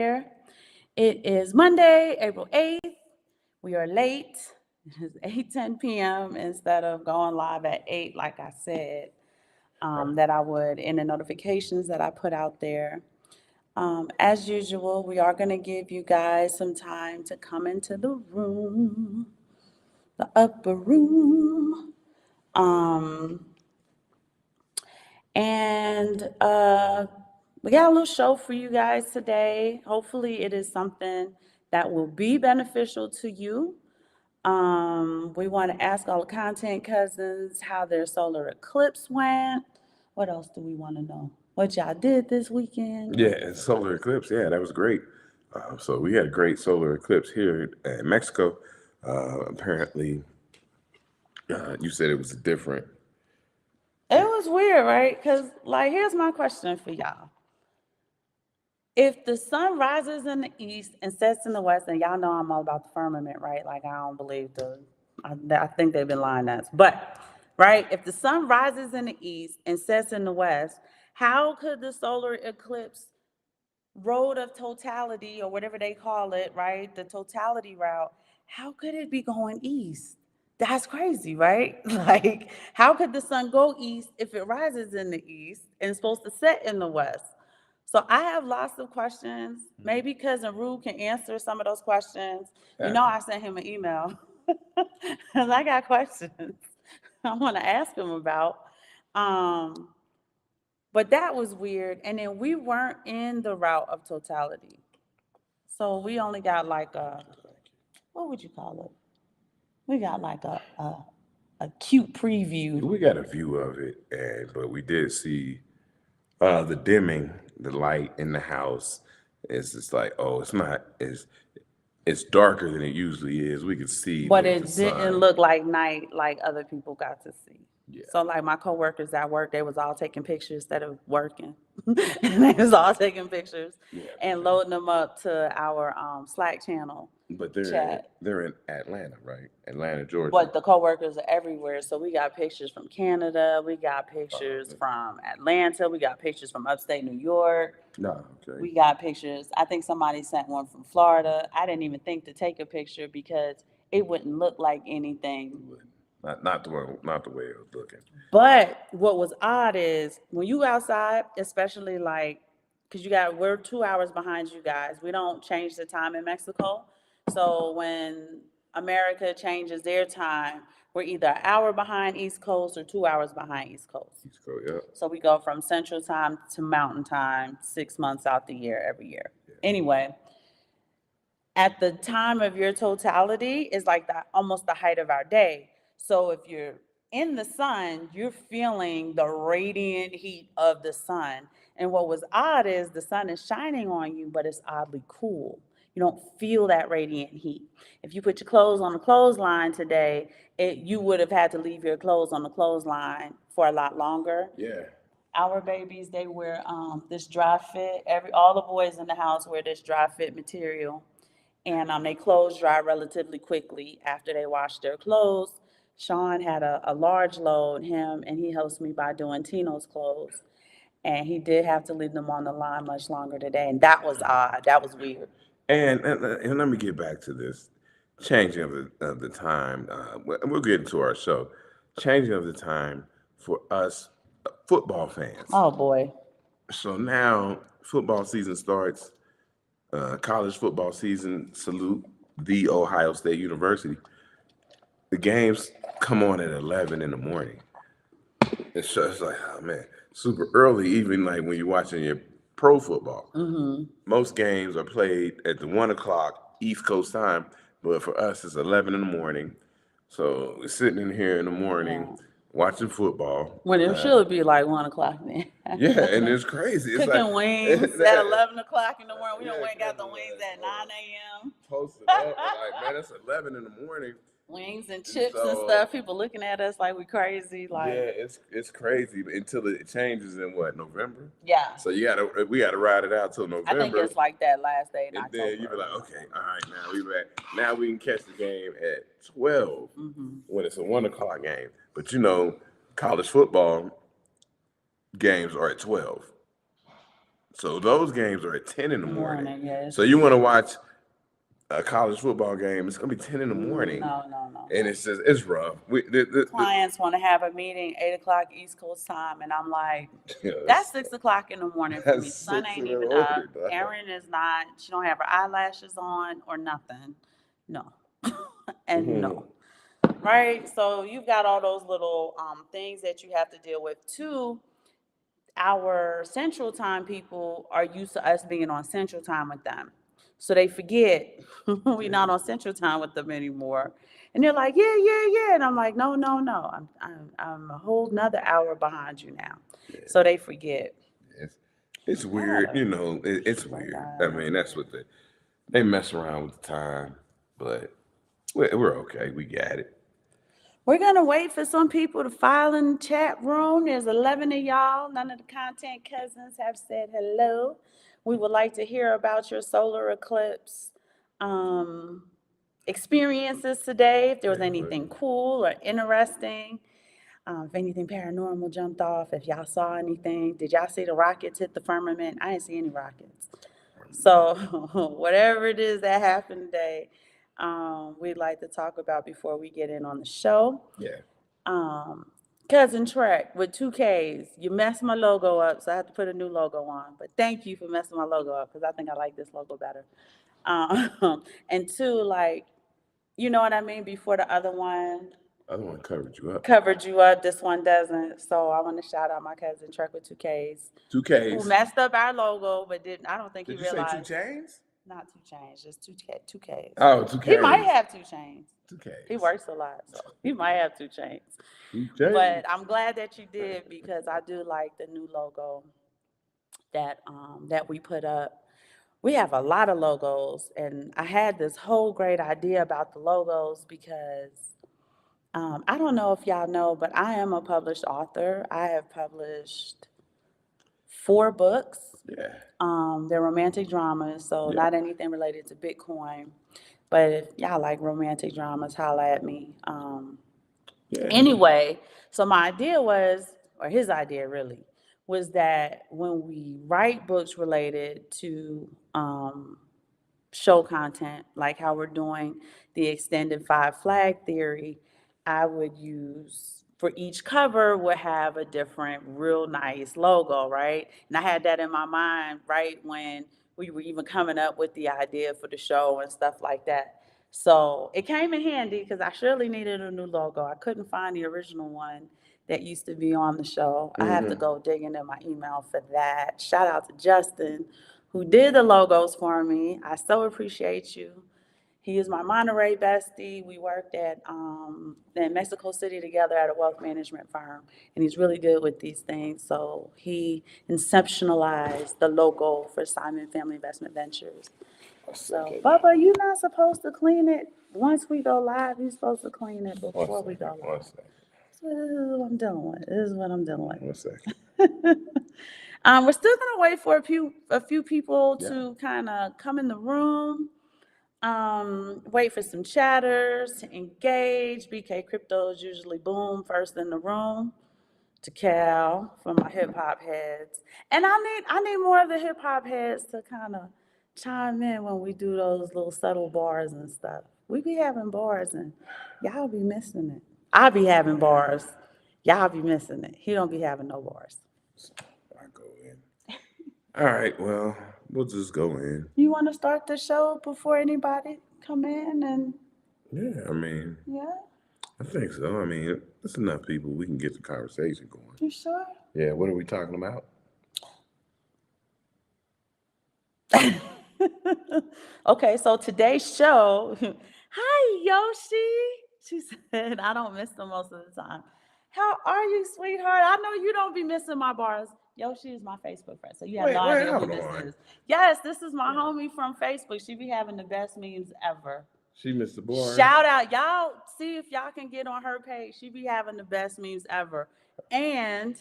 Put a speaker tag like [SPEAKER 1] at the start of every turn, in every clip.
[SPEAKER 1] It is Monday, April 8th. We are late. It's 8:10 p.m. instead of going live at 8 like I said that I would in the notifications that I put out there. As usual, we are going to give you guys some time to come into the room, the upper room. Um, and we got a little show for you guys today. Hopefully, it is something that will be beneficial to you. We want to ask all the content cousins how their solar eclipse went. What else do we want to know? What y'all did this weekend?
[SPEAKER 2] Yeah, and solar eclipse. Yeah, that was great. So we had a great solar eclipse here in Mexico. Apparently, you said it was different.
[SPEAKER 1] It was weird, right? Because, like, here's my question for y'all. If the sun rises in the east and sets in the west, and y'all know I'm all about the firmament, right? Like, I don't believe I think they've been lying to us. But, right, if the sun rises in the east and sets in the west, how could the solar eclipse road of totality, or whatever they call it, right? The totality route, how could it be going east? That's crazy, right? Like, how could the sun go east if it rises in the east and it's supposed to set in the west? So I have lots of questions. Maybe Cousin Rue can answer some of those questions. You know, I sent him an email because I got questions I want to ask him about. Um, but that was weird. And then we weren't in the route of totality. So we only got like what would you call it? We got like a cute preview.
[SPEAKER 2] We got a view of it, but we did see the dimming, the light in the house. It's just like, oh, it's darker than it usually is. We could see
[SPEAKER 1] But
[SPEAKER 2] the
[SPEAKER 1] it didn't
[SPEAKER 2] sun.
[SPEAKER 1] look like night like other people got to see.
[SPEAKER 2] Yeah.
[SPEAKER 1] So like my coworkers at work, they was all taking pictures instead of working. And they was all taking pictures
[SPEAKER 2] Yeah,
[SPEAKER 1] and loading them up to our Slack channel
[SPEAKER 2] but
[SPEAKER 1] chat.
[SPEAKER 2] they're in Atlanta, right? Atlanta, Georgia.
[SPEAKER 1] But the coworkers are everywhere. So we got pictures from Canada, we got pictures from Atlanta, we got pictures from upstate New York.
[SPEAKER 2] No, okay.
[SPEAKER 1] We got pictures. I think somebody sent one from Florida. I didn't even think to take a picture because it wouldn't look like anything.
[SPEAKER 2] Not the way it was looking.
[SPEAKER 1] But what was odd is when you outside, especially like, because we're 2 hours behind you guys. We don't change the time in Mexico. So when America changes their time, we're either an hour behind East Coast or 2 hours behind East Coast.
[SPEAKER 2] East Coast, yeah.
[SPEAKER 1] So we go from Central Time to Mountain Time 6 months out the year every year. Yeah. Anyway, at the time of your totality is like almost the height of our day. So if you're in the sun, you're feeling the radiant heat of the sun. And what was odd is the sun is shining on you, but it's oddly cool. You don't feel that radiant heat. If you put your clothes on the clothesline today, you would have had to leave your clothes on the clothesline for a lot longer.
[SPEAKER 2] Yeah.
[SPEAKER 1] Our babies, they wear this dry fit. All the boys in the house wear this dry fit material, and they clothes dry relatively quickly after they wash their clothes. Sean had a large load, and he helps me by doing Tino's clothes. And he did have to leave them on the line much longer today. And that was odd. That was weird.
[SPEAKER 2] And let me get back to this changing of the time. We'll get into our show. Changing of the time for us football fans.
[SPEAKER 1] Oh, boy.
[SPEAKER 2] So now football season starts. College football season, salute the Ohio State University. The games come on at 11 in the morning. It's like, oh man, super early, even like when you're watching your pro football.
[SPEAKER 1] Mm-hmm.
[SPEAKER 2] Most games are played at the 1 o'clock East Coast time, but for us, it's 11 in the morning. So we're sitting in here in the morning watching football.
[SPEAKER 1] When it should be like 1 o'clock then.
[SPEAKER 2] Yeah, and it's crazy. It's
[SPEAKER 1] Cooking
[SPEAKER 2] like,
[SPEAKER 1] wings at 11 o'clock in the morning. We don't got the wings at 9 a.m.
[SPEAKER 2] Posted up, like, man, it's 11 in the morning.
[SPEAKER 1] Wings and chips and stuff. People looking at us like we crazy. Like,
[SPEAKER 2] yeah, it's crazy until it changes in what, November?
[SPEAKER 1] Yeah.
[SPEAKER 2] So we gotta ride it out till November.
[SPEAKER 1] I think it's like that last day in
[SPEAKER 2] and
[SPEAKER 1] October.
[SPEAKER 2] Then you be like, okay, all right, now we back. Now we can catch the game at 12 when it's a 1 o'clock game. But you know, college football games are at 12. So those games are at 10 in the morning.
[SPEAKER 1] Morning, yes.
[SPEAKER 2] So you want to watch a college football game, it's gonna be 10 in the morning.
[SPEAKER 1] No.
[SPEAKER 2] And it's rough.
[SPEAKER 1] Clients want to have a meeting 8 o'clock East Coast time, and I'm like,
[SPEAKER 2] Yeah,
[SPEAKER 1] that's 6 o'clock in the morning for me.
[SPEAKER 2] that's
[SPEAKER 1] Sun
[SPEAKER 2] 6
[SPEAKER 1] ain't
[SPEAKER 2] in the
[SPEAKER 1] even up.
[SPEAKER 2] morning, dog.
[SPEAKER 1] Erin is not. She don't have her eyelashes on or nothing. No, and no. Right. So you've got all those little things that you have to deal with too. Our Central Time people are used to us being on Central Time with them. So they forget we're not on Central Time with them anymore. And they're like, yeah. And I'm like, no. I'm a whole nother hour behind you now.
[SPEAKER 2] Yeah.
[SPEAKER 1] So they forget.
[SPEAKER 2] It's weird, you know. It's weird. I mean, that's what they mess around with the time, but we're okay. We got it.
[SPEAKER 1] We're going to wait for some people to file in the chat room. There's 11 of y'all. None of the content cousins have said hello. We would like to hear about your solar eclipse experiences today. If there was anything cool or interesting, if anything paranormal jumped off, if y'all saw anything. Did y'all see the rockets hit the firmament? I didn't see any rockets. So whatever it is that happened today, we'd like to talk about before we get in on the show.
[SPEAKER 2] Yeah.
[SPEAKER 1] Cousin Trek with 2Ks, you messed my logo up, so I have to put a new logo on. But thank you for messing my logo up, because I think I like this logo better. And two, like, you know what I mean? Before the other one
[SPEAKER 2] covered you up.
[SPEAKER 1] This one doesn't. So I want to shout out my cousin Trek with 2Ks.
[SPEAKER 2] 2Ks.
[SPEAKER 1] Who messed up our logo, but didn't. I don't think he realized.
[SPEAKER 2] Did you say 2 chains?
[SPEAKER 1] Not 2 chains, just 2Ks.
[SPEAKER 2] Oh, 2Ks.
[SPEAKER 1] He might have 2 chains.
[SPEAKER 2] 2Ks.
[SPEAKER 1] He works a lot, so he might have 2 chains.
[SPEAKER 2] 2 chains.
[SPEAKER 1] But I'm glad that you did, because I do like the new logo that we put up. We have a lot of logos, and I had this whole great idea about the logos because I don't know if y'all know, but I am a published author. I have published 4 books.
[SPEAKER 2] Yeah.
[SPEAKER 1] They're romantic dramas, so not anything related to Bitcoin. But if y'all like romantic dramas, holla at me. Anyway, so my idea was, or his idea really, was that when we write books related to show content, like how we're doing the extended 5 flag theory, I would use, for each cover would have a different real nice logo, right? And I had that in my mind right when we were even coming up with the idea for the show and stuff like that. So it came in handy because I surely needed a new logo. I couldn't find the original one that used to be on the show. I have to go dig into my email for that. Shout out to Justin, who did the logos for me. I so appreciate you. He is my Monterey bestie. We worked at in Mexico City together at a wealth management firm, and he's really good with these things. So he inceptionalized the logo for Simon Family Investment Ventures. So, Bubba, you're not supposed to clean it once we go live. You're supposed to clean it before we go live.
[SPEAKER 2] 1 second.
[SPEAKER 1] So this is what I'm dealing with. This is what I'm dealing with.
[SPEAKER 2] 1 second.
[SPEAKER 1] We're still gonna wait for a few people to kind of come in the room. Wait for some chatters to engage. BK Crypto is usually boom first in the room. To Cal for my hip hop heads, and I need more of the hip hop heads to kind of chime in when we do those little subtle bars and stuff. We be having bars, and y'all be missing it. I be having bars, y'all be missing it. He don't be having no bars.
[SPEAKER 2] I go in. All right, well, we'll just go in.
[SPEAKER 1] You want to start the show before anybody come in and?
[SPEAKER 2] Yeah, I mean.
[SPEAKER 1] Yeah.
[SPEAKER 2] I think so. I mean, there's enough people. We can get the conversation going.
[SPEAKER 1] You sure?
[SPEAKER 2] Yeah. What are we talking about?
[SPEAKER 1] Okay, so today's show. Hi, Yoshi. She said, I don't miss them most of the time. How are you, sweetheart? I know you don't be missing my bars. Yoshi is my Facebook friend, so you have no idea who this is. Yes, this is my homie from Facebook. She be having the best memes ever.
[SPEAKER 2] She missed the bar.
[SPEAKER 1] Shout out. Y'all see if y'all can get on her page. She be having the best memes ever. And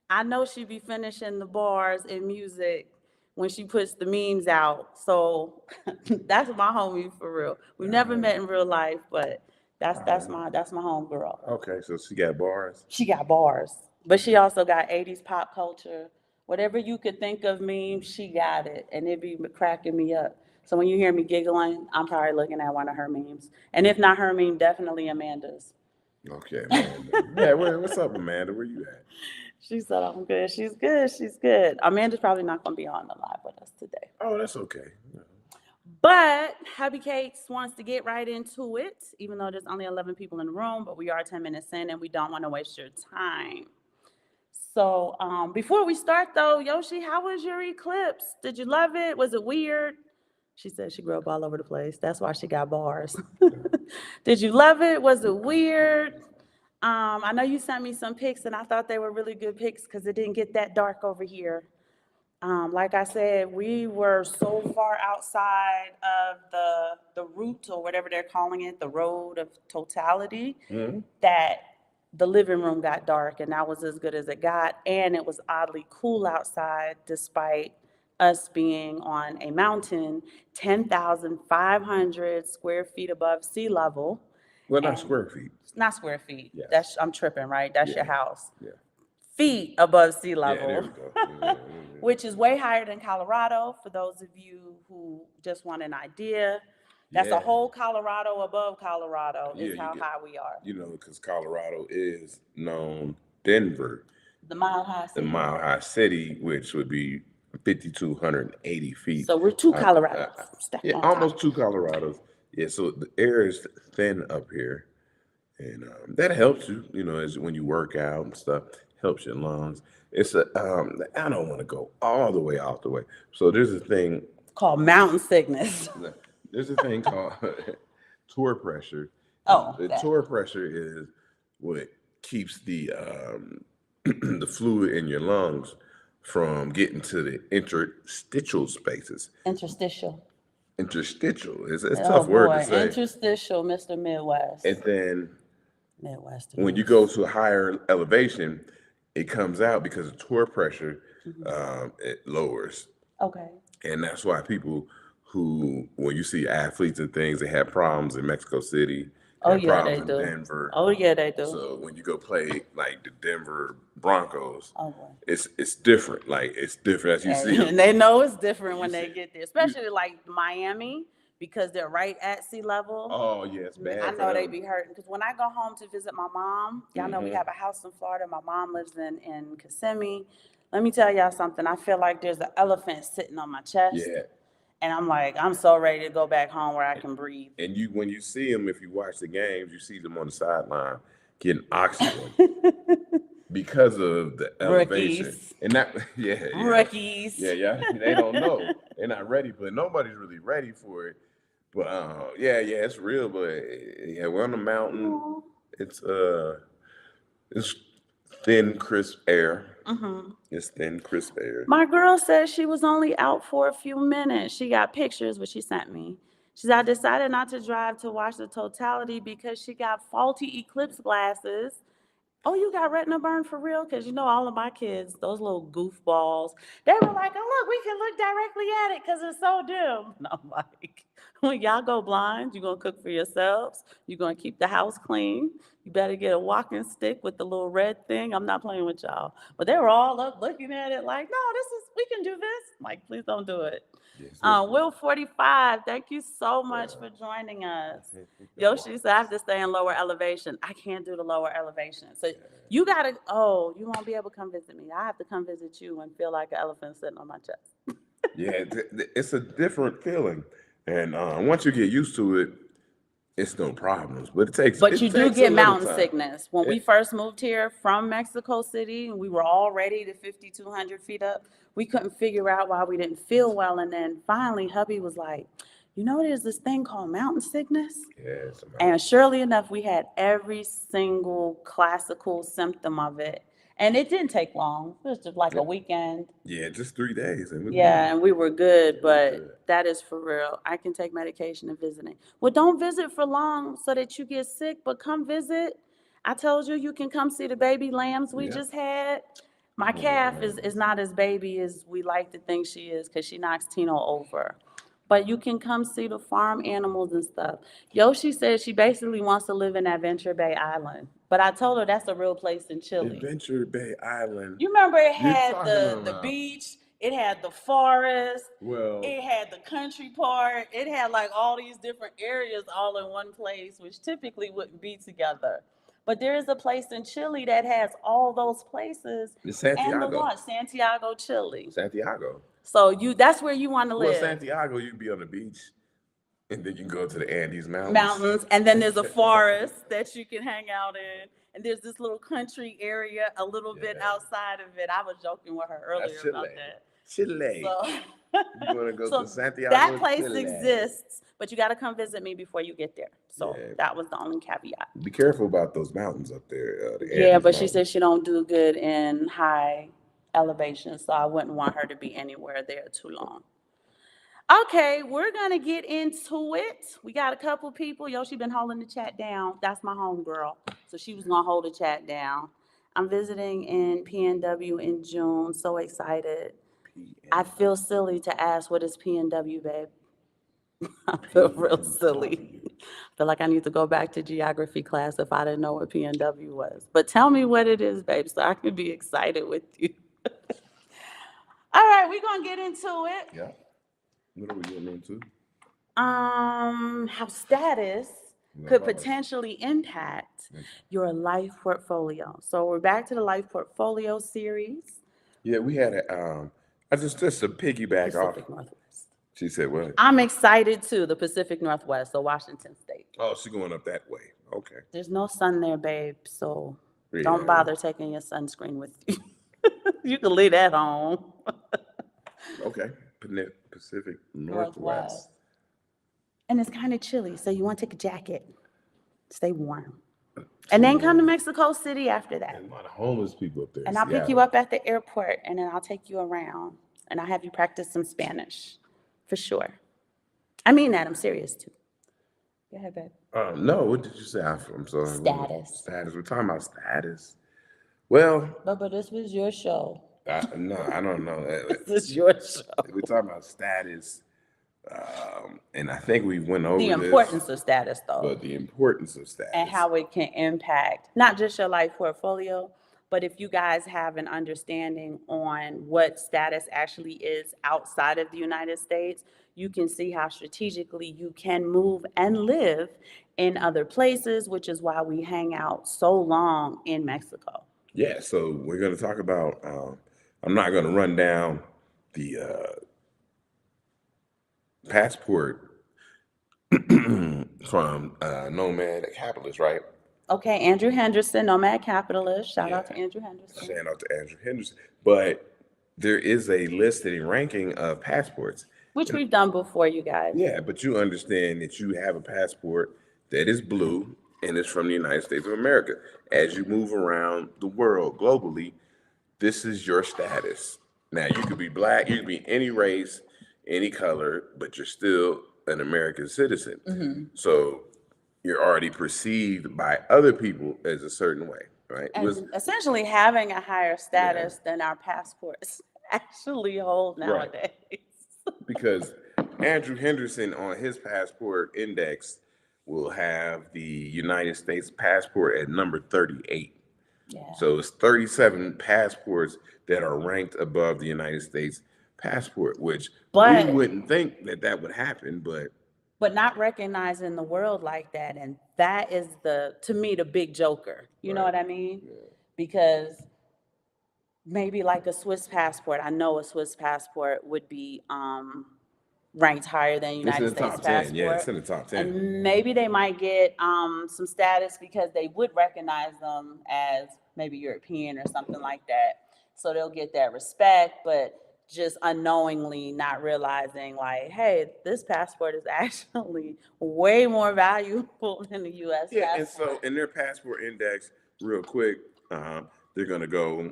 [SPEAKER 1] I know she be finishing the bars and music when she puts the memes out. So that's my homie for real. We've never met in real life, but that's my homegirl.
[SPEAKER 2] Okay, so she got bars.
[SPEAKER 1] She got bars. But she also got 80s pop culture, Whatever you could think of memes, she got it, and it be cracking me up. So when you hear me giggling, I'm probably looking at one of her memes, and if not her meme, definitely Amanda's.
[SPEAKER 2] Okay, Amanda. Yeah, what's up, Amanda? Where you at?
[SPEAKER 1] She said I'm good. She's good. She's good. Amanda's probably not going to be on the live with us today.
[SPEAKER 2] Oh, that's okay.
[SPEAKER 1] But Hubby Cakes wants to get right into it, even though there's only 11 people in the room, but we are 10 minutes in and we don't want to waste your time. So before we start though, Yoshi, how was your eclipse? Did you love it? Was it weird? She said she grew up all over the place. That's why she got bars. Did you love it? Was it weird? I know you sent me some pics and I thought they were really good pics because it didn't get that dark over here. Like I said, we were so far outside of the route or whatever they're calling it, the road of totality, that the living room got dark, and that was as good as it got. And it was oddly cool outside, despite us being on a mountain, 10,500 square feet above sea level.
[SPEAKER 2] Well, not square feet.
[SPEAKER 1] Not square feet.
[SPEAKER 2] Yes.
[SPEAKER 1] I'm tripping, right? That's your house.
[SPEAKER 2] Yeah.
[SPEAKER 1] Feet above sea
[SPEAKER 2] Yeah,
[SPEAKER 1] level.
[SPEAKER 2] there we go.
[SPEAKER 1] Which is way higher than Colorado. For those of you who just want an idea, that's a whole Colorado above Colorado is how high we are.
[SPEAKER 2] You know, because Colorado is known Denver,
[SPEAKER 1] The Mile High City.
[SPEAKER 2] the Mile High City, which would be 5,280 feet.
[SPEAKER 1] So we're two Colorados.
[SPEAKER 2] Yeah, almost two Colorados. Yeah, so the air is thin up here, and that helps you. You know, as when you work out and stuff, helps your lungs. It's a I don't want to go all the way out the way. So there's a thing
[SPEAKER 1] called mountain sickness.
[SPEAKER 2] There's a thing called tour pressure.
[SPEAKER 1] Oh,
[SPEAKER 2] the tour pressure is what keeps the the fluid in your lungs from getting to the interstitial spaces.
[SPEAKER 1] Interstitial.
[SPEAKER 2] It's a tough word to say.
[SPEAKER 1] Interstitial, Mr. Midwest.
[SPEAKER 2] And then
[SPEAKER 1] Midwest.
[SPEAKER 2] when you go to a higher elevation, it comes out because of tour pressure, it lowers.
[SPEAKER 1] Okay.
[SPEAKER 2] And that's why people who, when you see athletes and things, they have problems in Mexico City.
[SPEAKER 1] Oh, yeah, they
[SPEAKER 2] in
[SPEAKER 1] do.
[SPEAKER 2] Denver.
[SPEAKER 1] Oh, yeah, they do.
[SPEAKER 2] So when you go play like the Denver Broncos,
[SPEAKER 1] Oh, boy.
[SPEAKER 2] it's different. Like it's different as you see them.
[SPEAKER 1] And they know it's different when they get there, especially like Miami, because they're right at sea level.
[SPEAKER 2] Oh, yeah, it's bad.
[SPEAKER 1] I know they be hurting because when I go home to visit my mom, y'all know we have a house in Florida. My mom lives in Kissimmee. Let me tell y'all something. I feel like there's an elephant sitting on my chest.
[SPEAKER 2] Yeah.
[SPEAKER 1] And I'm like, I'm so ready to go back home where I can breathe.
[SPEAKER 2] And when you see them, if you watch the games, you see them on the sideline getting oxygen because of the elevation.
[SPEAKER 1] Rookies.
[SPEAKER 2] And that,
[SPEAKER 1] Rookies.
[SPEAKER 2] Yeah, they don't know. They're not ready, but nobody's really ready for it. But it's real. But yeah, we're on the mountain.
[SPEAKER 1] Aww.
[SPEAKER 2] It's thin, crisp air.
[SPEAKER 1] Mm-hmm.
[SPEAKER 2] It's thin, crisp air.
[SPEAKER 1] My girl said she was only out for a few minutes. She got pictures, which she sent me. She said, I decided not to drive to watch the totality because she got faulty eclipse glasses. Oh, you got retina burn for real? Because you know all of my kids, those little goofballs, they were like, oh, look, we can look directly at it because it's so dim. And I'm like, when y'all go blind, you're going to cook for yourselves. You're going to keep the house clean. You better get a walking stick with the little red thing. I'm not playing with y'all. But they were all up looking at it like, no, we can do this. I'm like, please don't do it. Yes, Will 45, thank you so much for joining us. Yoshi said I have to stay in lower elevation. I can't do the lower elevation. So you gotta, you won't be able to come visit me. I have to come visit you and feel like an elephant sitting on my chest.
[SPEAKER 2] Yeah, it's a different feeling. And once you get used to it, it's no problems. But it takes.
[SPEAKER 1] But you do get mountain sickness. When we first moved here from Mexico City, and we were already to 5,200 feet up, we couldn't figure out why we didn't feel well. And then finally, hubby was like, you know, there's this thing called mountain sickness.
[SPEAKER 2] Yes.
[SPEAKER 1] And surely enough, we had every single classical symptom of it. And it didn't take long. It was just like a weekend.
[SPEAKER 2] Yeah, just 3 days. And
[SPEAKER 1] we were good, but that is for real. I can take medication and visiting. Well, don't visit for long so that you get sick, but come visit. I told you, you can come see the baby lambs we just had. My calf is not as baby as we like to think she is because she knocks Tino over. But you can come see the farm animals and stuff. Yoshi says she basically wants to live in Adventure Bay Island. But I told her that's a real place in Chile.
[SPEAKER 2] Adventure Bay Island.
[SPEAKER 1] You remember it
[SPEAKER 2] You're
[SPEAKER 1] had
[SPEAKER 2] talking
[SPEAKER 1] the
[SPEAKER 2] about-
[SPEAKER 1] beach, it had the forest,
[SPEAKER 2] Well,
[SPEAKER 1] it had the country part, it had like all these different areas all in one place, which typically wouldn't be together. But there is a place in Chile that has all those places
[SPEAKER 2] it's
[SPEAKER 1] and the
[SPEAKER 2] Santiago.
[SPEAKER 1] launch, Santiago, Chile.
[SPEAKER 2] Santiago.
[SPEAKER 1] So that's where you want to
[SPEAKER 2] Well,
[SPEAKER 1] live.
[SPEAKER 2] Santiago, you can be on the beach, and then you can go to the Andes Mountains.
[SPEAKER 1] Mountains, and then there's a forest that you can hang out in, and there's this little country area a little bit outside of it. I was joking with her earlier about that.
[SPEAKER 2] Chile.
[SPEAKER 1] So,
[SPEAKER 2] You want to go
[SPEAKER 1] so
[SPEAKER 2] to Santiago?
[SPEAKER 1] that place
[SPEAKER 2] Chile.
[SPEAKER 1] exists, but you got to come visit me before you get there. So
[SPEAKER 2] Yeah.
[SPEAKER 1] that was the only caveat.
[SPEAKER 2] Be careful about those mountains up there. The
[SPEAKER 1] Yeah,
[SPEAKER 2] Andes
[SPEAKER 1] but she
[SPEAKER 2] Mountains.
[SPEAKER 1] said she don't do good in high elevation, so I wouldn't want her to be anywhere there too long. Okay, we're gonna get into it. We got a couple people. She been holding the chat down. That's my homegirl, so she was gonna hold the chat down. I'm visiting in PNW in June. So excited. I feel silly to ask what is PNW, babe. I feel real silly. I feel like I need to go back to geography class if I didn't know what PNW was. But tell me what it is, babe, so I can be excited with you. All right, we're gonna get into it.
[SPEAKER 2] Yeah. What are we getting into?
[SPEAKER 1] How status could potentially impact your life portfolio. So we're back to the life portfolio series.
[SPEAKER 2] Yeah, we had a I just to piggyback off.
[SPEAKER 1] Pacific Northwest.
[SPEAKER 2] She said what?
[SPEAKER 1] I'm excited too, the Pacific Northwest, so Washington State.
[SPEAKER 2] Oh, she's going up that way. Okay.
[SPEAKER 1] There's no sun there, babe, so
[SPEAKER 2] Yeah.
[SPEAKER 1] don't bother taking your sunscreen with you. You can leave that home.
[SPEAKER 2] Okay. Pacific Northwest.
[SPEAKER 1] And it's kind of chilly, so you want to take a jacket. Stay warm. And then come to Mexico City after that.
[SPEAKER 2] And a lot of homeless people up there.
[SPEAKER 1] And I'll pick you up at the airport, and then I'll take you around, and I'll have you practice some Spanish, for sure. I mean that. I'm serious, too. Go ahead, babe.
[SPEAKER 2] No, what did you say? I'm sorry.
[SPEAKER 1] Status.
[SPEAKER 2] Status. We're talking about status. Well.
[SPEAKER 1] But this was your show.
[SPEAKER 2] No, I don't know.
[SPEAKER 1] This is your show.
[SPEAKER 2] We're talking about status. And I think we went over
[SPEAKER 1] the importance of status, though.
[SPEAKER 2] But the importance of status.
[SPEAKER 1] And how it can impact not just your life portfolio, but if you guys have an understanding on what status actually is outside of the United States, you can see how strategically you can move and live in other places, which is why we hang out so long in Mexico.
[SPEAKER 2] Yeah, so we're going to talk about, I'm not going to run down the passport from Nomad Capitalist, right?
[SPEAKER 1] Okay, Andrew Henderson, Nomad Capitalist. Shout out to Andrew Henderson.
[SPEAKER 2] Shout out to Andrew Henderson. But there is a listing ranking of passports.
[SPEAKER 1] Which we've done before, you guys.
[SPEAKER 2] Yeah, but you understand that you have a passport that is blue and it's from the United States of America. As you move around the world globally, this is your status. Now, you could be black, you could be any race, any color, but you're still an American citizen.
[SPEAKER 1] Mm-hmm.
[SPEAKER 2] So you're already perceived by other people as a certain way, right?
[SPEAKER 1] And essentially having a higher status than our passports actually hold nowadays.
[SPEAKER 2] Right. Because Andrew Henderson on his passport index will have the United States passport at number 38.
[SPEAKER 1] Yeah.
[SPEAKER 2] So it's 37 passports that are ranked above the United States passport, which we wouldn't think that would happen, but
[SPEAKER 1] not recognizing the world like that. And that is to me, the big joker. You know what I mean?
[SPEAKER 2] Yeah.
[SPEAKER 1] Because maybe like a Swiss passport, I know a Swiss passport would be ranked higher than United States passport.
[SPEAKER 2] Yeah, it's in the top 10.
[SPEAKER 1] And maybe they might get some status because they would recognize them as maybe European or something like that. So they'll get that respect, but just unknowingly not realizing like, hey, this passport is actually way more valuable than the U.S.
[SPEAKER 2] Yeah,
[SPEAKER 1] passport.
[SPEAKER 2] and so in their passport index, real quick, they're going to go,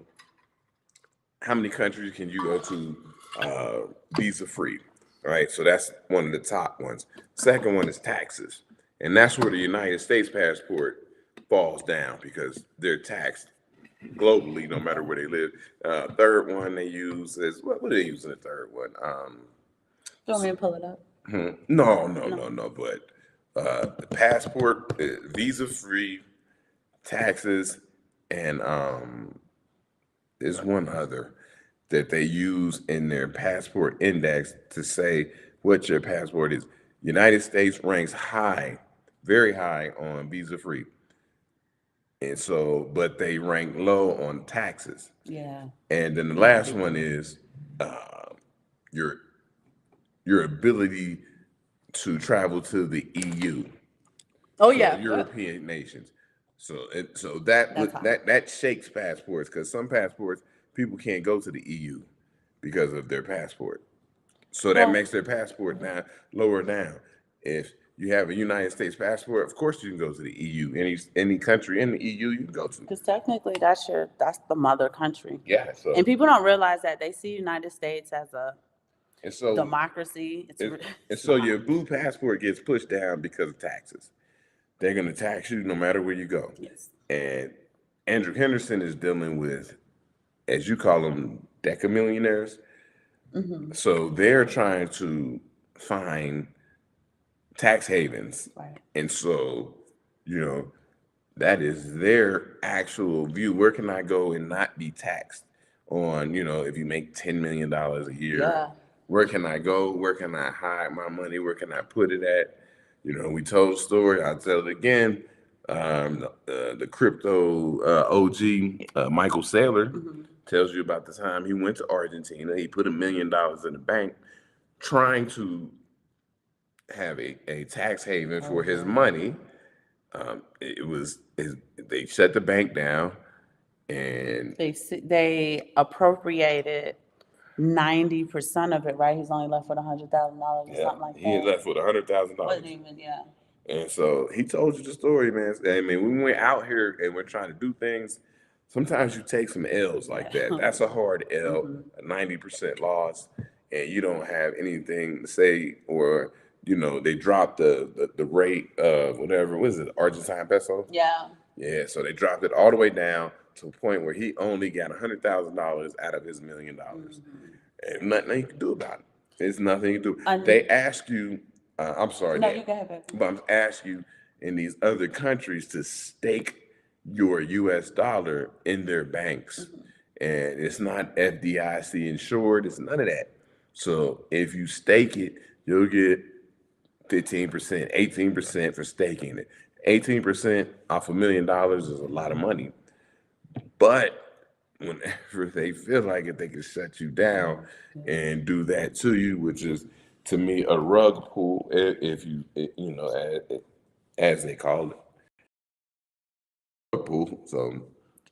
[SPEAKER 2] how many countries can you go to visa-free? All right, so that's one of the top ones. Second one is taxes. And that's where the United States passport falls down because they're taxed globally, no matter where they live. Third one they use is, what do they use in the third one?
[SPEAKER 1] You want me to pull it up?
[SPEAKER 2] No. But the passport, visa-free, taxes, and there's one other that they use in their passport index to say what your passport is. United States ranks high, very high on visa free. And so, but they rank low on taxes.
[SPEAKER 1] Yeah.
[SPEAKER 2] And then the last one is uh, your your ability to travel to the EU,
[SPEAKER 1] Oh
[SPEAKER 2] so
[SPEAKER 1] yeah.
[SPEAKER 2] European nations. So
[SPEAKER 1] That's high.
[SPEAKER 2] that shakes passports because some passports people can't go to the EU because of their passport. So that
[SPEAKER 1] Well,
[SPEAKER 2] makes their passport now lower down. If you have a United States passport, of course you can go to the EU. Any country in the EU you can go to.
[SPEAKER 1] because technically that's the mother country.
[SPEAKER 2] Yeah. So
[SPEAKER 1] And people don't realize that they see United States as a
[SPEAKER 2] and so
[SPEAKER 1] democracy.
[SPEAKER 2] and
[SPEAKER 1] It's
[SPEAKER 2] so
[SPEAKER 1] not.
[SPEAKER 2] your blue passport gets pushed down because of taxes. They're going to tax you no matter where you go.
[SPEAKER 1] Yes.
[SPEAKER 2] And Andrew Henderson is dealing with, as you call them, decamillionaires.
[SPEAKER 1] Mm-hmm.
[SPEAKER 2] So they're trying to find tax havens.
[SPEAKER 1] Right.
[SPEAKER 2] And so, you know, that is their actual view. Where can I go and not be taxed on, if you make $10 million a year?
[SPEAKER 1] Yeah.
[SPEAKER 2] Where can I go? Where can I hide my money? Where can I put it at? We told the story. I'll tell it again. The crypto OG, Michael Saylor, tells you about the time he went to Argentina. He put $1 million in the bank trying to have a tax haven for his money. They shut the bank down, and
[SPEAKER 1] They appropriated 90% of it, right? He's only left with $100,000 or something like that.
[SPEAKER 2] he had left with $100,000.
[SPEAKER 1] Wasn't even, yeah.
[SPEAKER 2] And so he told you the story, man. I mean, when we're out here and we're trying to do things, sometimes you take some L's like that. That's a hard L, a 90% loss, and you don't have anything to say, or they dropped the rate of whatever, what is it, Argentine peso?
[SPEAKER 1] Yeah.
[SPEAKER 2] Yeah, so they dropped it all the way down to a point where he only got $100,000 out of his $1 million. And nothing you can do about it. There's nothing you can do. They ask you, I'm sorry,
[SPEAKER 1] No, you go ahead, baby.
[SPEAKER 2] but I'm ask you in these other countries to stake your US dollar in their banks. And it's not FDIC insured, it's none of that. So if you stake it, you'll get 15%, 18% for staking it. 18% off $1 million is a lot of money. But whenever they feel like it, they can shut you down and do that to you, which is, to me, a rug pull, if you, as they call it, rug pull. So,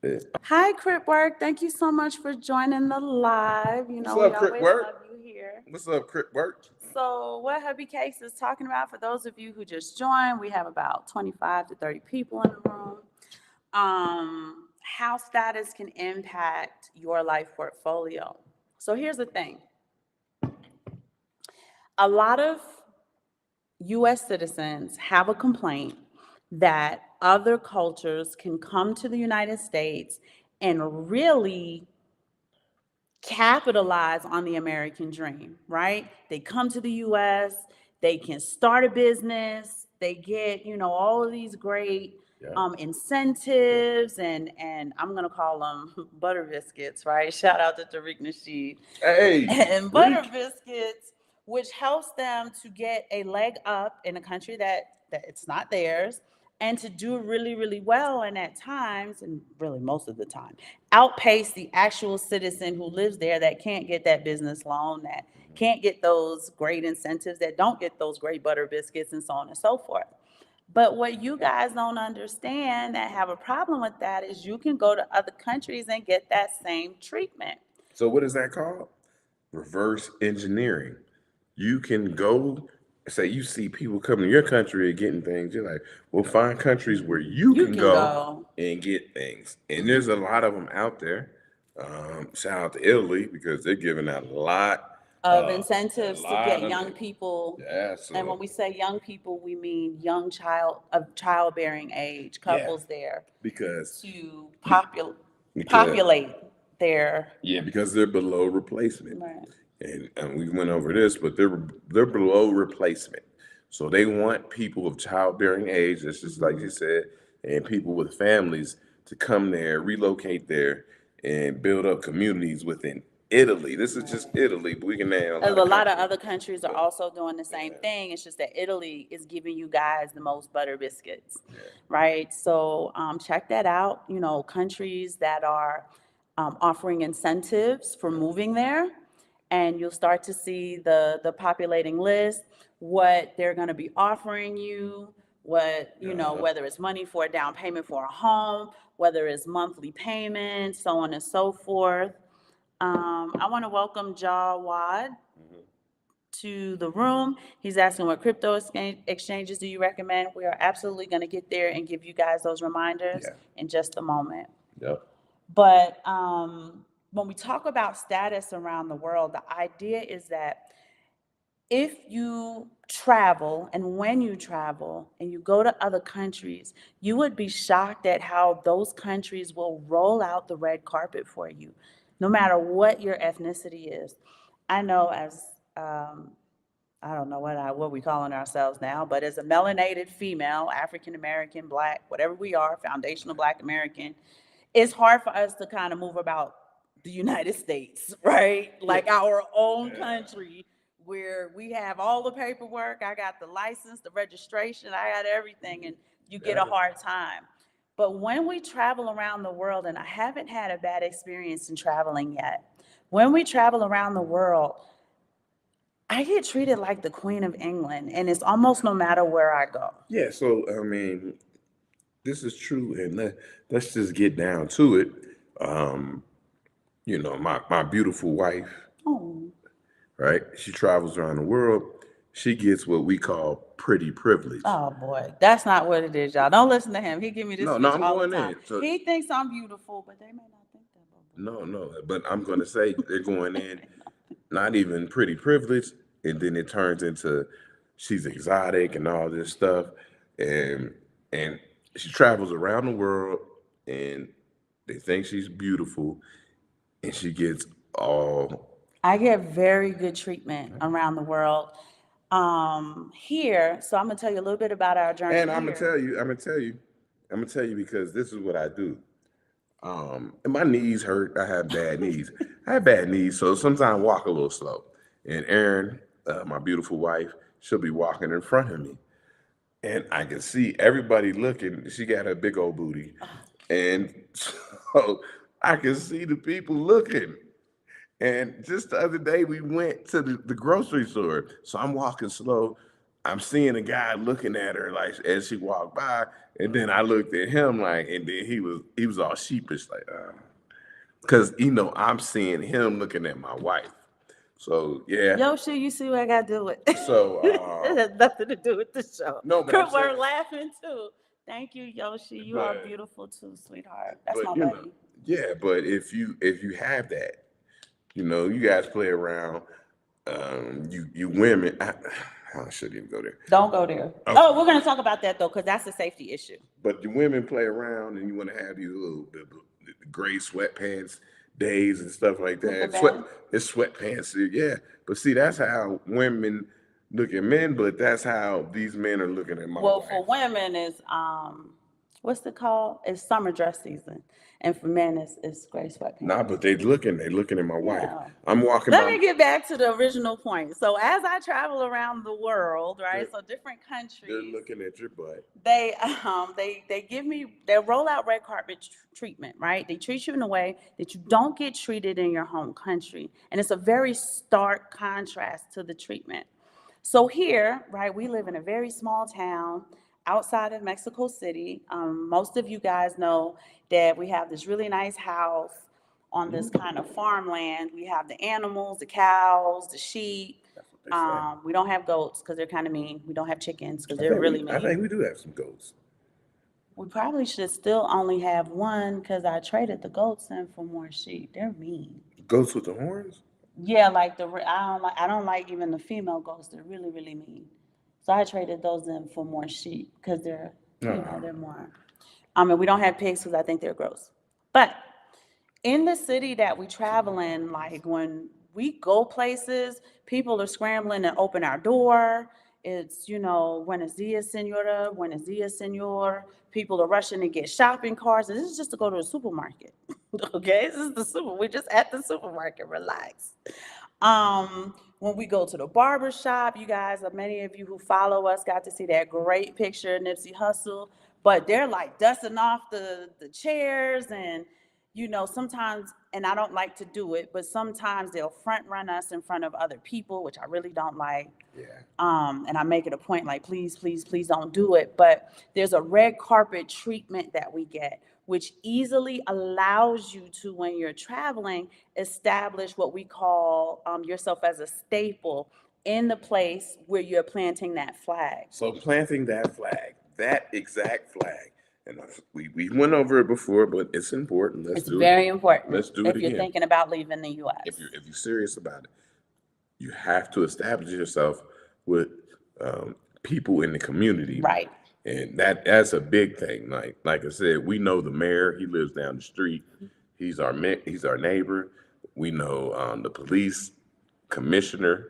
[SPEAKER 2] yeah.
[SPEAKER 1] Hi, Crip Work. Thank you so much for joining the live.
[SPEAKER 2] What's up, Crip
[SPEAKER 1] always
[SPEAKER 2] Work?
[SPEAKER 1] love you here.
[SPEAKER 2] What's up, Crip Work?
[SPEAKER 1] So what Hubby Cakes is talking about, for those of you who just joined, we have about 25 to 30 people in the room. How status can impact your life portfolio. So here's the thing. A lot of U.S. citizens have a complaint that other cultures can come to the United States and really capitalize on the American dream, right? They come to the US, they can start a business, they get, all of these great incentives and I'm gonna call them butter biscuits, right? Shout out to Tariq Nasheed.
[SPEAKER 2] Hey,
[SPEAKER 1] and butter biscuits, which helps them to get a leg up in a country that it's not theirs, and to do really, really well, and at times, and really most of the time, outpace the actual citizen who lives there that can't get that business loan, that can't get those great incentives, that don't get those great butter biscuits, and so on and so forth. But what you guys don't understand that have a problem with that is you can go to other countries and get that same treatment.
[SPEAKER 2] So what is that called? Reverse engineering. You can go, say you see people coming to your country and getting things. You're like, well, find countries where you can go and get things. And there's a lot of them out there. Shout out to Italy because they're giving out a lot
[SPEAKER 1] of incentives to get young people.
[SPEAKER 2] Yeah, so,
[SPEAKER 1] and when we say young people, we mean young childbearing age couples there,
[SPEAKER 2] because
[SPEAKER 1] to populate their
[SPEAKER 2] because they're below replacement.
[SPEAKER 1] Right.
[SPEAKER 2] And we went over this, but they're below replacement. So they want people of childbearing age. It's just like you said, and people with families to come there, relocate there, and build up communities within Italy. This is just Italy, but we can name
[SPEAKER 1] A
[SPEAKER 2] a lot
[SPEAKER 1] lot
[SPEAKER 2] of
[SPEAKER 1] of other countries are also doing the same thing. It's just that Italy is giving you guys the most butter biscuits, right? So check that out. You know, countries that are offering incentives for moving there, and you'll start to see the populating list, what they're going to be offering you, what, you know, whether it's money for a down payment for a home, whether it's monthly payments, so on and so forth. I want to welcome Jawad to the room. He's asking what crypto exchanges do you recommend? We are absolutely going to get there and give you guys those reminders in just a moment.
[SPEAKER 2] Yep.
[SPEAKER 1] But when we talk about status around the world, the idea is that if you travel and when you travel and you go to other countries, you would be shocked at how those countries will roll out the red carpet for you, no matter what your ethnicity is. I know as I don't know what we calling ourselves now, but as a melanated female, African American, Black, whatever we are, foundational Black American, it's hard for us to kind of move about the United States, right? Like our own country where we have all the paperwork. I got the license, the registration, I got everything, and you get a hard time. But when we travel around the world, and I haven't had a bad experience in traveling yet, when we travel around the world, I get treated like the Queen of England, and it's almost no matter where I go.
[SPEAKER 2] Yeah, so I mean, this is true, and let's just get down to it. You know, my beautiful wife,
[SPEAKER 1] Oh,
[SPEAKER 2] right? She travels around the world. She gets what we call pretty privilege.
[SPEAKER 1] oh boy, that's not what it is, y'all. Don't listen to him. He give me this
[SPEAKER 2] No,
[SPEAKER 1] speech
[SPEAKER 2] I'm
[SPEAKER 1] all the
[SPEAKER 2] going
[SPEAKER 1] time.
[SPEAKER 2] in. So,
[SPEAKER 1] He thinks I'm beautiful, but they may not think that about me.
[SPEAKER 2] no, but I'm going to say they're going in, not even pretty privilege, and then it turns into she's exotic and all this stuff, and she travels around the world, and they think she's beautiful, and she gets all.
[SPEAKER 1] I get very good treatment around the world. Here, so I'm gonna tell you a little bit about our journey
[SPEAKER 2] And
[SPEAKER 1] here.
[SPEAKER 2] I'm gonna tell you because this is what I do. And my knees hurt. I have bad knees. I have bad knees, so sometimes I walk a little slow. And Erin, my beautiful wife, she'll be walking in front of me, and I can see everybody looking. She got a big old booty, and so I can see the people looking. And just the other day, we went to the grocery store. So I'm walking slow. I'm seeing a guy looking at her like as she walked by, and then I looked at him like, and then he was all sheepish like, because you know I'm seeing him looking at my wife. So yeah.
[SPEAKER 1] Yoshi, you see what I got to do with it.
[SPEAKER 2] So
[SPEAKER 1] It has nothing to do with the show.
[SPEAKER 2] no, but I'm
[SPEAKER 1] We're
[SPEAKER 2] saying,
[SPEAKER 1] laughing too. Thank you, Yoshi. You are
[SPEAKER 2] but
[SPEAKER 1] beautiful too, sweetheart. That's
[SPEAKER 2] but
[SPEAKER 1] my
[SPEAKER 2] you know,
[SPEAKER 1] buddy.
[SPEAKER 2] yeah. But if you have that, you know, you guys play around. You women. I shouldn't even go there.
[SPEAKER 1] Don't go there.
[SPEAKER 2] Okay.
[SPEAKER 1] Oh, we're gonna talk about that though, because that's a safety issue.
[SPEAKER 2] But the women play around, and you want to have these little the gray sweatpants days and stuff like that. It's sweatpants, yeah. But see, that's how women look at men, but that's how these men are looking at my
[SPEAKER 1] Well,
[SPEAKER 2] wife.
[SPEAKER 1] for women is what's it called? It's summer dress season, and for men it's gray sweatpants.
[SPEAKER 2] Nah, but they looking at my wife.
[SPEAKER 1] Yeah.
[SPEAKER 2] I'm walking.
[SPEAKER 1] Let me get back to the original point. So as I travel around the world, right? So different countries.
[SPEAKER 2] They're looking at your butt.
[SPEAKER 1] They give me they roll out red carpet treatment, right? They treat you in a way that you don't get treated in your home country, and it's a very stark contrast to the treatment. So here, right, we live in a very small town outside of Mexico City. Most of you guys know that we have this really nice house on this kind of farmland. We have the animals, the cows, the sheep. We don't have goats because they're kind of mean. We don't have chickens because they're really mean.
[SPEAKER 2] I think we do have some goats.
[SPEAKER 1] We probably should still only have one because I traded the goats in for more sheep. They're mean.
[SPEAKER 2] Goats with the horns?
[SPEAKER 1] Yeah, like I don't like even the female goats. They're really, really mean. So I traded those in for more sheep because they're, they're more. And we don't have pigs because I think they're gross. But in the city that we travel in, like when we go places, people are scrambling to open our door. It's, buenos dias, senora, buenos dias, senor. People are rushing to get shopping carts, and this is just to go to the supermarket. Okay, this is we're just at the supermarket, relax. When we go to the barber shop, you guys, many of you who follow us got to see that great picture of Nipsey Hussle, but they're like dusting off the chairs and, sometimes, and I don't like to do it, but sometimes they'll front run us in front of other people, which I really don't like.
[SPEAKER 2] Yeah.
[SPEAKER 1] And I make it a point, like, please, please, please don't do it. But there's a red carpet treatment that we get, which easily allows you to, when you're traveling, establish what we call yourself as a staple in the place where you're planting that flag.
[SPEAKER 2] So planting that flag, that exact flag, and we went over it before, but it's important.
[SPEAKER 1] It's very important.
[SPEAKER 2] Let's do it again.
[SPEAKER 1] If you're thinking about leaving the U.S.
[SPEAKER 2] If you're serious about it, you have to establish yourself with people in the community.
[SPEAKER 1] Right.
[SPEAKER 2] And that's a big thing. Like I said, we know the mayor. He lives down the street. He's our neighbor. We know the police commissioner.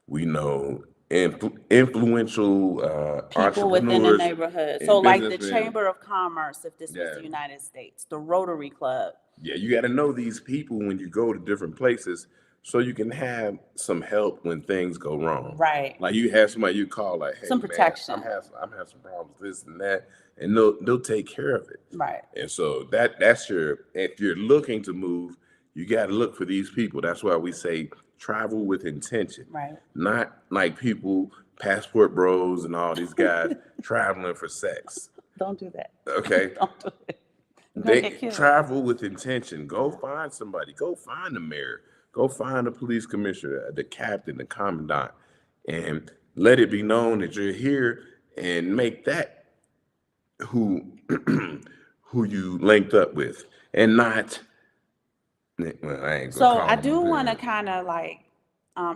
[SPEAKER 2] We know influential
[SPEAKER 1] people within the neighborhood. So like the Chamber of Commerce, if this was the United States, the Rotary Club.
[SPEAKER 2] Yeah, you got to know these people when you go to different places so you can have some help when things go wrong.
[SPEAKER 1] Right.
[SPEAKER 2] Like you have somebody you call, like, hey,
[SPEAKER 1] some protection.
[SPEAKER 2] Man, I'm having some problems, this and that, and they'll take care of it.
[SPEAKER 1] Right.
[SPEAKER 2] And so that's if you're looking to move, you got to look for these people. That's why we say travel with intention.
[SPEAKER 1] Right.
[SPEAKER 2] Not like people, passport bros and all these guys traveling for sex.
[SPEAKER 1] Don't do that.
[SPEAKER 2] Okay.
[SPEAKER 1] Don't do it.
[SPEAKER 2] They travel with intention. Go find somebody. Go find the mayor. Go find the police commissioner, the captain, the commandant, and let it be known that you're here, and make that who you linked up with, and not. Well, I ain't
[SPEAKER 1] so I do want to kind of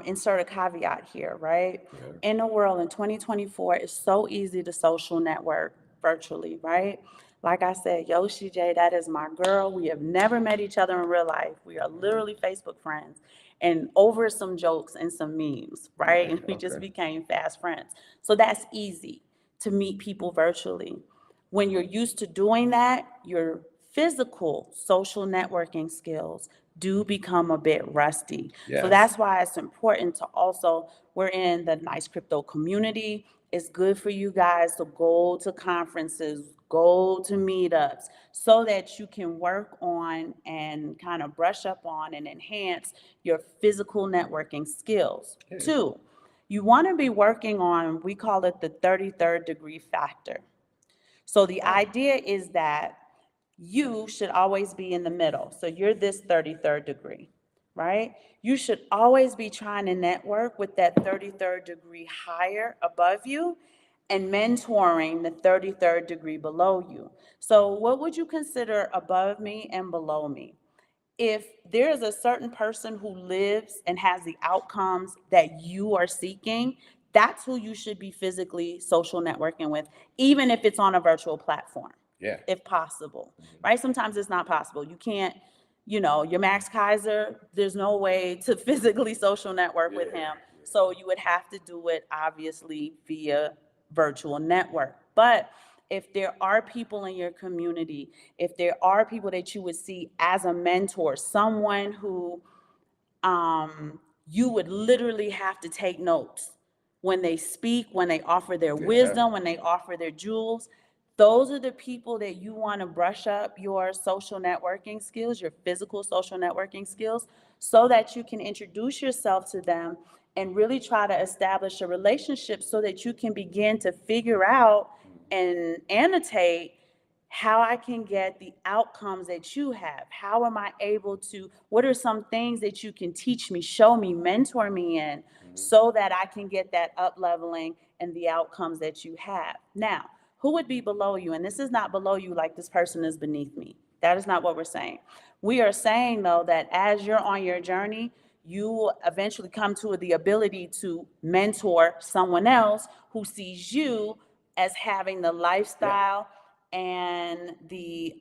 [SPEAKER 1] insert a caveat here, right?
[SPEAKER 2] Yeah.
[SPEAKER 1] In the world in 2024, it's so easy to social network virtually, right? Like I said, Yoshi J, that is my girl. We have never met each other in real life. We are literally Facebook friends, and over some jokes and some memes, right? And we just became fast friends. So that's easy to meet people virtually. When you're used to doing that, your physical social networking skills do become a bit rusty.
[SPEAKER 2] Yes.
[SPEAKER 1] So that's why it's important to also, we're in the Nice Crypto community. It's good for you guys to go to conferences, go to meetups, so that you can work on and kind of brush up on and enhance your physical networking skills. Okay. 2, you want to be working on, we call it the 33rd degree factor. So the idea is that you should always be in the middle. So you're this 33rd degree, right? You should always be trying to network with that 33rd degree higher above you and mentoring the 33rd degree below you. So what would you consider above me and below me? If there is a certain person who lives and has the outcomes that you are seeking, that's who you should be physically social networking with, even if it's on a virtual platform.
[SPEAKER 2] Yeah.
[SPEAKER 1] If possible, right? Sometimes it's not possible. You can't, your Max Kaiser, there's no way to physically social network with him. So you would have to do it, obviously, via virtual network. But if there are people in your community, if there are people that you would see as a mentor, someone who you would literally have to take notes when they speak, when they offer their wisdom, when they offer their jewels, those are the people that you want to brush up your social networking skills, your physical social networking skills, so that you can introduce yourself to them and really try to establish a relationship so that you can begin to figure out and annotate how I can get the outcomes that you have. How am I able to, what are some things that you can teach me, show me, mentor me in, so that I can get that up leveling and the outcomes that you have. Now, who would be below you? And this is not below you like this person is beneath me. That is not what we're saying. We are saying, though, that as you're on your journey, you will eventually come to the ability to mentor someone else who sees you as having the lifestyle and the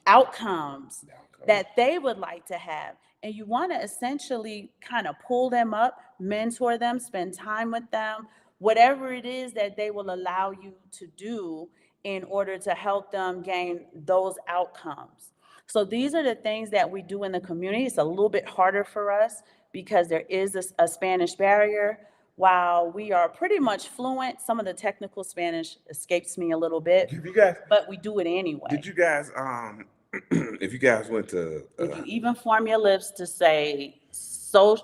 [SPEAKER 1] outcomes that they would like to have. And you want to essentially kind of pull them up, mentor them, spend time with them, whatever it is that they will allow you to do in order to help them gain those outcomes. So these are the things that we do in the community. It's a little bit harder for us because there is a Spanish barrier. While we are pretty much fluent, some of the technical Spanish escapes me a little bit,
[SPEAKER 2] If you guys,
[SPEAKER 1] but we do it anyway.
[SPEAKER 2] did you guys, if you guys went to,
[SPEAKER 1] If you even form your lips to say Spanish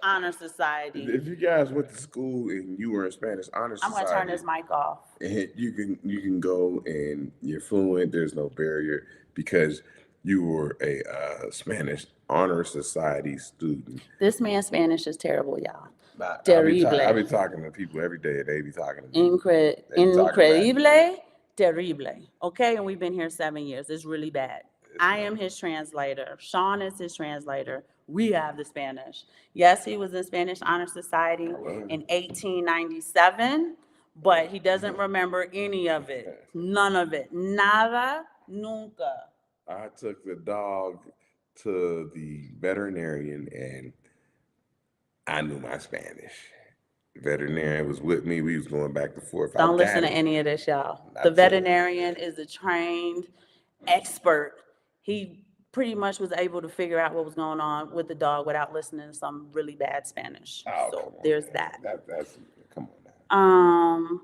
[SPEAKER 1] Honor Society,
[SPEAKER 2] if you guys went to school and you were in Spanish Honor
[SPEAKER 1] I'm
[SPEAKER 2] Society,
[SPEAKER 1] gonna turn this mic off.
[SPEAKER 2] and you can go and you're fluent. There's no barrier because you were a Spanish Honor Society student.
[SPEAKER 1] This man's Spanish is terrible, y'all.
[SPEAKER 2] I
[SPEAKER 1] Terrible.
[SPEAKER 2] be talking to people every day. They be talking to me.
[SPEAKER 1] Incredible, terrible. Okay, and we've been here 7 years. It's really bad. I am his translator. Sean is his translator. We have the Spanish. Yes, he was in Spanish Honor Society in 1897, but he doesn't remember any of it. None of it. Nada, nunca.
[SPEAKER 2] I took the dog to the veterinarian and I knew my Spanish. The veterinarian was with me. We was going back and forth.
[SPEAKER 1] Don't listen to any of this, y'all. The veterinarian is a trained expert. He pretty much was able to figure out what was going on with the dog without listening to some really bad Spanish. So there's that.
[SPEAKER 2] That's come on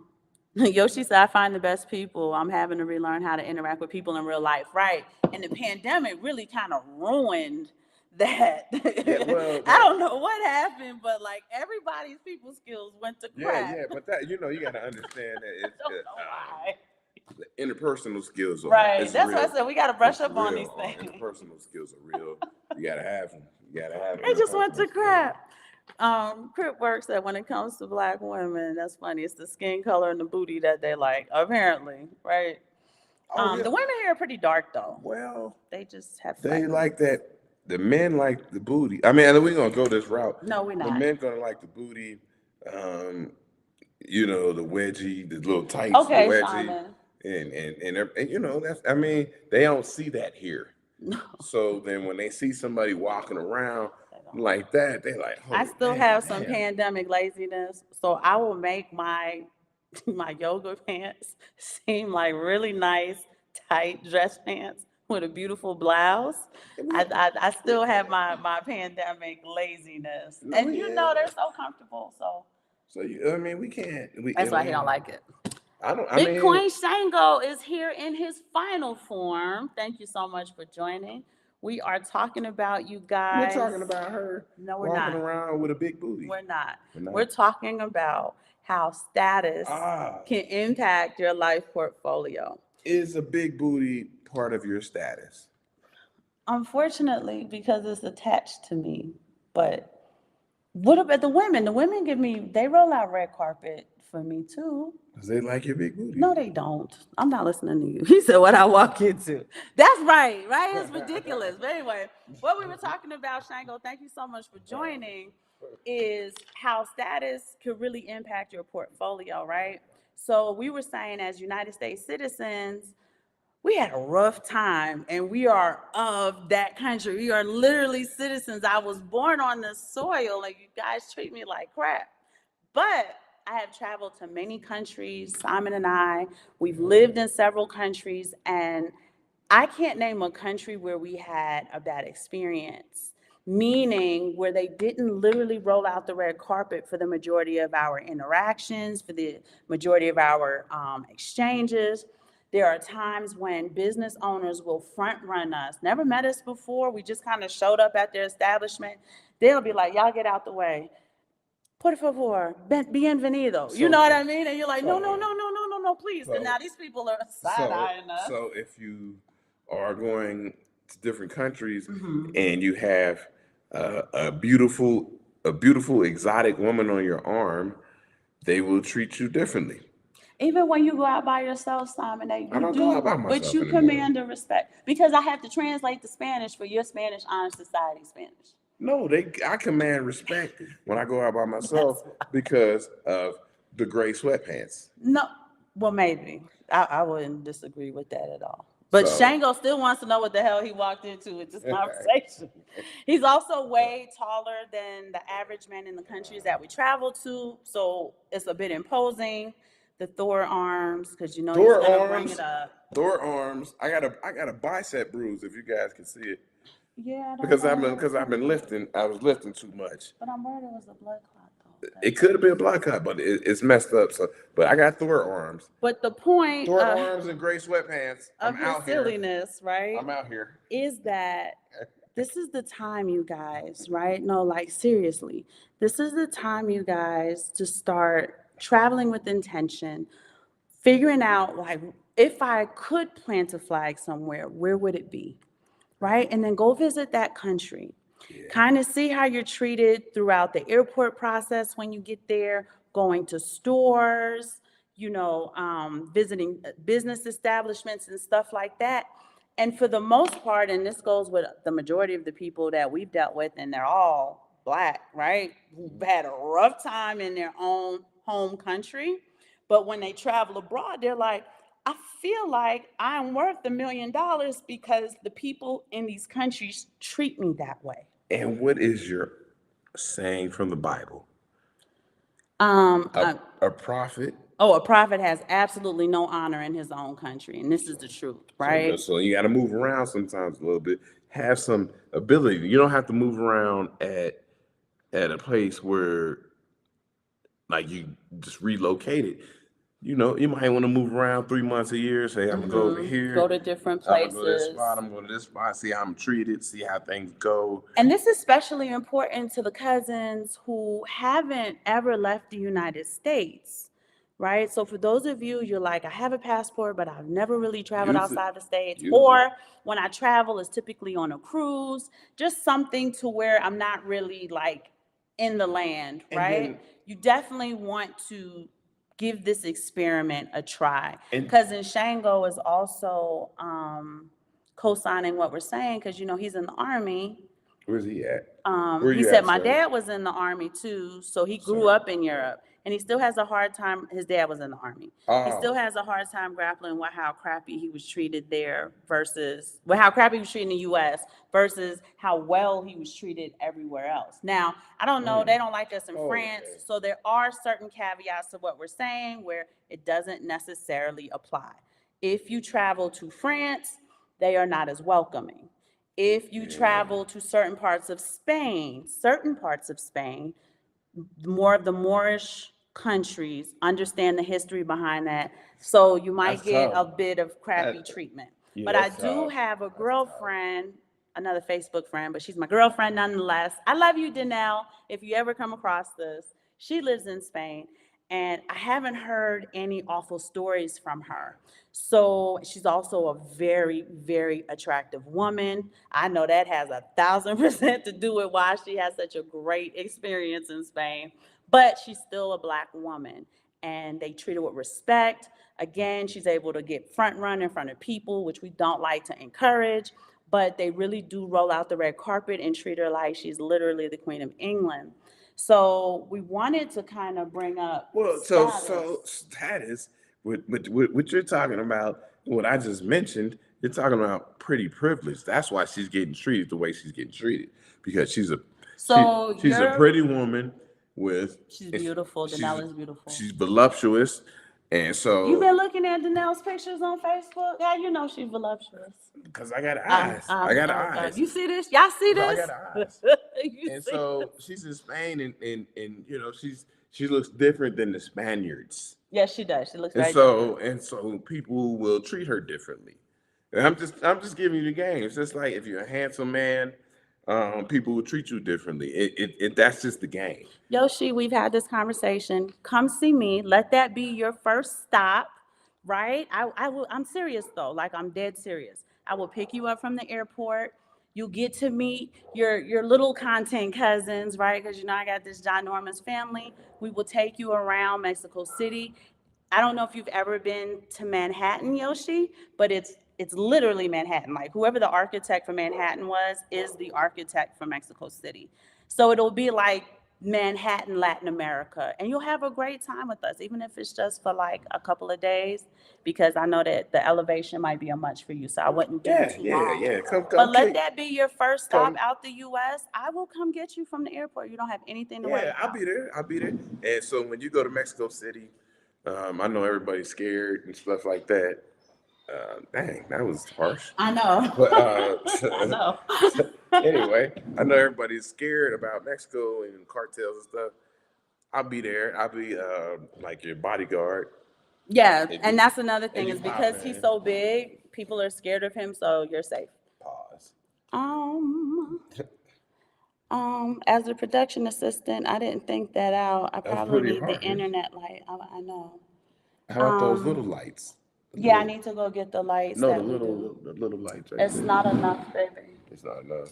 [SPEAKER 2] now.
[SPEAKER 1] Yoshi said, I find the best people. I'm having to relearn how to interact with people in real life. Right. And the pandemic really kind of ruined that. I don't know what happened, but like everybody's people skills went to crap.
[SPEAKER 2] Yeah, but that, you got to understand that it's
[SPEAKER 1] why.
[SPEAKER 2] The interpersonal skills are
[SPEAKER 1] right. That's
[SPEAKER 2] real.
[SPEAKER 1] what I said. We got to brush up on these things.
[SPEAKER 2] Interpersonal skills are real. You got to have them.
[SPEAKER 1] They just went to crap. Crip works that when it comes to Black women, that's funny. It's the skin color and the booty that they like, apparently, right? The women here are pretty dark though.
[SPEAKER 2] Well,
[SPEAKER 1] they just have.
[SPEAKER 2] They like that. The men like the booty. I mean, we're gonna go this route.
[SPEAKER 1] No, we're not.
[SPEAKER 2] The men gonna like the booty. The wedgie, the little tights,
[SPEAKER 1] okay,
[SPEAKER 2] the wedgie,
[SPEAKER 1] Simon.
[SPEAKER 2] And that's. I mean, they don't see that here.
[SPEAKER 1] No.
[SPEAKER 2] So then when they see somebody walking around like that, they like.
[SPEAKER 1] I still have some pandemic laziness, so I will make my yoga pants seem like really nice, tight dress pants with a beautiful blouse. I still have my pandemic laziness, and they're so comfortable. So
[SPEAKER 2] we can't.
[SPEAKER 1] That's why he don't like it.
[SPEAKER 2] Bitcoin
[SPEAKER 1] Bitcoin Shango is here in his final form. Thank you so much for joining. We are talking about you guys.
[SPEAKER 2] We're talking about her.
[SPEAKER 1] No, we're
[SPEAKER 2] walking
[SPEAKER 1] not.
[SPEAKER 2] around with a big booty.
[SPEAKER 1] We're not. We're talking about how status can impact your life portfolio.
[SPEAKER 2] Is a big booty part of your status?
[SPEAKER 1] Unfortunately, because it's attached to me. But what about the women? The women they roll out red carpet for me too.
[SPEAKER 2] Because they like your big booty.
[SPEAKER 1] No, they don't. I'm not listening to you. He said what I walk into. That's right? It's ridiculous. But anyway, what we were talking about, Shango, thank you so much for joining, is how status could really impact your portfolio, right? So we were saying as United States citizens, we had a rough time, and we are of that country. We are literally citizens. I was born on this soil, and you guys treat me like crap. But I have traveled to many countries. Simon and we've lived in several countries, and I can't name a country where we had a bad experience, meaning where they didn't literally roll out the red carpet for the majority of our interactions, for the majority of our exchanges. There are times when business owners will front run us. Never met us before. We just kind of showed up at their establishment. They'll be like, y'all get out the way. Por favor, bienvenido. You know what I mean? And you're like, no, please. And now these people are side-eyeing us.
[SPEAKER 2] So if you are going to different countries and you have a beautiful exotic woman on your arm, they will treat you differently.
[SPEAKER 1] Even when you go out by yourself, Simon,
[SPEAKER 2] I don't go out by myself
[SPEAKER 1] but you command a respect. Because I have to translate the Spanish for your Spanish Honor Society Spanish.
[SPEAKER 2] No, I command respect when I go out by myself because of the gray sweatpants.
[SPEAKER 1] No, well, maybe. I wouldn't disagree with that at all. But
[SPEAKER 2] So
[SPEAKER 1] Shango still wants to know what the hell he walked into with this conversation. He's also way taller than the average man in the countries that we travel to, so it's a bit imposing. The Thor arms, because you know he's
[SPEAKER 2] Thor
[SPEAKER 1] gonna bring it
[SPEAKER 2] arms,
[SPEAKER 1] up.
[SPEAKER 2] Thor arms. I got a bicep bruise if you guys can see it
[SPEAKER 1] Yeah, I don't
[SPEAKER 2] because
[SPEAKER 1] know.
[SPEAKER 2] I've been lifting. I was lifting too much.
[SPEAKER 1] But I'm worried it was a blood clot though.
[SPEAKER 2] It could have been a blood clot, but it's messed up. So, but I got Thor arms.
[SPEAKER 1] But the point
[SPEAKER 2] Thor arms and gray sweatpants. I'm
[SPEAKER 1] of his
[SPEAKER 2] out here.
[SPEAKER 1] silliness, right,
[SPEAKER 2] I'm out here.
[SPEAKER 1] is that this is the time, you guys, right? No, like seriously, this is the time, you guys, to start traveling with intention, figuring out like if I could plant a flag somewhere, where would it be? Right? And then go visit that country. Kind of see how you're treated throughout the airport process when you get there, going to stores, visiting business establishments and stuff like that. And for the most part, and this goes with the majority of the people that we've dealt with, and they're all Black, right? Who've had a rough time in their own home country. But when they travel abroad, they're like, I feel like I'm worth $1 million because the people in these countries treat me that way.
[SPEAKER 2] And what is your saying from the Bible?
[SPEAKER 1] A
[SPEAKER 2] prophet.
[SPEAKER 1] a prophet has absolutely no honor in his own country, and this is the truth, right?
[SPEAKER 2] So you got to move around sometimes a little bit. Have some ability. You don't have to move around at a place where like you just relocated. You might want to move around 3 months a year. Say, I'm gonna go over here,
[SPEAKER 1] go to different
[SPEAKER 2] I'm gonna
[SPEAKER 1] places.
[SPEAKER 2] go to this spot. I'm going to this spot. See how I'm treated. See how things go.
[SPEAKER 1] And this is especially important to the cousins who haven't ever left the United States, right? So for those of you, you're like, I have a passport, but I've never really traveled outside the States. Or when I travel, it's typically on a cruise, just something to where I'm not really like in the land, right? You definitely want to give this experiment a try. Cousin Shango is also co-signing what we're saying because he's in the Army.
[SPEAKER 2] Where's he at?
[SPEAKER 1] He said my dad was in the Army too, so he grew up in Europe, and he still has a hard time. His dad was in the Army. He still has a hard time grappling with how crappy he was treated there versus how crappy he was treated in the U.S. versus how well he was treated everywhere else. Now, I don't know. They don't like us in France, so there are certain caveats to what we're saying where it doesn't necessarily apply. If you travel to France, they are not as welcoming. If you travel to certain parts of Spain, more of the Moorish countries understand the history behind that. So you might get a bit of crappy treatment. But I do have a girlfriend, another Facebook friend, but she's my girlfriend nonetheless. I love you, Danelle, if you ever come across this. She lives in Spain, and I haven't heard any awful stories from her. So she's also a very, very attractive woman. I know that has 1,000% to do with why she has such a great experience in Spain, but she's still a Black woman, and they treat her with respect. Again, she's able to get front run in front of people, which we don't like to encourage, but they really do roll out the red carpet and treat her like she's literally the Queen of England. So we wanted to kind of bring up
[SPEAKER 2] status. What you're talking about, what I just mentioned, you're talking about pretty privilege. That's why she's getting treated the way she's getting treated, because she's a pretty woman
[SPEAKER 1] she's beautiful. Danelle is beautiful.
[SPEAKER 2] She's voluptuous, and so
[SPEAKER 1] you've been looking at Danelle's pictures on Facebook. Yeah, you know she's voluptuous.
[SPEAKER 2] Because I got eyes. I got eyes.
[SPEAKER 1] You see this? Y'all see this?
[SPEAKER 2] I got eyes. And so she's in Spain, and she looks different than the Spaniards.
[SPEAKER 1] Yes, she does. She looks very different.
[SPEAKER 2] And so people will treat her differently. And I'm just giving you the game. It's just like if you're a handsome man, people will treat you differently. That's just the game.
[SPEAKER 1] Yoshi, we've had this conversation. Come see me. Let that be your first stop, right? I'm serious though. Like, I'm dead serious. I will pick you up from the airport. You'll get to meet your little content cousins, right? Because I got this ginormous family. We will take you around Mexico City. I don't know if you've ever been to Manhattan, Yoshi, but it's literally Manhattan. Like, whoever the architect for Manhattan was is the architect for Mexico City. So it'll be like Manhattan, Latin America, and you'll have a great time with us, even if it's just for like a couple of days, because I know that the elevation might be a much for you, so I wouldn't do too long.
[SPEAKER 2] Yeah. Come,
[SPEAKER 1] But let
[SPEAKER 2] kick.
[SPEAKER 1] that be your first stop
[SPEAKER 2] Come.
[SPEAKER 1] out the U.S. I will come get you from the airport. You don't have anything to worry
[SPEAKER 2] Yeah,
[SPEAKER 1] about.
[SPEAKER 2] I'll be there. And so when you go to Mexico City, I know everybody's scared and stuff like that. Dang, that was harsh.
[SPEAKER 1] I know.
[SPEAKER 2] But
[SPEAKER 1] I know.
[SPEAKER 2] anyway, I know everybody's scared about Mexico and cartels and stuff. I'll be there. I'll be like your bodyguard.
[SPEAKER 1] Yeah,
[SPEAKER 2] If
[SPEAKER 1] and
[SPEAKER 2] you,
[SPEAKER 1] that's another
[SPEAKER 2] if
[SPEAKER 1] thing
[SPEAKER 2] you
[SPEAKER 1] is
[SPEAKER 2] pop
[SPEAKER 1] because he's
[SPEAKER 2] in,
[SPEAKER 1] so big, people are scared of him, so you're safe.
[SPEAKER 2] pause.
[SPEAKER 1] Um, as a production assistant, I didn't think that out. I
[SPEAKER 2] That's
[SPEAKER 1] probably
[SPEAKER 2] pretty
[SPEAKER 1] need the
[SPEAKER 2] harsh.
[SPEAKER 1] internet light. I know.
[SPEAKER 2] How about those little lights? The
[SPEAKER 1] Yeah, I
[SPEAKER 2] little-
[SPEAKER 1] need to go get the lights
[SPEAKER 2] no,
[SPEAKER 1] that we do.
[SPEAKER 2] the little lights right
[SPEAKER 1] It's
[SPEAKER 2] there.
[SPEAKER 1] not enough, baby.
[SPEAKER 2] It's not enough.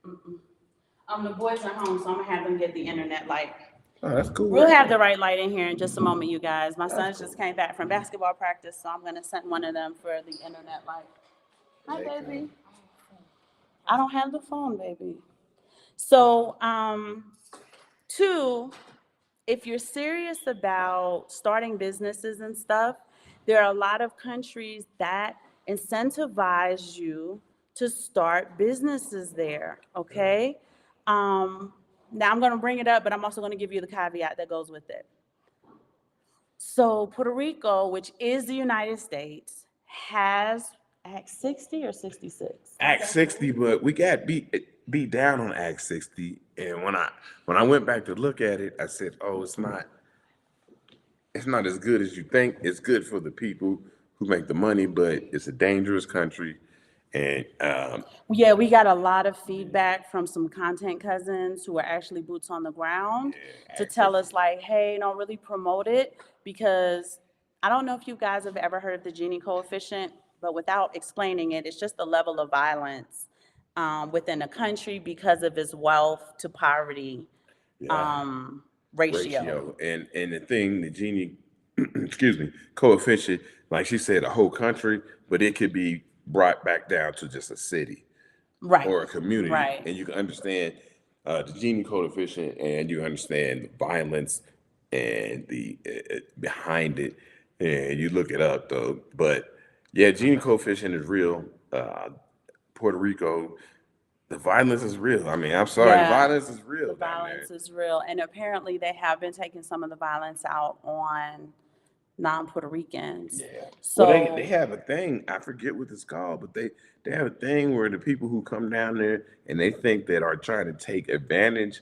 [SPEAKER 1] The boys are home, so I'm gonna have them get the internet light.
[SPEAKER 2] Oh, that's cool.
[SPEAKER 1] We'll
[SPEAKER 2] right
[SPEAKER 1] have
[SPEAKER 2] there.
[SPEAKER 1] the right light in here in just a moment, you guys. My
[SPEAKER 2] That's
[SPEAKER 1] sons
[SPEAKER 2] cool.
[SPEAKER 1] just came back from basketball practice, so I'm gonna send one of them for the internet light. Hi,
[SPEAKER 2] Make,
[SPEAKER 1] baby. I don't have the phone, baby. So, two, if you're serious about starting businesses and stuff, there are a lot of countries that incentivize you to start businesses there, okay? Now I'm gonna bring it up, but I'm also gonna give you the caveat that goes with it. So Puerto Rico, which is the United States, has Act 60 or 66?
[SPEAKER 2] Act 60, but we got beat down on Act 60. And when I went back to look at it, I said, "Oh, it's not as good as you think. It's good for the people who make the money, but it's a dangerous country." And
[SPEAKER 1] Yeah, we got a lot of feedback from some content cousins who are actually boots on the ground to tell us like, hey, don't really promote it because I don't know if you guys have ever heard of the Gini coefficient, but without explaining it, it's just the level of violence within a country because of its wealth to poverty ratio.
[SPEAKER 2] And the thing, the Gini, excuse me, coefficient, like she said, a whole country, but it could be brought back down to just a city
[SPEAKER 1] Right.
[SPEAKER 2] or a community,
[SPEAKER 1] Right.
[SPEAKER 2] and you can understand the Gini coefficient, and you understand the violence and the behind it, and you look it up though. But yeah, Gini coefficient is real. Puerto Rico, the violence is real. I mean, I'm sorry, the
[SPEAKER 1] Yeah.
[SPEAKER 2] violence is real
[SPEAKER 1] The
[SPEAKER 2] down
[SPEAKER 1] violence
[SPEAKER 2] there.
[SPEAKER 1] is real. And apparently they have been taking some of the violence out on non-Puerto Ricans.
[SPEAKER 2] Yeah.
[SPEAKER 1] So
[SPEAKER 2] Well, they have a thing. I forget what it's called, but they have a thing where the people who come down there and they think that are trying to take advantage,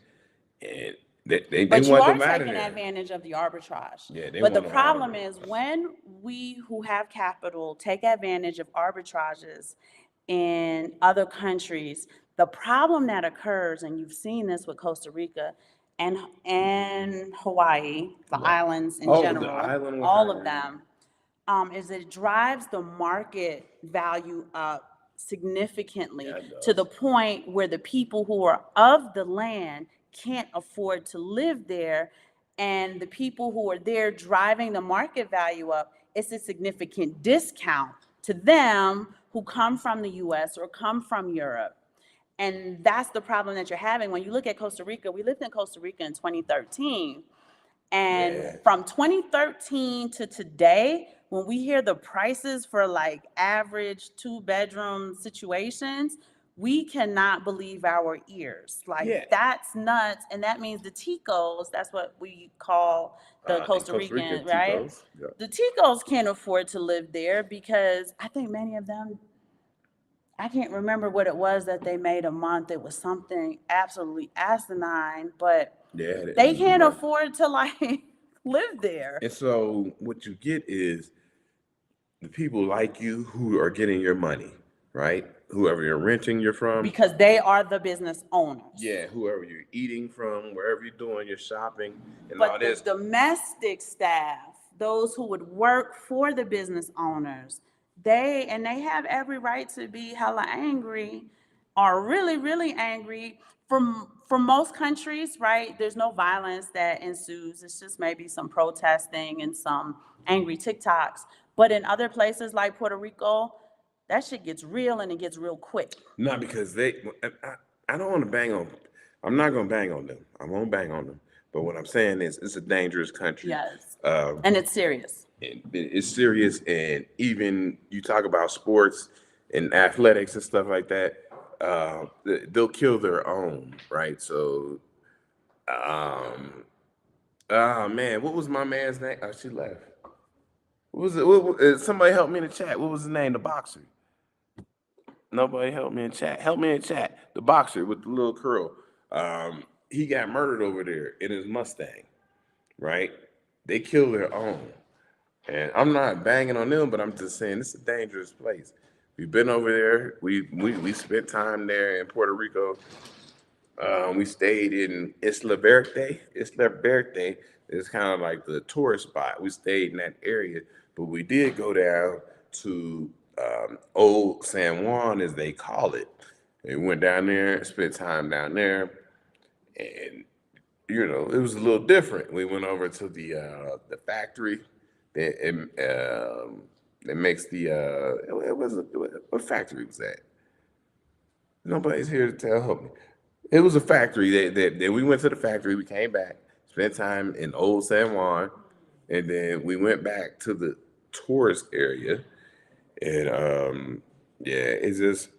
[SPEAKER 2] and they
[SPEAKER 1] but you
[SPEAKER 2] want
[SPEAKER 1] are
[SPEAKER 2] them out of
[SPEAKER 1] taking
[SPEAKER 2] there.
[SPEAKER 1] advantage of the arbitrage.
[SPEAKER 2] Yeah, they
[SPEAKER 1] But the
[SPEAKER 2] want them out of
[SPEAKER 1] problem
[SPEAKER 2] there.
[SPEAKER 1] is when we who have capital take advantage of arbitrages in other countries, the problem that occurs, and you've seen this with Costa Rica and Hawaii, the islands in
[SPEAKER 2] Oh, the
[SPEAKER 1] general,
[SPEAKER 2] island with
[SPEAKER 1] all of
[SPEAKER 2] Hawaii.
[SPEAKER 1] them, is it drives the market value up significantly
[SPEAKER 2] Yeah, it
[SPEAKER 1] to
[SPEAKER 2] does.
[SPEAKER 1] the point where the people who are of the land can't afford to live there. And the people who are there driving the market value up, it's a significant discount to them who come from the US or come from Europe. And that's the problem that you're having. When you look at Costa Rica, we lived in Costa Rica in 2013. And
[SPEAKER 2] Yeah.
[SPEAKER 1] from 2013 to today, when we hear the prices for like average 2-bedroom situations, we cannot believe our ears. Like
[SPEAKER 2] Yeah.
[SPEAKER 1] that's nuts. And that means the Ticos, that's what we call the
[SPEAKER 2] In
[SPEAKER 1] Costa
[SPEAKER 2] Costa Rica,
[SPEAKER 1] Rican, right?
[SPEAKER 2] Ticos. Yeah.
[SPEAKER 1] The Ticos can't afford to live there because I think many of them, I can't remember what it was that they made a month. It was something absolutely asinine, but
[SPEAKER 2] Yeah,
[SPEAKER 1] they can't afford to like live there
[SPEAKER 2] And so what you get is the people like you who are getting your money, right? Whoever you're renting you're from,
[SPEAKER 1] because they are the business owners.
[SPEAKER 2] yeah, whoever you're eating from, wherever you're doing your shopping and all
[SPEAKER 1] But the
[SPEAKER 2] this.
[SPEAKER 1] domestic staff, those who would work for the business owners, they have every right to be hella angry, are really, really angry. For most countries, right, there's no violence that ensues. It's just maybe some protesting and some angry TikToks. But in other places like Puerto Rico, that shit gets real and it gets real quick.
[SPEAKER 2] Not because I don't want to bang on. I'm not gonna bang on them. I won't bang on them. But what I'm saying is, it's a dangerous country.
[SPEAKER 1] Yes.
[SPEAKER 2] Um,
[SPEAKER 1] And it's serious.
[SPEAKER 2] it's serious, and even you talk about sports and athletics and stuff like that, they'll kill their own, right? So, oh man, what was my man's name? Oh, she left. What was it? Somebody help me in the chat. What was his name? The boxer. Nobody help me in chat. Help me in chat. The boxer with the little curl. He got murdered over there in his Mustang, right? They kill their own. And I'm not banging on them, but I'm just saying it's a dangerous place. We've been over there. We spent time there in Puerto Rico. We stayed in Isla Verde. Isla Verde is kind of like the tourist spot. We stayed in that area, but we did go down to Old San Juan, as they call it. And we went down there, spent time down there, and it was a little different. We went over to the factory that makes it was what factory was that? Nobody's here to help me. It was a factory that we went to the factory. We came back, spent time in Old San Juan, and then we went back to the tourist area. And yeah, it's just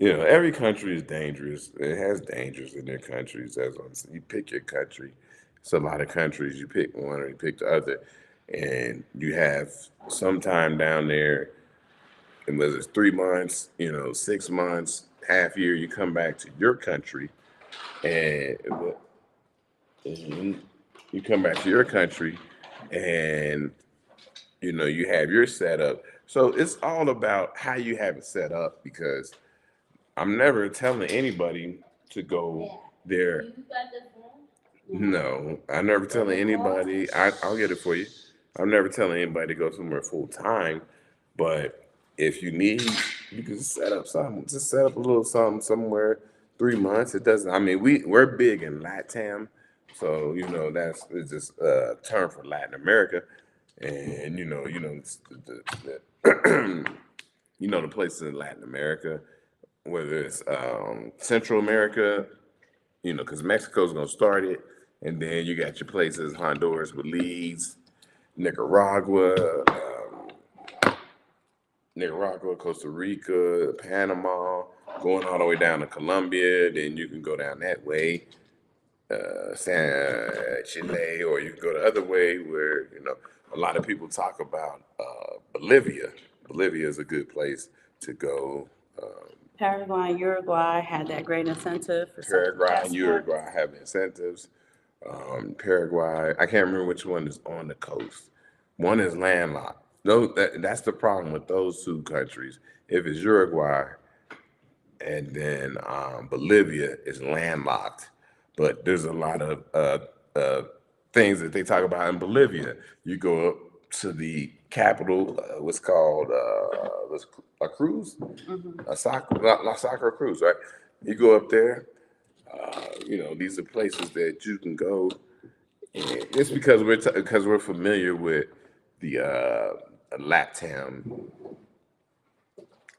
[SPEAKER 2] every country is dangerous. It has dangers in their countries. As I'm saying, you pick your country. It's a lot of countries. You pick one or you pick the other, and you have some time down there. And whether it's 3 months, 6 months, half year, you come back to your country, and you come back to your country, and you have your setup. So it's all about how you have it set up, because I'm never telling anybody to go there. No, I never telling anybody. I'll get it for you. I'm never telling anybody to go somewhere full time, but if you need, you can set up something. Just set up a little something somewhere. 3 months. It doesn't. I mean, we're big in LATAM, so it's just a term for Latin America, and the places in Latin America, whether it's Central America, because Mexico's gonna start it, and then you got your places Honduras, Belize, Nicaragua, Costa Rica, Panama, going all the way down to Colombia. Then you can go down that way, Chile, or you can go the other way where a lot of people talk about Bolivia. Bolivia is a good place to go.
[SPEAKER 1] Paraguay and Uruguay had that great incentive for
[SPEAKER 2] Paraguay and Uruguay have incentives. Paraguay, I can't remember which one is on the coast. One is landlocked. That's the problem with those two countries. If it's Uruguay and then Bolivia is landlocked, but there's a lot of things that they talk about in Bolivia. You go up to the capital, what's called La Cruz, La Sacra Cruz, right? You go up there. These are places that you can go. And it's because we're familiar with the LATAM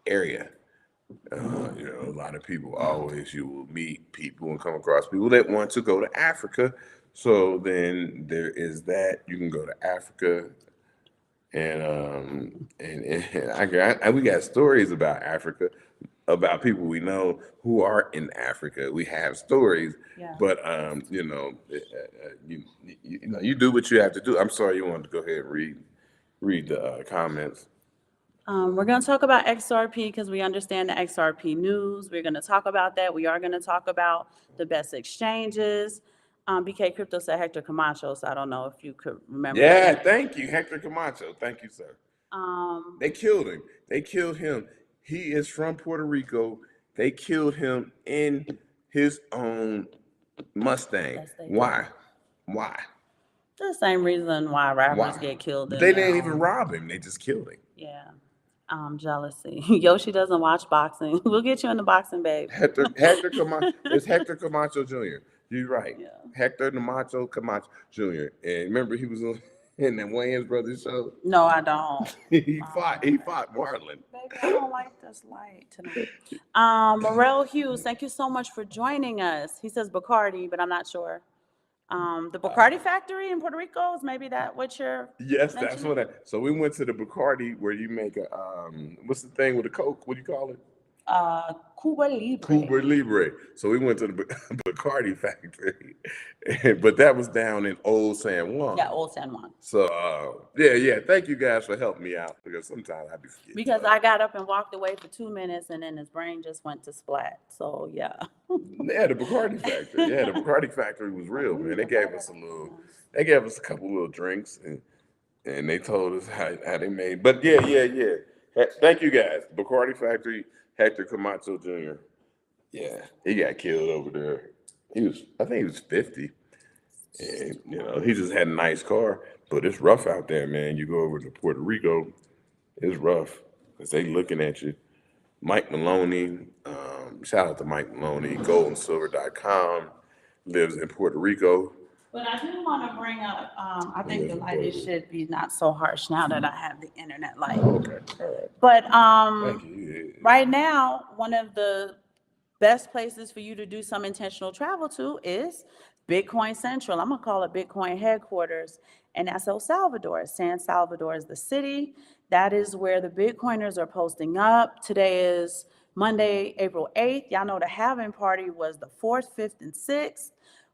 [SPEAKER 2] area. A lot of people you will meet people and come across people that want to go to Africa. So then there is that. You can go to Africa, and we got stories about Africa, about people we know who are in Africa. We have stories, but you do what you have to do. I'm sorry, you wanted to go ahead and read the comments.
[SPEAKER 1] We're going to talk about XRP because we understand the XRP news. We're going to talk about that. We are going to talk about the best exchanges. BK Crypto said Hector Camacho, so I don't know if you could remember.
[SPEAKER 2] Yeah, thank you, Hector Camacho. Thank you, sir. They killed him. They killed him. He is from Puerto Rico. They killed him in his own Mustang.
[SPEAKER 1] Yes,
[SPEAKER 2] Why? Why?
[SPEAKER 1] The same reason why rappers get killed.
[SPEAKER 2] They didn't even rob him. They just killed him.
[SPEAKER 1] Yeah. Jealousy. Yoshi doesn't watch boxing. We'll get you in the boxing, babe.
[SPEAKER 2] Hector Camacho. It's Hector Camacho Jr. You're right. Yeah. Hector Camacho Jr. And remember, he was in the Wayans Brothers show.
[SPEAKER 1] No, I don't.
[SPEAKER 2] He fought Marlon.
[SPEAKER 1] Baby, I don't like this light tonight. Morel Hughes, thank you so much for joining us. He says Bacardi, but I'm not sure. The Bacardi factory in Puerto Rico, is maybe that what you're
[SPEAKER 2] Yes, that's
[SPEAKER 1] mentioning?
[SPEAKER 2] what I. So we went to the Bacardi where you make a what's the thing with the Coke? What do you call it?
[SPEAKER 1] Cuba Libre.
[SPEAKER 2] Cuba Libre. So we went to the Bacardi factory, but that was down in Old San Juan.
[SPEAKER 1] Yeah, Old San Juan.
[SPEAKER 2] So yeah. Thank you guys for helping me out because sometimes I be forgetting.
[SPEAKER 1] Because I got up and walked away for 2 minutes and then his brain just went to splat. So yeah.
[SPEAKER 2] Yeah, the Bacardi factory. Yeah, the Bacardi factory was real, man. They gave us a couple little drinks and they told us how they made. But yeah. Thank you guys. Bacardi factory, Hector Camacho Jr. Yeah, he got killed over there. I think he was 50. And, he just had a nice car. But it's rough out there, man. You go over to Puerto Rico, it's rough because they looking at you. Mike Maloney, shout out to Mike Maloney, goldandsilver.com, lives in Puerto Rico.
[SPEAKER 1] But I do want to bring up, I think the light should be not so harsh now that I have the internet light.
[SPEAKER 2] Okay, all right.
[SPEAKER 1] But
[SPEAKER 2] Thank you.
[SPEAKER 1] right now, one of the best places for you to do some intentional travel to is Bitcoin Central. I'm going to call it Bitcoin headquarters, and that's El Salvador. San Salvador is the city. That is where the Bitcoiners are posting up. Today is Monday, April 8th. Y'all know the halving party was the 4th, 5th, and 6th,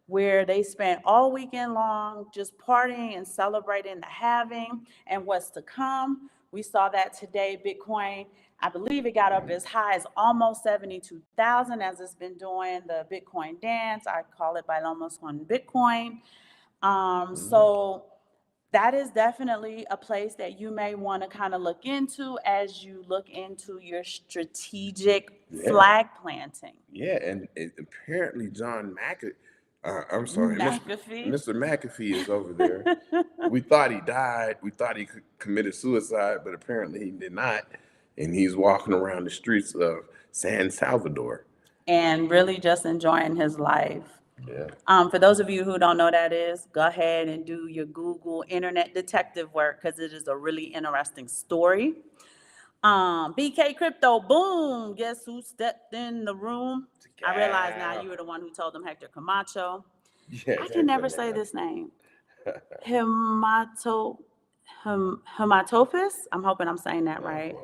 [SPEAKER 1] where they spent all weekend long just partying and celebrating the halving and what's to come. We saw that today. Bitcoin, I believe it got up as high as almost 72,000 as it's been doing the Bitcoin dance. I call it Bailamos con Bitcoin. So that is definitely a place that you may want to kind of look into as you look into your strategic flag planting.
[SPEAKER 2] Yeah, and apparently John Mr. McAfee is over there. We thought he died. We thought he committed suicide, but apparently he did not. And he's walking around the streets of San Salvador.
[SPEAKER 1] And really just enjoying his life.
[SPEAKER 2] Yeah.
[SPEAKER 1] For those of you who don't know what that is, go ahead and do your Google internet detective work because it is a really interesting story. BK Crypto, boom, guess who stepped in the room? I realize now you were the one who told them Hector Camacho.
[SPEAKER 2] Yeah,
[SPEAKER 1] I can never say this name. Hematophis? I'm hoping I'm saying that right.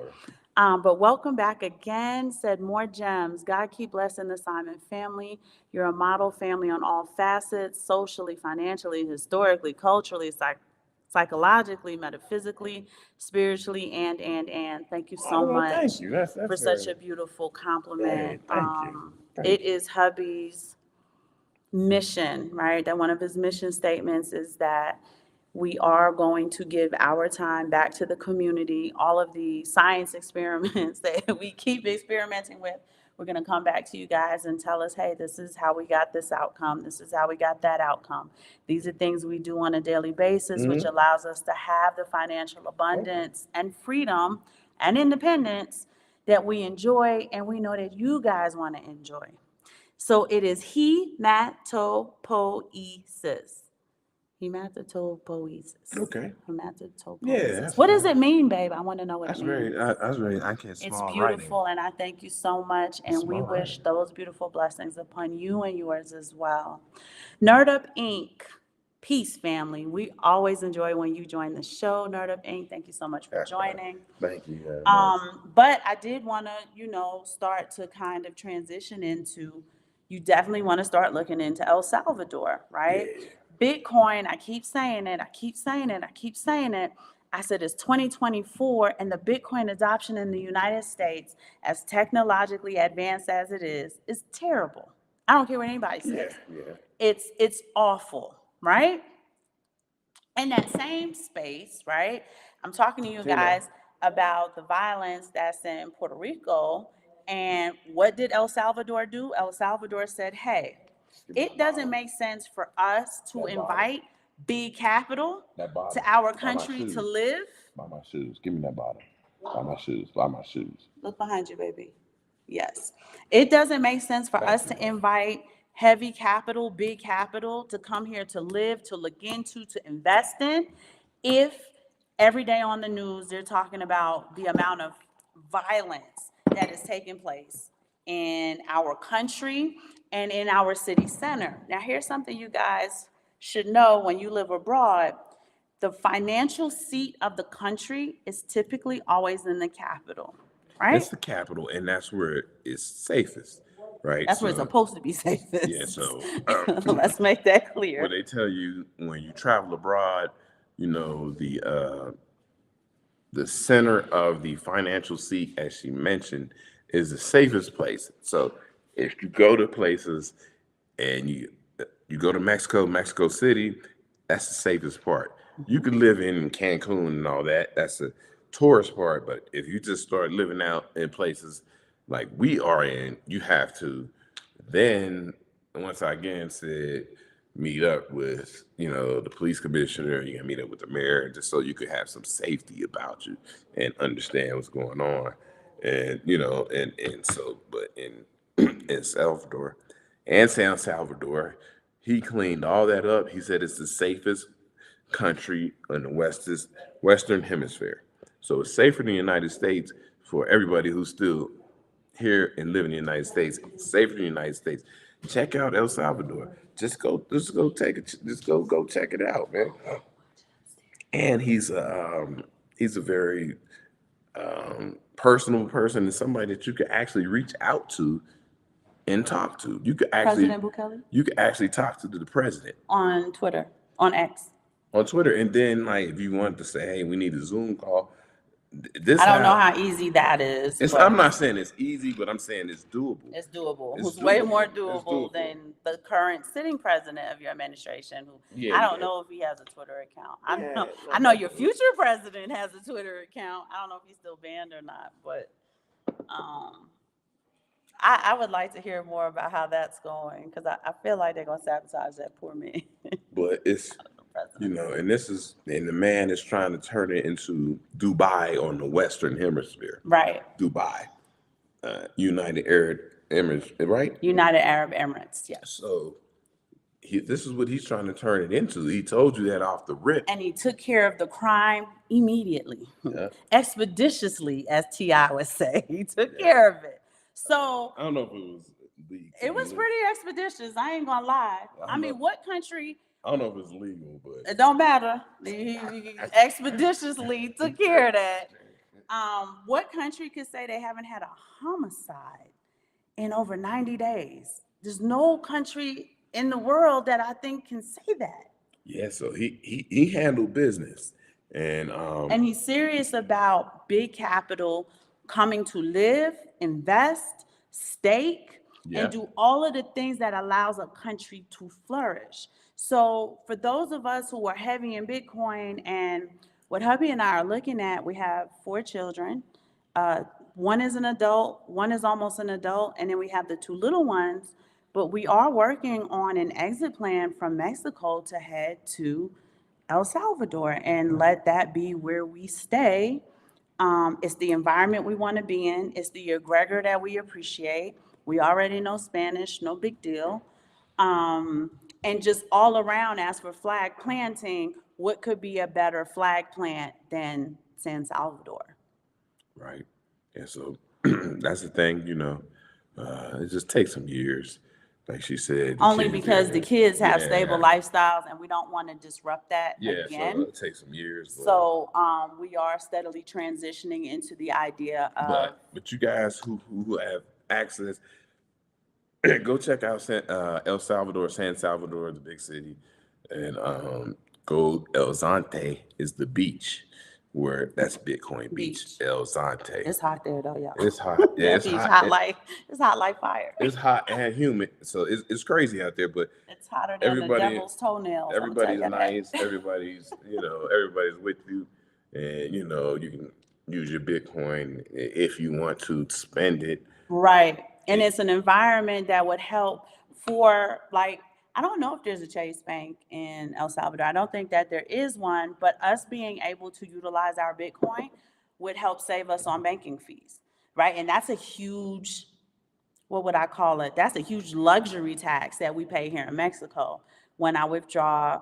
[SPEAKER 1] But welcome back again. Said more gems. God keep blessing the Simon family. You're a model family on all facets, socially, financially, historically, culturally, psychologically, metaphysically, spiritually, and. Thank you so much.
[SPEAKER 2] Thank you. That's
[SPEAKER 1] for such a beautiful compliment.
[SPEAKER 2] Hey, thank you.
[SPEAKER 1] It is hubby's mission, right? That one of his mission statements is that we are going to give our time back to the community. All of the science experiments that we keep experimenting with, we're going to come back to you guys and tell us, hey, this is how we got this outcome. This is how we got that outcome. These are things we do on a daily basis, which allows us to have the financial abundance and freedom and independence that we enjoy and we know that you guys want to enjoy. So it is hematopoiesis. Hematopoiesis.
[SPEAKER 2] Okay.
[SPEAKER 1] Hematopoiesis.
[SPEAKER 2] Yeah.
[SPEAKER 1] What does it mean, babe? I want to know what it means.
[SPEAKER 2] That's very, I can't
[SPEAKER 1] It's beautiful, and I thank you so much, and we wish those beautiful blessings upon you and yours as well. Nerd Up Inc. Peace, family. We always enjoy when you join the show, Nerd Up Inc. Thank you so much for joining.
[SPEAKER 2] Thank you.
[SPEAKER 1] But I did want to, start to kind of transition into, you definitely want to start looking into El Salvador, right?
[SPEAKER 2] Yeah.
[SPEAKER 1] Bitcoin, I keep saying it. I said it's 2024, and the Bitcoin adoption in the United States, as technologically advanced as it is terrible. I don't care what anybody says.
[SPEAKER 2] Yeah.
[SPEAKER 1] It's awful, right? In that same space, right? I'm talking to you guys about the violence that's in Puerto Rico. And what did El Salvador do? El Salvador said, hey, it doesn't make sense for us to invite big capital to our country to live.
[SPEAKER 2] Buy my shoes. Give me that bottle. Buy my shoes.
[SPEAKER 1] Look behind you, baby. Yes. It doesn't make sense for us to invite heavy capital, big capital to come here to live, to look into, to invest in, if every day on the news they're talking about the amount of violence that is taking place in our country and in our city center. Now, here's something you guys should know when you live abroad, the financial seat of the country is typically always in the capital,
[SPEAKER 2] It's
[SPEAKER 1] right?
[SPEAKER 2] the capital, and that's where it's safest, right?
[SPEAKER 1] That's where it's
[SPEAKER 2] So
[SPEAKER 1] supposed to be
[SPEAKER 2] yeah,
[SPEAKER 1] safest.
[SPEAKER 2] so
[SPEAKER 1] Let's make that
[SPEAKER 2] what
[SPEAKER 1] clear.
[SPEAKER 2] they tell you when you travel abroad, you know, the center of the financial seat, as she mentioned, is the safest place. So if you go to places and you go to Mexico City, that's the safest part. You can live in Cancun and all that. That's the tourist part. But if you just start living out in places like we are in, you have to then once I again said meet up with, you know, the police commissioner, you can meet up with the mayor, just so you could have some safety about you and understand what's going on. And, you know, and so but in in Salvador and San Salvador, he cleaned all that up. He said it's the safest country in the Western Hemisphere. So it's safer than the United States for everybody who's still here and live in the United States, safer than the United States. Check out El Salvador. Just go check it out, man. And he's a very personal person and somebody that you could actually reach out to and talk to.
[SPEAKER 1] President Bukele
[SPEAKER 2] You could actually talk to the president
[SPEAKER 1] on Twitter, on X.
[SPEAKER 2] on Twitter, and then like if you wanted to say, hey, we need a Zoom call. This
[SPEAKER 1] I don't know
[SPEAKER 2] how
[SPEAKER 1] how easy that is,
[SPEAKER 2] it's.
[SPEAKER 1] but
[SPEAKER 2] I'm not saying it's easy, but I'm saying it's doable.
[SPEAKER 1] it's doable.
[SPEAKER 2] It's
[SPEAKER 1] Who's way
[SPEAKER 2] doable.
[SPEAKER 1] more
[SPEAKER 2] It's
[SPEAKER 1] doable
[SPEAKER 2] doable.
[SPEAKER 1] than the current sitting president of your administration, who
[SPEAKER 2] Yeah,
[SPEAKER 1] I don't
[SPEAKER 2] yeah.
[SPEAKER 1] know if he has a Twitter account.
[SPEAKER 2] Yeah,
[SPEAKER 1] I know your future president has a Twitter account. I don't know if he's still banned or not, but um, I would like to hear more about how that's going, because I feel like they're gonna sabotage that poor man.
[SPEAKER 2] But it's you
[SPEAKER 1] President.
[SPEAKER 2] know, and the man is trying to turn it into Dubai on the Western Hemisphere.
[SPEAKER 1] Right.
[SPEAKER 2] Dubai, United Arab Emirates, right?
[SPEAKER 1] United Arab Emirates, yes.
[SPEAKER 2] So this is what he's trying to turn it into. He told you that off the rip.
[SPEAKER 1] And he took care of the crime immediately,
[SPEAKER 2] Yeah.
[SPEAKER 1] expeditiously, as T.I. would say. He took care of it. So
[SPEAKER 2] I don't know if it was legal.
[SPEAKER 1] it was pretty expeditious. I ain't gonna lie. I mean, what country?
[SPEAKER 2] I don't know if it's legal, but
[SPEAKER 1] It don't matter. He expeditiously took care of that. What country could say they haven't had a homicide in over 90 days? There's no country in the world that I think can say that.
[SPEAKER 2] yeah. So he handled business, and
[SPEAKER 1] And he's serious about big capital coming to live, invest, stake,
[SPEAKER 2] Yeah.
[SPEAKER 1] and do all of the things that allows a country to flourish. So for those of us who are heavy in Bitcoin, and what hubby and I are looking at, we have 4 children. One is an adult, one is almost an adult, and then we have the 2 little ones. But we are working on an exit plan from Mexico to head to El Salvador and let that be where we stay. It's the environment we want to be in. It's the egregor that we appreciate. We already know Spanish, no big deal. And just all around, as for flag planting, what could be a better flag plant than San Salvador?
[SPEAKER 2] right. And so that's the thing, you know. It just takes some years, like she said.
[SPEAKER 1] Only because the kids have
[SPEAKER 2] Yeah.
[SPEAKER 1] stable lifestyles, and we don't want to disrupt that
[SPEAKER 2] Yeah,
[SPEAKER 1] again.
[SPEAKER 2] so it takes some years.
[SPEAKER 1] So we are steadily transitioning into the idea of.
[SPEAKER 2] But you guys who have access, go check out El Salvador, San Salvador, the big city, and go El Zante is the beach where that's Bitcoin Beach. El Zante.
[SPEAKER 1] It's hot there though, y'all.
[SPEAKER 2] It's hot. Yeah, it's hot.
[SPEAKER 1] It's hot like fire.
[SPEAKER 2] It's hot and humid, so it's crazy out there. But
[SPEAKER 1] It's hotter than the devil's toenails.
[SPEAKER 2] everybody's nice. Everybody's everybody's with you, and you know you can use your Bitcoin if you want to spend it.
[SPEAKER 1] Right, and it's an environment that would help for, like, I don't know if there's a Chase Bank in El Salvador. I don't think that there is one, but us being able to utilize our Bitcoin would help save us on banking fees, right? And that's a huge, what would I call it? That's a huge luxury tax that we pay here in Mexico when I withdraw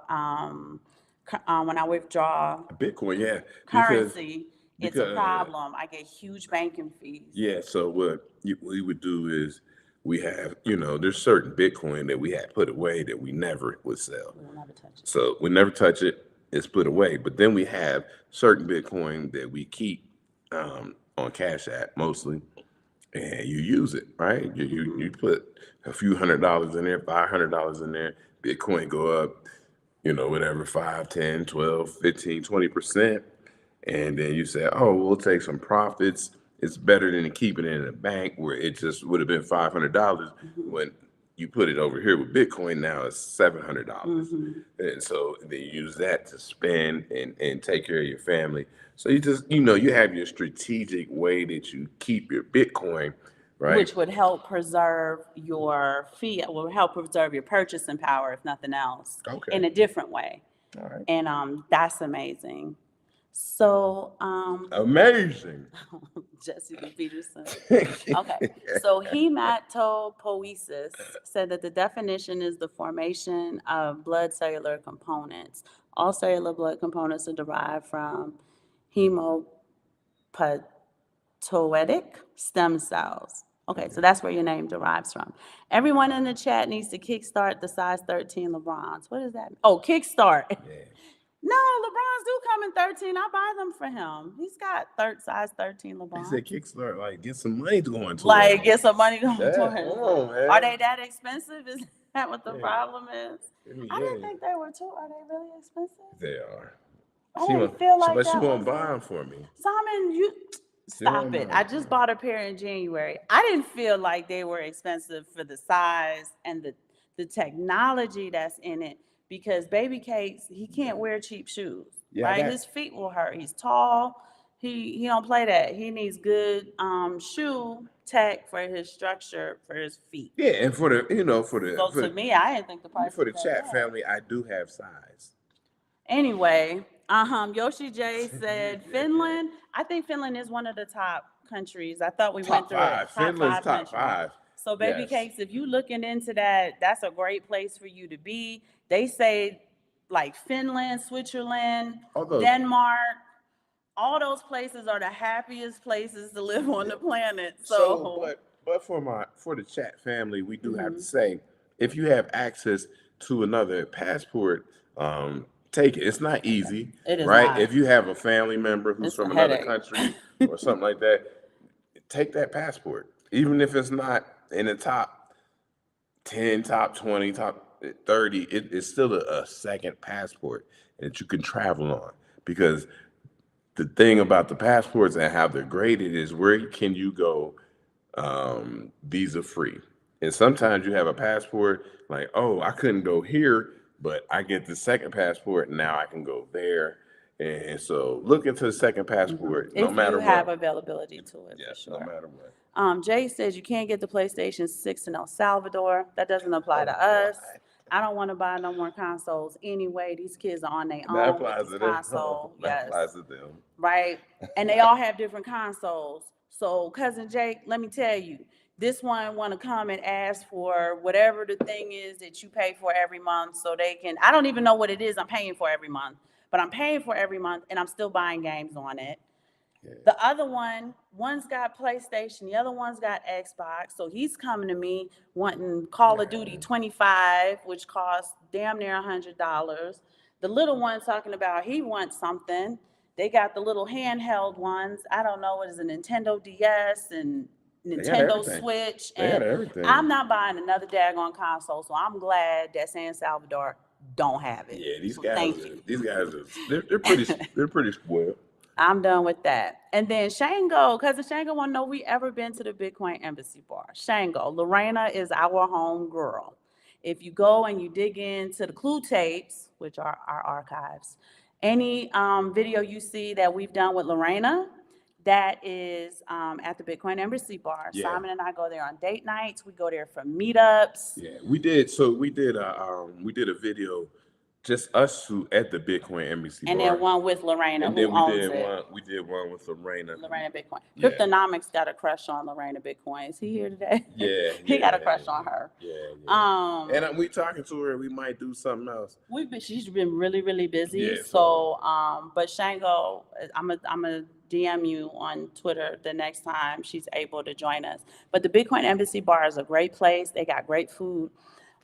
[SPEAKER 2] Bitcoin, yeah,
[SPEAKER 1] currency. It's a
[SPEAKER 2] because-
[SPEAKER 1] problem. I get huge banking fees.
[SPEAKER 2] Yeah, so what we would do is we have, there's certain Bitcoin that we had put away that we never would sell.
[SPEAKER 1] We'll never touch it.
[SPEAKER 2] So we never touch it. It's put away. But then we have certain Bitcoin that we keep on Cash App mostly, and you use it, right? You put a few $100s in there, $500 in there. Bitcoin go up, whatever, 5, 10, 12, 15, 20%. And then you say, oh, we'll take some profits. It's better than keeping it in a bank where it just would have been $500 when you put it over here with Bitcoin. Now it's $700. And so they use that to spend and take care of your family. So you just, you have your strategic way that you keep your Bitcoin, right?
[SPEAKER 1] Which would help preserve your fiat, will help preserve your purchasing power, if nothing else, in a different way.
[SPEAKER 2] All right.
[SPEAKER 1] And that's amazing. So,
[SPEAKER 2] amazing.
[SPEAKER 1] Jesse B. Peterson. Okay. So hematopoiesis said that the definition is the formation of blood cellular components. All cellular blood components are derived from hematopoietic stem cells. Okay, so that's where your name derives from. Everyone in the chat needs to kickstart the size 13 LeBrons. What is that? Oh, kickstart. Yeah. No, LeBrons do come in 13. I buy them for him. He's got size 13 LeBrons.
[SPEAKER 2] He said kickstart, like get some money going to
[SPEAKER 1] Like get some money going to him.
[SPEAKER 2] Man.
[SPEAKER 1] Are they that expensive? Is that what the problem is? I didn't think they were too. Are they really expensive?
[SPEAKER 2] They are.
[SPEAKER 1] I didn't feel like
[SPEAKER 2] but
[SPEAKER 1] that.
[SPEAKER 2] But she won't buy them for me.
[SPEAKER 1] Simon, you stop it. I just bought a pair in January. I didn't feel like they were expensive for the size and the technology that's in it. Because Baby Cakes, he can't wear cheap shoes, right? His feet will hurt. He's tall. He don't play that. He needs good shoe tech for his structure for his feet.
[SPEAKER 2] Yeah, and for the
[SPEAKER 1] So to me, I didn't think the price
[SPEAKER 2] for the chat family, I do have size.
[SPEAKER 1] Anyway, Yoshi J said Finland. I think Finland is one of the top countries. I thought we went through it.
[SPEAKER 2] Finland's top 5.
[SPEAKER 1] So Baby Cakes, if you looking into that, that's a great place for you to be. They say like Finland, Switzerland, Denmark, all those places are the happiest places to live on the planet.
[SPEAKER 2] But for the chat family, we do have to say, if you have access to another passport, take it. It's not easy, right? Not. If you have a family member who's from another country or something like that, take that passport, even if it's not in the top 10, top 20, top 30, it's still a second passport that you can travel on. Because the thing about the passports and how they're graded is where can you go visa free. And sometimes you have a passport like, oh, I couldn't go here, but I get the second passport and now I can go there. And so look into the second passport, no matter what. If you have
[SPEAKER 1] availability to it,
[SPEAKER 2] yes,
[SPEAKER 1] for sure.
[SPEAKER 2] No matter what.
[SPEAKER 1] Jay says you can't get the PlayStation 6 in El Salvador. That doesn't apply to us. I don't want to buy no more consoles anyway. These kids are on their own with this console.
[SPEAKER 2] That applies to them.
[SPEAKER 1] Right? And they all have different consoles. So, Cousin Jake, let me tell you, this one want to come and ask for whatever the thing is that you pay for every month so they can, I don't even know what it is I'm paying for every month, but I'm paying for every month and I'm still buying games on it. Yeah. The other one's got PlayStation, the other one's got Xbox. So he's coming to me wanting Call of Duty 25, which costs damn near $100. The little one talking about he wants something. They got the little handheld ones. I don't know, what is a Nintendo DS and Nintendo Switch. And I'm not buying another daggone console. So I'm glad that San Salvador don't have it.
[SPEAKER 2] Yeah, these guys they're pretty spoiled.
[SPEAKER 1] I'm done with that. And then Shango, cousin Shango want to know if we ever been to the Bitcoin Embassy bar. Shango, Lorena is our home girl. If you go and you dig into the clue tapes, which are our archives, any video you see that we've done with Lorena, that is at the Bitcoin Embassy bar. Yeah. Simon and I go there on date nights. We go there for meetups.
[SPEAKER 2] Yeah, we did. So we did a video just us two at the Bitcoin Embassy
[SPEAKER 1] And
[SPEAKER 2] bar.
[SPEAKER 1] then one with Lorena,
[SPEAKER 2] And
[SPEAKER 1] who
[SPEAKER 2] then we
[SPEAKER 1] owns
[SPEAKER 2] did
[SPEAKER 1] it.
[SPEAKER 2] one. We did one with Lorena.
[SPEAKER 1] Lorena Bitcoin.
[SPEAKER 2] Yeah.
[SPEAKER 1] Cryptonomics got a crush on Lorena Bitcoin. Is he here today?
[SPEAKER 2] Yeah,
[SPEAKER 1] He got a crush on her.
[SPEAKER 2] Yeah. And we talking to her. We might do something else.
[SPEAKER 1] She's been really, really busy.
[SPEAKER 2] Yeah,
[SPEAKER 1] so, but Shango, I'm a DM you on Twitter the next time she's able to join us. But the Bitcoin Embassy Bar is a great place. They got great food.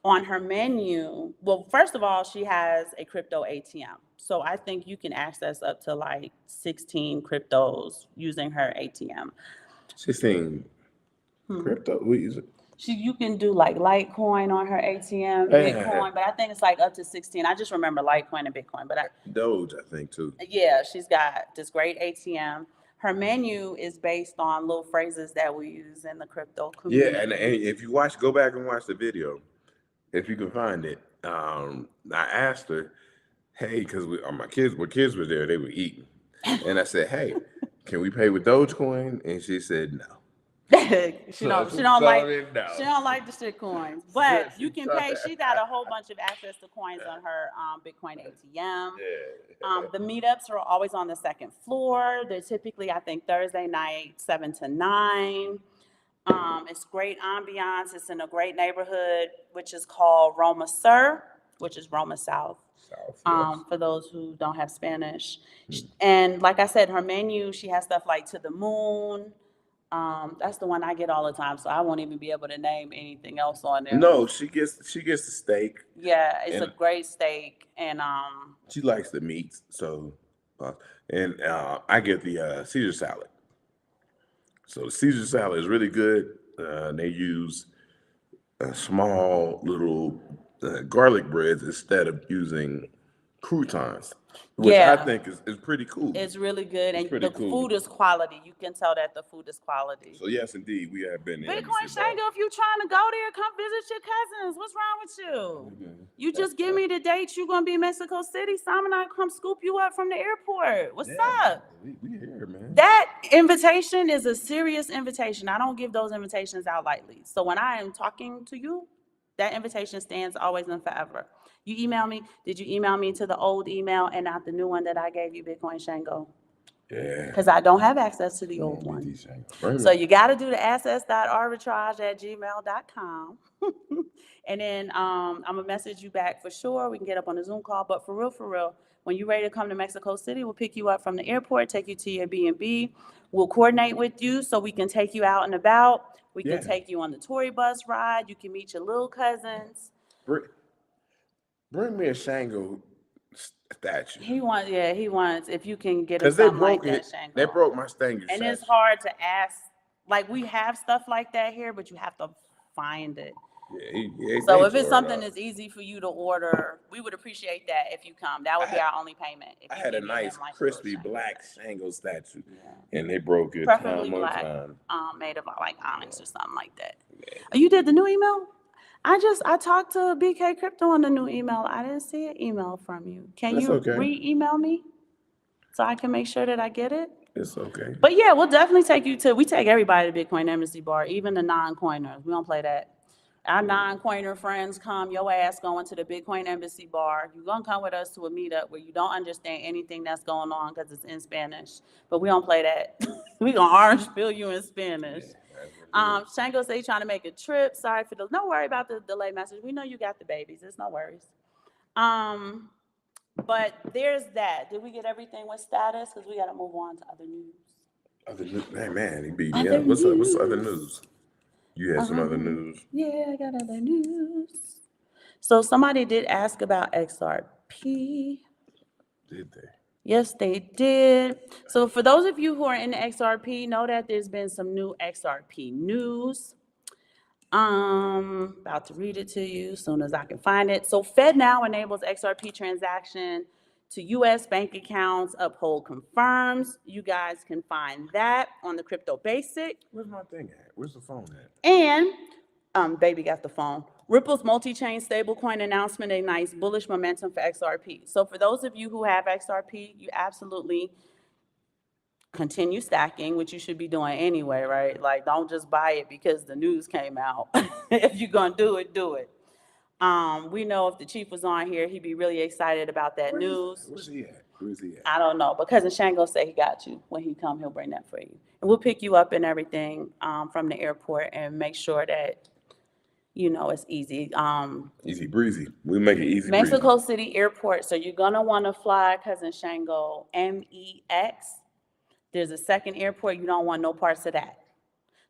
[SPEAKER 1] On her menu, well, first of all, she has a crypto ATM. So I think you can access up to like 16 cryptos using her ATM.
[SPEAKER 2] 16 crypto? What is it?
[SPEAKER 1] You can do like Litecoin on her ATM, Bitcoin, but I think it's like up to 16. I just remember Litecoin and Bitcoin, but
[SPEAKER 2] Doge, I think too.
[SPEAKER 1] Yeah, she's got this great ATM. Her menu is based on little phrases that we use in the crypto community.
[SPEAKER 2] Yeah, and if you go back and watch the video, if you can find it. I asked her, hey, because my kids were there, they were eating, and I said, hey, can we pay with Dogecoin? And she said no.
[SPEAKER 1] she don't like the shit coins, but you can pay. She got a whole bunch of access to coins on her Bitcoin ATM. The meetups are always on the second floor. They're typically, I think, Thursday night, 7 to 9. It's great ambiance. It's in a great neighborhood, which is called Roma Sur, which is Roma South. Yes. For those who don't have Spanish. And like I said, her menu, she has stuff like To the Moon. That's the one I get all the time, so I won't even be able to name anything else on there.
[SPEAKER 2] No, she gets the steak.
[SPEAKER 1] Yeah, it's a great steak, and
[SPEAKER 2] she likes the meats. So, I get the Caesar salad. So the Caesar salad is really good. They use small little garlic breads instead of using croutons, which I think is pretty cool.
[SPEAKER 1] It's really good, and the food is quality. You can tell that the food is quality.
[SPEAKER 2] So yes, indeed, we have been there.
[SPEAKER 1] Bitcoin Shango, if you're trying to go there, come visit your cousins. What's wrong with you? Mm-hmm. You just give me the date you're gonna be in Mexico City. Simon and I come scoop you up from the airport. What's up?
[SPEAKER 2] We here, man.
[SPEAKER 1] That invitation is a serious invitation. I don't give those invitations out lightly. So when I am talking to you, that invitation stands always and forever. You email me. Did you email me to the old email and not the new one that I gave you, Bitcoin Shango? Yeah. Because I don't have access to the old one. So you got to do the access.arbitrage@gmail.com. And then I'm going to message you back for sure. We can get up on a Zoom call. But for real, when you're ready to come to Mexico City, we'll pick you up from the airport, take you to your B&B. We'll coordinate with you so we can take you out and about. We can take you on the Tory bus ride. You can meet your little cousins.
[SPEAKER 2] Bring me a Shango statue.
[SPEAKER 1] He wants, if you can get us something like that, Shango.
[SPEAKER 2] They broke my Shango statue.
[SPEAKER 1] And it's hard to ask. Like, we have stuff like that here, but you have to find it. Yeah, so if it's something that's easy for you to order, we would appreciate that if you come. That would be our only payment.
[SPEAKER 2] I had a nice, crispy black Shango statue, and they broke it
[SPEAKER 1] preferably black, made of like onyx or something like that. Yeah. You did the new email? I talked to BK Crypto on the new email. I didn't see an email from you. Can you re-email me so I can make sure that I get it?
[SPEAKER 2] It's okay.
[SPEAKER 1] But yeah, we'll definitely take you we take everybody to Bitcoin Embassy Bar, even the non-coiners. We don't play that. Our non-coiner friends come, your ass going to the Bitcoin Embassy Bar. You're going to come with us to a meetup where you don't understand anything that's going on because it's in Spanish. But we don't play that. We're going to orange peel you in Spanish. Shango say trying to make a trip. Sorry for don't worry about the delay message. We know you got the babies. It's no worries. But there's that. Did we get everything with status? Because we got to move on to other news.
[SPEAKER 2] Hey, man, he beat me up. What's other news? You had some other news?
[SPEAKER 1] Yeah, I got other news. So somebody did ask about XRP.
[SPEAKER 2] Did they?
[SPEAKER 1] Yes, they did. So for those of you who are in the XRP, know that there's been some new XRP news. About to read it to you as soon as I can find it. So FedNow enables XRP transaction to U.S. bank accounts, Uphold confirms. You guys can find that on the Crypto Basic.
[SPEAKER 2] Where's my thing at? Where's the phone at?
[SPEAKER 1] And baby got the phone. Ripple's multi-chain stablecoin announcement ignites bullish momentum for XRP. So for those of you who have XRP, you absolutely continue stacking, which you should be doing anyway, right? Like, don't just buy it because the news came out. If you're going to do it, do it. We know if the chief was on here, he'd be really excited about that news.
[SPEAKER 2] Where's he at? Where's he at?
[SPEAKER 1] I don't know, but Cousin Shango said he got you. When he come, he'll bring that for you. And we'll pick you up and everything from the airport and make sure that, it's easy.
[SPEAKER 2] Easy breezy. We make it easy
[SPEAKER 1] Mexico City Airport. So you're going to want to fly Cousin Shango MEX. There's a second airport. You don't want no parts of that.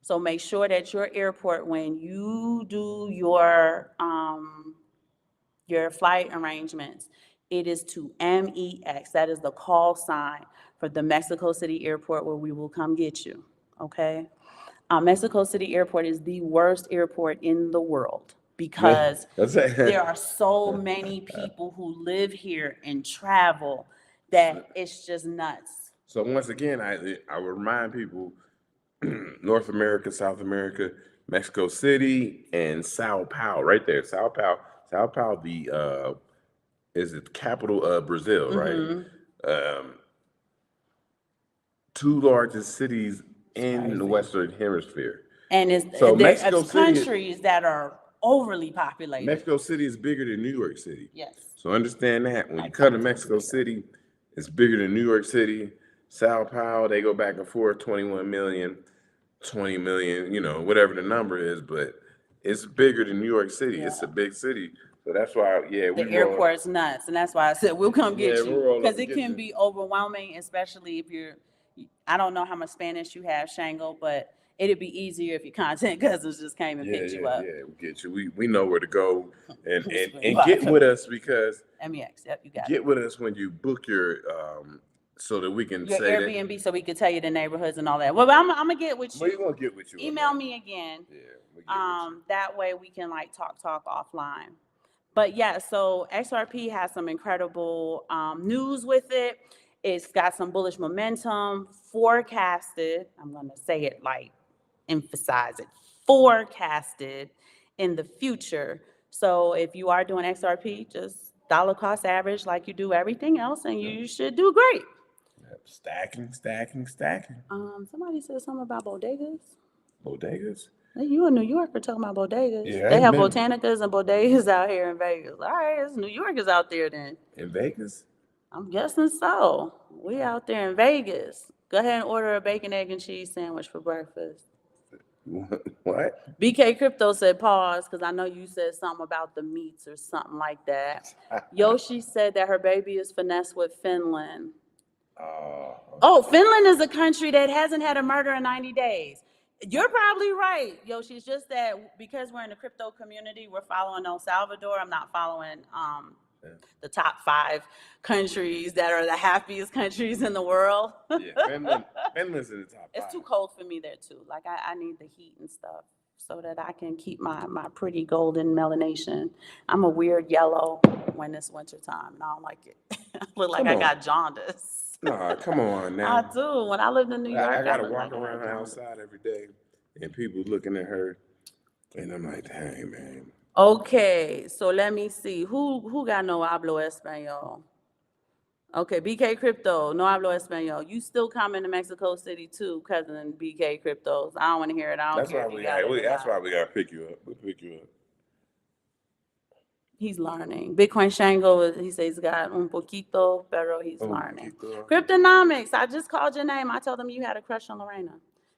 [SPEAKER 1] So make sure that your airport, when you do your flight arrangements, it is to MEX. That is the call sign for the Mexico City Airport where we will come get you, okay? Mexico City Airport is the worst airport in the world because there are so many people who live here and travel that it's just nuts.
[SPEAKER 2] So once again, I will remind people, North America, South America, Mexico City, and Sao Paulo, right there. Sao Paulo, is the capital of Brazil, right? Two largest cities in the Western Hemisphere.
[SPEAKER 1] And there's countries that are overly populated.
[SPEAKER 2] Mexico City is bigger than New York City.
[SPEAKER 1] Yes.
[SPEAKER 2] So understand that. When you come to Mexico City, it's bigger than New York City. Sao Paulo, they go back and forth, 21 million, 20 million, whatever the number is, but it's bigger than New York City. Yeah. It's a big city. So that's why,
[SPEAKER 1] the airport's nuts. And that's why I said, we'll come get you. Because it can be overwhelming, especially if I don't know how much Spanish you have, Shango, but it'd be easier if your content cousins just came and picked you up.
[SPEAKER 2] Yeah, we get you. We know where to go and get with us because
[SPEAKER 1] MEX, yep, you got
[SPEAKER 2] get with us when you book your so that we can
[SPEAKER 1] your
[SPEAKER 2] say
[SPEAKER 1] Airbnb that, so we can tell you the neighborhoods and all that. Well, I'm gonna get with you.
[SPEAKER 2] We're gonna get with you.
[SPEAKER 1] Email me again. Yeah. That way we can talk offline. But yeah, so XRP has some incredible news with it. It's got some bullish momentum forecasted. I'm going to say it emphasize it, forecasted in the future. So if you are doing XRP, just dollar cost average like you do everything else, and you should do great.
[SPEAKER 2] Stacking.
[SPEAKER 1] Somebody said something about bodegas.
[SPEAKER 2] Bodegas?
[SPEAKER 1] You in New York are talking about bodegas.
[SPEAKER 2] Yeah,
[SPEAKER 1] they have botanicas and bodegas out here in Vegas. All right, it's New Yorkers out there then.
[SPEAKER 2] In Vegas?
[SPEAKER 1] I'm guessing so. We out there in Vegas. Go ahead and order a bacon, egg, and cheese sandwich for breakfast.
[SPEAKER 2] What?
[SPEAKER 1] BK Crypto said pause because I know you said something about the meats or something like that. Yoshi said that her baby is finessed with Finland.
[SPEAKER 2] Okay.
[SPEAKER 1] Oh, Finland is a country that hasn't had a murder in 90 days. You're probably right, Yoshi. It's just that because we're in the crypto community, we're following El Salvador. I'm not following the top 5 countries that are the happiest countries in the world.
[SPEAKER 2] Yeah, Finland's in the top 5.
[SPEAKER 1] It's too cold for me there too. I need the heat and stuff so that I can keep my pretty golden melanation. I'm a weird yellow when it's winter time. I don't like it. I look like I got jaundice.
[SPEAKER 2] No, come on now.
[SPEAKER 1] I do. When I lived in New York,
[SPEAKER 2] I gotta walk around outside every day, and people looking at her, and I'm like, dang, man.
[SPEAKER 1] Okay, so let me see. Who got no hablo español? Okay, BK Crypto, no hablo español. You still coming to Mexico City too, cousin BK Cryptos. I don't want to hear it.
[SPEAKER 2] That's why we gotta pick you up. We'll pick you up.
[SPEAKER 1] He's learning. Bitcoin Shango, he says he's got un poquito, pero he's learning. Cryptonomics, I just called your name. I told him you had a crush on Lorena.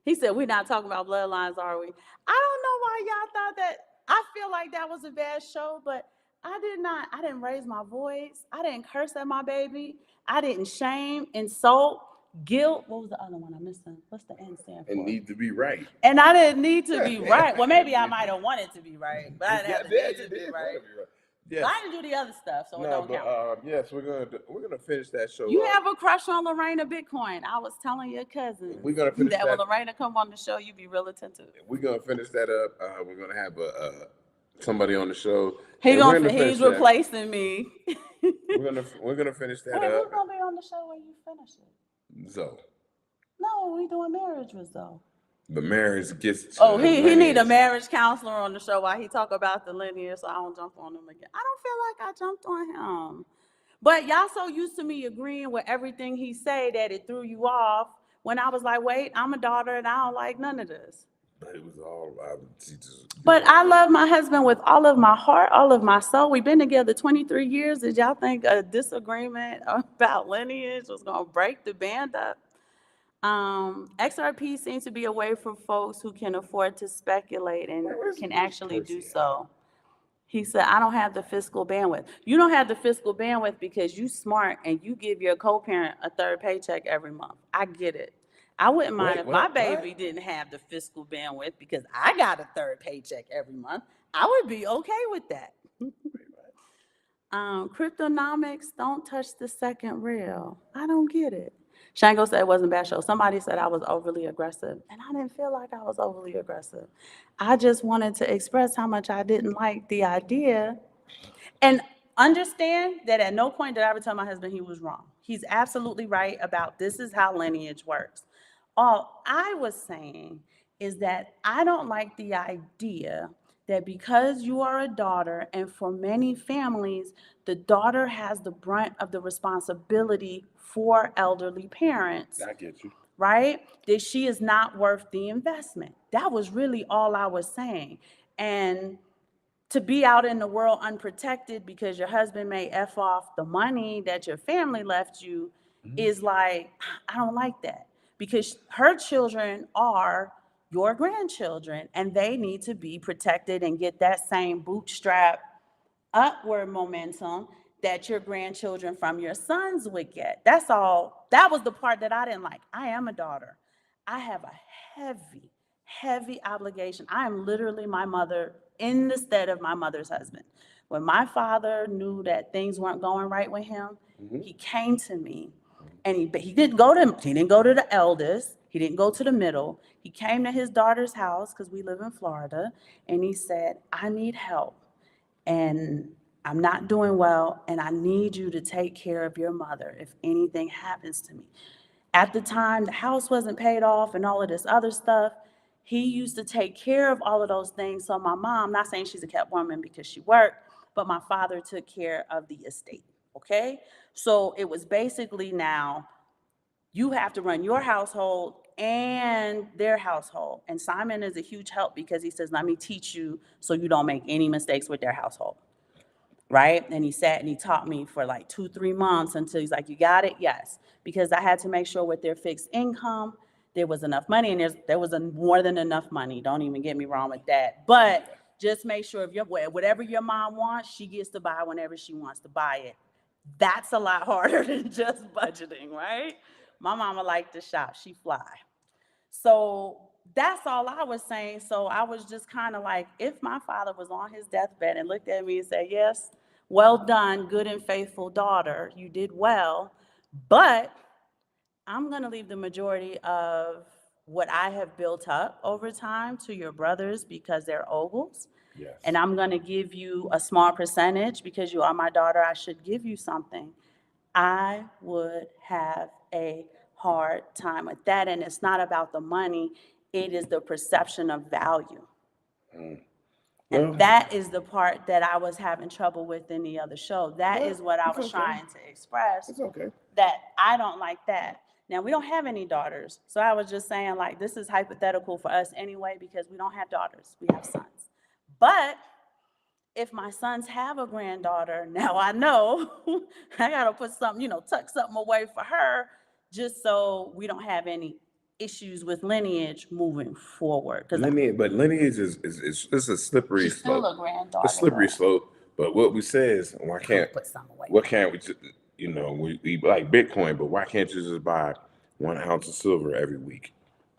[SPEAKER 1] He said, we're not talking about bloodlines, are we? I don't know why y'all thought that. I feel like that was a bad show, but I didn't raise my voice. I didn't curse at my baby. I didn't shame, insult, guilt. What was the other one I missed? What's the N stand for?
[SPEAKER 2] And need to be right.
[SPEAKER 1] And I didn't need to be right. Well, maybe I might have wanted to be right, but I didn't have to be right. Yes. I didn't do the other stuff, so it don't count.
[SPEAKER 2] Yes, we're gonna finish that show.
[SPEAKER 1] You have a crush on Lorena Bitcoin. I was telling your cousin.
[SPEAKER 2] We're gonna finish that.
[SPEAKER 1] When Lorena come on the show, you be real attentive.
[SPEAKER 2] We're gonna finish that up. We're gonna have somebody on the show.
[SPEAKER 1] He's replacing me.
[SPEAKER 2] we're gonna finish that up.
[SPEAKER 1] Who's gonna be on the show when you finish it?
[SPEAKER 2] Zoe.
[SPEAKER 1] No, we doing marriage with Zoe.
[SPEAKER 2] The marriage gets.
[SPEAKER 1] He need a marriage counselor on the show while he talk about the lineage, so I don't jump on him again. I don't feel like I jumped on him, but y'all so used to me agreeing with everything he say that it threw you off. When I was like, wait, I'm a daughter and I don't like none of this.
[SPEAKER 2] But it was all she just.
[SPEAKER 1] But I love my husband with all of my heart, all of my soul. We've been together 23 years. Did y'all think a disagreement about lineage was going to break the band up? XRP seems to be a way for folks who can afford to speculate and can actually do so. He said, I don't have the fiscal bandwidth. You don't have the fiscal bandwidth because you smart and you give your co-parent a third paycheck every month. I get it. I wouldn't mind if my baby didn't have the fiscal bandwidth because I got a third paycheck every month. I would be okay with that. Cryptonomics, don't touch the second rail. I don't get it. Shango said it wasn't a bad show. Somebody said I was overly aggressive, and I didn't feel like I was overly aggressive. I just wanted to express how much I didn't like the idea and understand that at no point did I ever tell my husband he was wrong. He's absolutely right about this is how lineage works. All I was saying is that I don't like the idea that because you are a daughter, and for many families, the daughter has the brunt of the responsibility for elderly parents.
[SPEAKER 2] I get you.
[SPEAKER 1] Right? That she is not worth the investment. That was really all I was saying. And to be out in the world unprotected because your husband may F off the money that your family left you is like, I don't like that. Because her children are your grandchildren and they need to be protected and get that same bootstrap upward momentum that your grandchildren from your sons would get. That's all. That was the part that I didn't like. I am a daughter. I have a heavy, heavy obligation. I am literally my mother in the stead of my mother's husband. When my father knew that things weren't going right with him, he came to me and he didn't go to the eldest. He didn't go to the middle. He came to his daughter's house because we live in Florida, and he said, I need help. And I'm not doing well, and I need you to take care of your mother if anything happens to me. At the time, the house wasn't paid off and all of this other stuff. He used to take care of all of those things. So my mom, not saying she's a kept woman because she worked, but my father took care of the estate, okay? So it was basically now you have to run your household and their household. And Simon is a huge help because he says, let me teach you so you don't make any mistakes with their household. Right? And he sat and he taught me for like 2-3 months until he's like, you got it? Yes. Because I had to make sure with their fixed income, there was enough money, and there was more than enough money. Don't even get me wrong with that. But just make sure if whatever your mom wants, she gets to buy whenever she wants to buy it. That's a lot harder than just budgeting, right? My mama liked to shop. She fly. So that's all I was saying. So I was just kind of like, if my father was on his deathbed and looked at me and said, yes, well done, good and faithful daughter, you did well, but I'm going to leave the majority of what I have built up over time to your brothers because they're ogles.
[SPEAKER 2] Yes.
[SPEAKER 1] And I'm going to give you a small percentage because you are my daughter. I should give you something. I would have a hard time with that. And it's not about the money. It is the perception of value. And that is the part that I was having trouble with in the other show. That is what I was trying to express.
[SPEAKER 2] It's okay.
[SPEAKER 1] That I don't like that. Now, we don't have any daughters. So I was just saying, like, this is hypothetical for us anyway, because we don't have daughters. We have sons. But if my sons have a granddaughter, now I know I got to put something, tuck something away for her just so we don't have any issues with lineage moving forward.
[SPEAKER 2] But lineage is it's a slippery
[SPEAKER 1] she's still
[SPEAKER 2] slope.
[SPEAKER 1] a granddaughter.
[SPEAKER 2] A slippery slope. But what we say is, why can't
[SPEAKER 1] put something away?
[SPEAKER 2] What can't we? We like Bitcoin, but why can't you just buy 1 ounce of silver every week?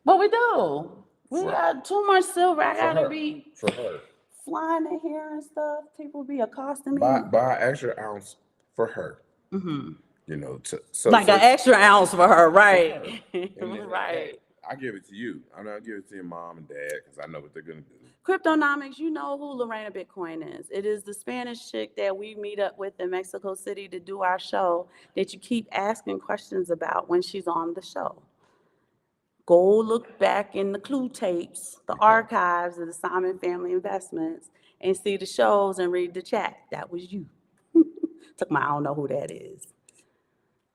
[SPEAKER 1] But we do. We got too much silver. I gotta be
[SPEAKER 2] for her
[SPEAKER 1] flying in here and stuff. People be accosting me.
[SPEAKER 2] Buy an extra ounce for her.
[SPEAKER 1] Mm-hmm.
[SPEAKER 2] Like
[SPEAKER 1] an extra ounce for her, right?
[SPEAKER 2] Right. I give it to you. I'm not giving it to your mom and dad because I know what they're gonna do.
[SPEAKER 1] Cryptonomics, you know who Lorena Bitcoin is. It is the Spanish chick that we meet up with in Mexico City to do our show that you keep asking questions about when she's on the show. Go look back in the clue tapes, the archives of the Simon Family Investments, and see the shows and read the chat. That was you. I don't know who that is.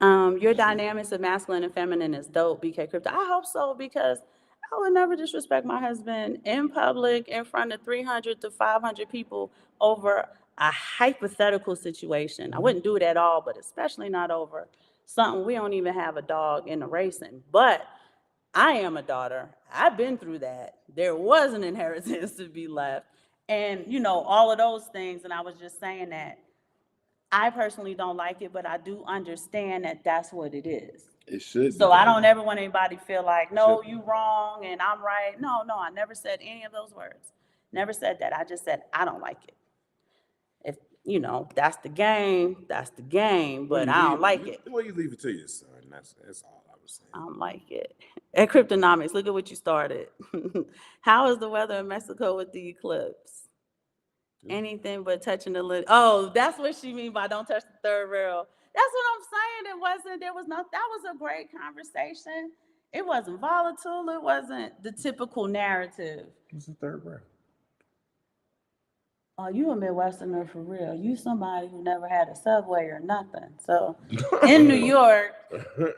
[SPEAKER 1] Your dynamics of masculine and feminine is dope, BK Crypto. I hope so, because I I would never disrespect my husband in public in front of 300 to 500 people over a hypothetical situation. I wouldn't do it at all, but especially not over something we don't even have a dog in the racing. But I am a daughter. I've been through that. There was an inheritance to be left. And, all of those things. And I was just saying that I personally don't like it, but I do understand that that's what it is.
[SPEAKER 2] It should.
[SPEAKER 1] So I don't ever want anybody to feel like, no, you wrong and I'm right. No, I never said any of those words. Never said that. I just said I don't like it. If that's the game, that's the game. But I don't like it.
[SPEAKER 2] Well, you leave it to your son. That's all I was saying.
[SPEAKER 1] I don't like it. At Cryptonomics, look at what you started. How is the weather in Mexico with the eclipse? Anything but touching the lid. Oh, that's what she mean by don't touch the third rail. That's what I'm saying. That was a great conversation. It wasn't volatile. It wasn't the typical narrative.
[SPEAKER 2] What's the third rail?
[SPEAKER 1] Oh, you a Midwesterner for real. You somebody who never had a subway or nothing. So in New York,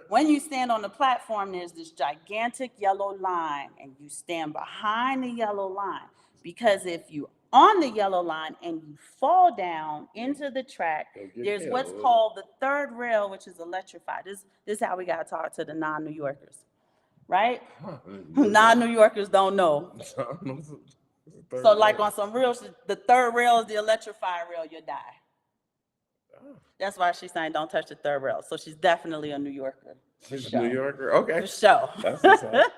[SPEAKER 1] when you stand on the platform, there's this gigantic yellow line and you stand behind the yellow line. Because if you on the yellow line and you fall down into the track, there's what's called the third rail, which is electrified. This is how we got to talk to the non-New Yorkers, right? Non-New Yorkers don't know. So like on some real shit, the third rail is the electrified rail, you die. That's why she's saying don't touch the third rail. So she's definitely a New Yorker.
[SPEAKER 2] She's a New Yorker? Okay.
[SPEAKER 1] For sure.
[SPEAKER 2] That's what's up.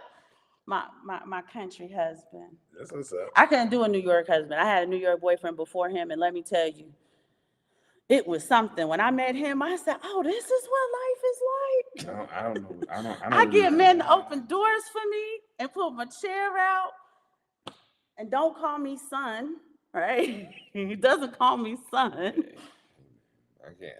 [SPEAKER 1] My country husband.
[SPEAKER 2] That's what's up.
[SPEAKER 1] I couldn't do a New York husband. I had a New York boyfriend before him, and let me tell you, it was something. When I met him, I said, "Oh, this is what life is like."
[SPEAKER 2] No, I don't know. I don't.
[SPEAKER 1] I get men to open doors for me and put my chair out, and don't call me son, right? He doesn't call me son.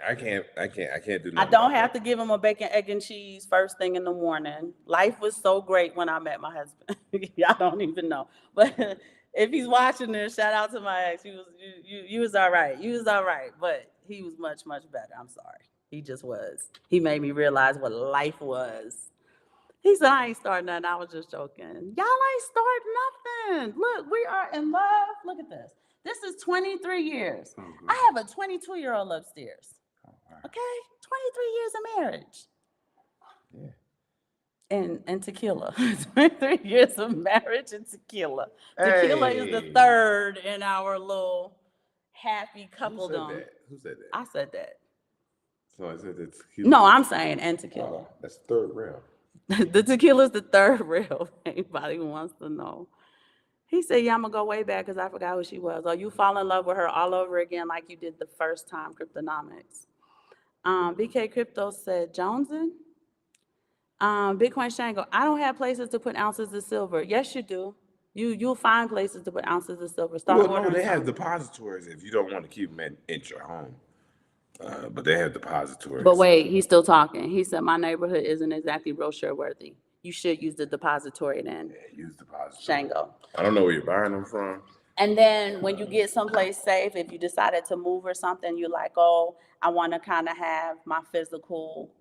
[SPEAKER 2] I can't do nothing.
[SPEAKER 1] I don't have to give him a bacon, egg, and cheese first thing in the morning. Life was so great when I met my husband. Y'all don't even know. But if he's watching this, shout out to my ex. You was all right. You was all right. But he was much, much better. I'm sorry. He just was. He made me realize what life was. He said, I ain't starting nothing. I was just joking. Y'all ain't starting nothing. Look, we are in love. Look at this. This is 23 years. Oh, I have a 22-year-old upstairs. Oh, wow. Okay? 23 years of marriage. Yeah. And tequila. 23 years of marriage and tequila. Hey. Tequila is the third in our little happy coupledom.
[SPEAKER 2] Who said that?
[SPEAKER 1] I said that.
[SPEAKER 2] So I said that tequila.
[SPEAKER 1] No, I'm saying and tequila.
[SPEAKER 2] Oh, that's the third rail.
[SPEAKER 1] The tequila is the third rail. Anybody who wants to know. He said, yeah, I'm going to go way back because I forgot who she was. Oh, you fall in love with her all over again like you did the first time, Cryptonomics. BK Crypto said, Jonesin? Bitcoin Shango, I don't have places to put ounces of silver. Yes, you do. You'll find places to put ounces of silver.
[SPEAKER 2] No, they have depositories if you don't want to keep them at your home. But they have depositories.
[SPEAKER 1] But wait, he's still talking. He said, my neighborhood isn't exactly brochure worthy. You should use the depository then.
[SPEAKER 2] Yeah, use depository.
[SPEAKER 1] Shango.
[SPEAKER 2] I don't know where you're buying them from.
[SPEAKER 1] And then when you get someplace safe, if you decided to move or something, you're like, oh, I want to kind of have my physical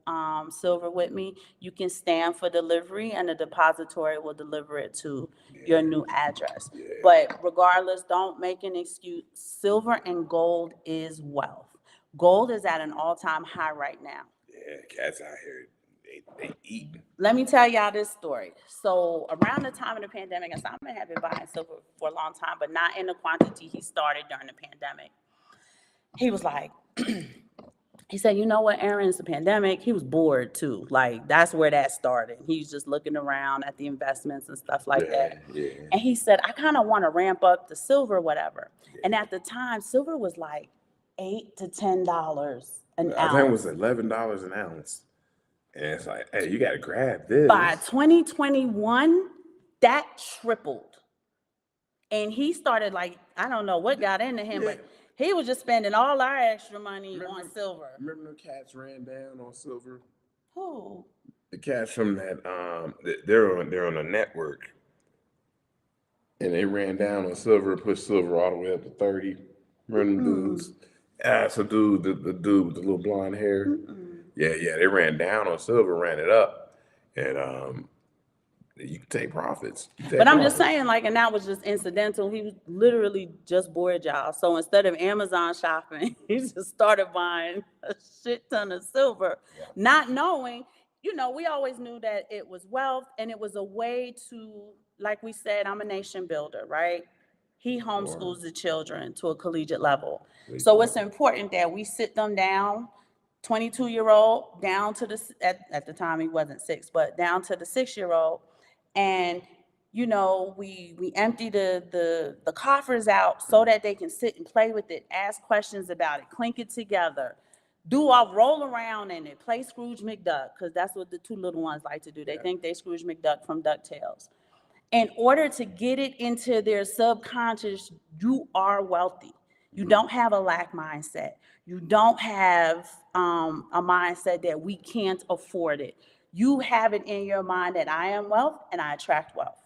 [SPEAKER 1] silver with me. You can stand for delivery and the depository will deliver it to your new address. Yeah. But regardless, don't make an excuse. Silver and gold is wealth. Gold is at an all-time high right now.
[SPEAKER 2] Yeah, cats out here. They eat.
[SPEAKER 1] Let me tell y'all this story. So around the time of the pandemic, and Simon had been buying silver for a long time, but not in the quantity he started during the pandemic. He was like, he said, you know what, Aaron, it's the pandemic. He was bored too. Like that's where that started. He was just looking around at the investments and stuff like that. Yeah. And he said, I kind of want to ramp up the silver, whatever. Yeah. And at the time, silver was like $8 to $10 an ounce.
[SPEAKER 2] I think it was $11 an ounce. And it's like, hey, you got to grab this.
[SPEAKER 1] By 2021, that tripled. And he started like, I don't know what got into him, but he was just spending all our extra money on silver.
[SPEAKER 2] Remember the cats ran down on silver?
[SPEAKER 1] Who?
[SPEAKER 2] The cats from that, they're on a network. And they ran down on silver and pushed silver all the way up to 30. Remember them dudes? So dude, the dude with the little blonde hair. Yeah, they ran down on silver, ran it up, and You can take profits. You take
[SPEAKER 1] But I'm just
[SPEAKER 2] profits.
[SPEAKER 1] saying, like, and that was just incidental. He was literally just bored, y'all. So instead of Amazon shopping, he just started buying a shit ton of silver, not knowing, we always knew that it was wealth and it was a way to, like we said, I'm a nation builder, right? He homeschools the children to a collegiate level. So it's important that we sit them down, 22-year-old down to at the time he wasn't 6, but down to the 6-year-old, and we empty the coffers out so that they can sit and play with it, ask questions about it, clink it together, roll around in it, play Scrooge McDuck, because that's what the two little ones like to do. They think they Scrooge McDuck from DuckTales. In order to get it into their subconscious, you are wealthy. You don't have a lack mindset. You don't have a mindset that we can't afford it. You have it in your mind that I am wealth and I attract wealth.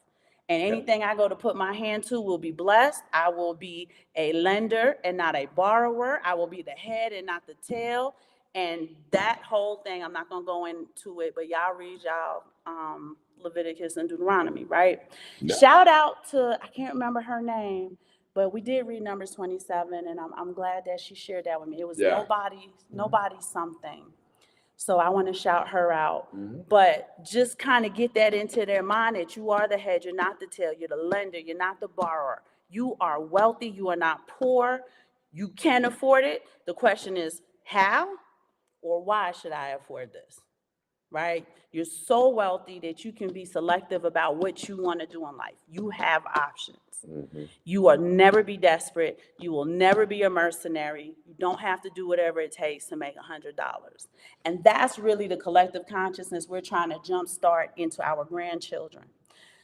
[SPEAKER 1] And anything I go to put my hand to will be blessed. I will be a lender and not a borrower. I will be the head and not the tail. And that whole thing, I'm not going to go into it, but y'all read Leviticus and Deuteronomy, right? Yeah. Shout out to, I can't remember her name, but we did read Numbers 27, and I'm glad that she shared that with me. It was nobody something. So I want to shout her out. Mm-hmm. But just kind of get that into their mind that you are the head, you're not the tail, you're the lender, you're not the borrower. You are wealthy, you are not poor, you can afford it. The question is, how or why should I afford this? Right? You're so wealthy that you can be selective about what you want to do in life. You have options. Mm-hmm. You will never be desperate. You will never be a mercenary. You don't have to do whatever it takes to make $100. And that's really the collective consciousness we're trying to jumpstart into our grandchildren.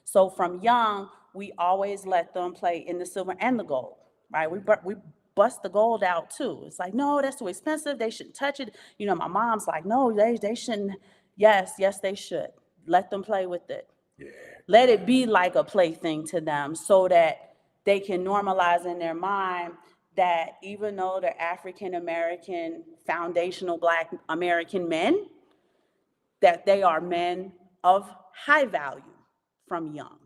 [SPEAKER 1] So from young, we always let them play in the silver and the gold, right? We bust the gold out too. It's like, no, that's too expensive. They shouldn't touch it. My mom's like, no, they shouldn't. Yes, they should. Let them play with it. Yeah. Let it be like a plaything to them so that they can normalize in their mind that even though they're African American, foundational Black American men, that they are men of high value from young.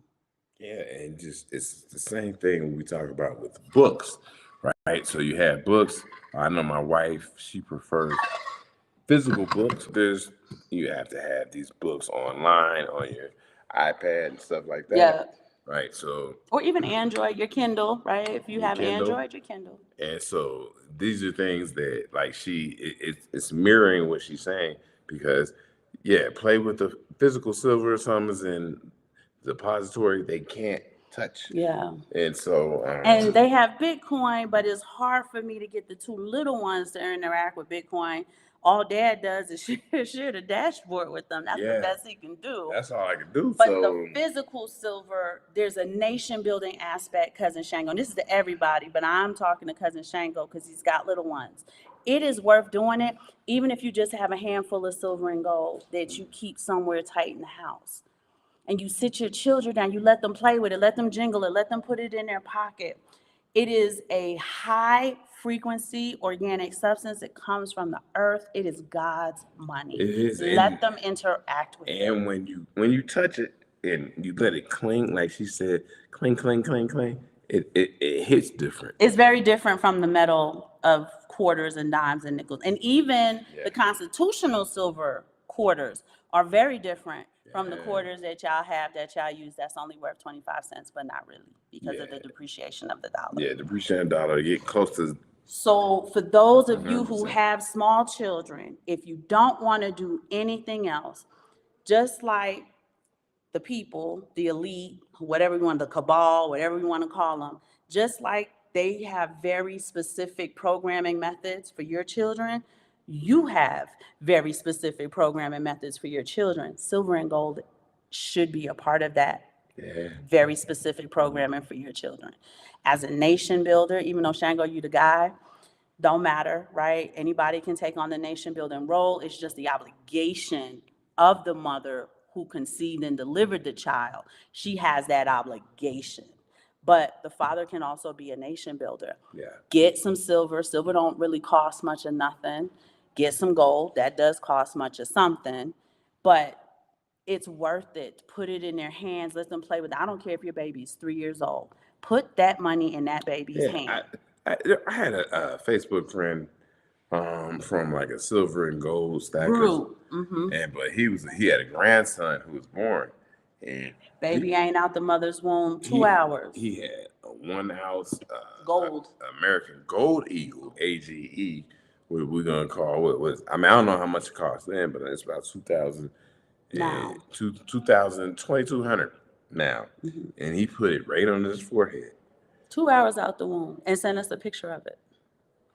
[SPEAKER 2] Yeah, and just it's the same thing when we talk about with books, right? So you have books. I know my wife, she prefers physical books. You have to have these books online on your iPad and stuff like that. Yeah. Right. So
[SPEAKER 1] or even Android, your Kindle, right? If you have Kindle. Android, your Kindle.
[SPEAKER 2] And so these are things that like it's mirroring what she's saying because play with the physical silver, some is in the depository, they can't touch.
[SPEAKER 1] Yeah.
[SPEAKER 2] And so
[SPEAKER 1] and they have Bitcoin, but it's hard for me to get the two little ones to interact with Bitcoin. All Dad does is share the dashboard with them. That's the best he can do.
[SPEAKER 2] That's all I can do.
[SPEAKER 1] But the physical silver, there's a nation building aspect, Cousin Shango. And this is to everybody, but I'm talking to Cousin Shango because he's got little ones. It is worth doing it, even if you just have a handful of silver and gold that you keep somewhere tight in the house. And you sit your children down, you let them play with it, let them jingle it, let them put it in their pocket. It is a high frequency organic substance. It comes from the earth. It is God's money. It is. Let them interact with it.
[SPEAKER 2] And when you touch it and you let it cling, like she said, cling, cling, cling, cling, it hits different.
[SPEAKER 1] It's very different from the metal of quarters and dimes and nickels. And even the constitutional silver quarters are very different from the quarters that y'all use that's only worth 25 cents, but not really because of the depreciation of the dollar.
[SPEAKER 2] Yeah, depreciation of the dollar, get close to.
[SPEAKER 1] So for those of you who have small children, if you don't want to do anything else, just like the people, the elite, whatever you want, the cabal, whatever you want to call them, just like they have very specific programming methods for your children, you have very specific programming methods for your children. Silver and gold should be a part of that very specific programming for your children. As a nation builder, even though Shango, you the guy, don't matter, right? Anybody can take on the nation building role. It's just the obligation of the mother who conceived and delivered the child. She has that obligation. But the father can also be a nation builder. Yeah. Get some silver. Silver don't really cost much of nothing. Get some gold. That does cost much of something. But it's worth it. Put it in their hands. Let them play with it. I don't care if your baby's 3 years old. Put that money in that baby's hand.
[SPEAKER 2] I had a Facebook friend from like a silver and gold stackers, and but he had a grandson who was born, and
[SPEAKER 1] baby ain't out the mother's womb 2 hours.
[SPEAKER 2] He had a 1 ounce
[SPEAKER 1] gold
[SPEAKER 2] American Gold Eagle AGE. What we're gonna call what was I don't know how much it cost then, but it's about 2,000
[SPEAKER 1] now
[SPEAKER 2] 2,200 now, and he put it right on his forehead.
[SPEAKER 1] 2 hours out the womb and sent us a picture of it.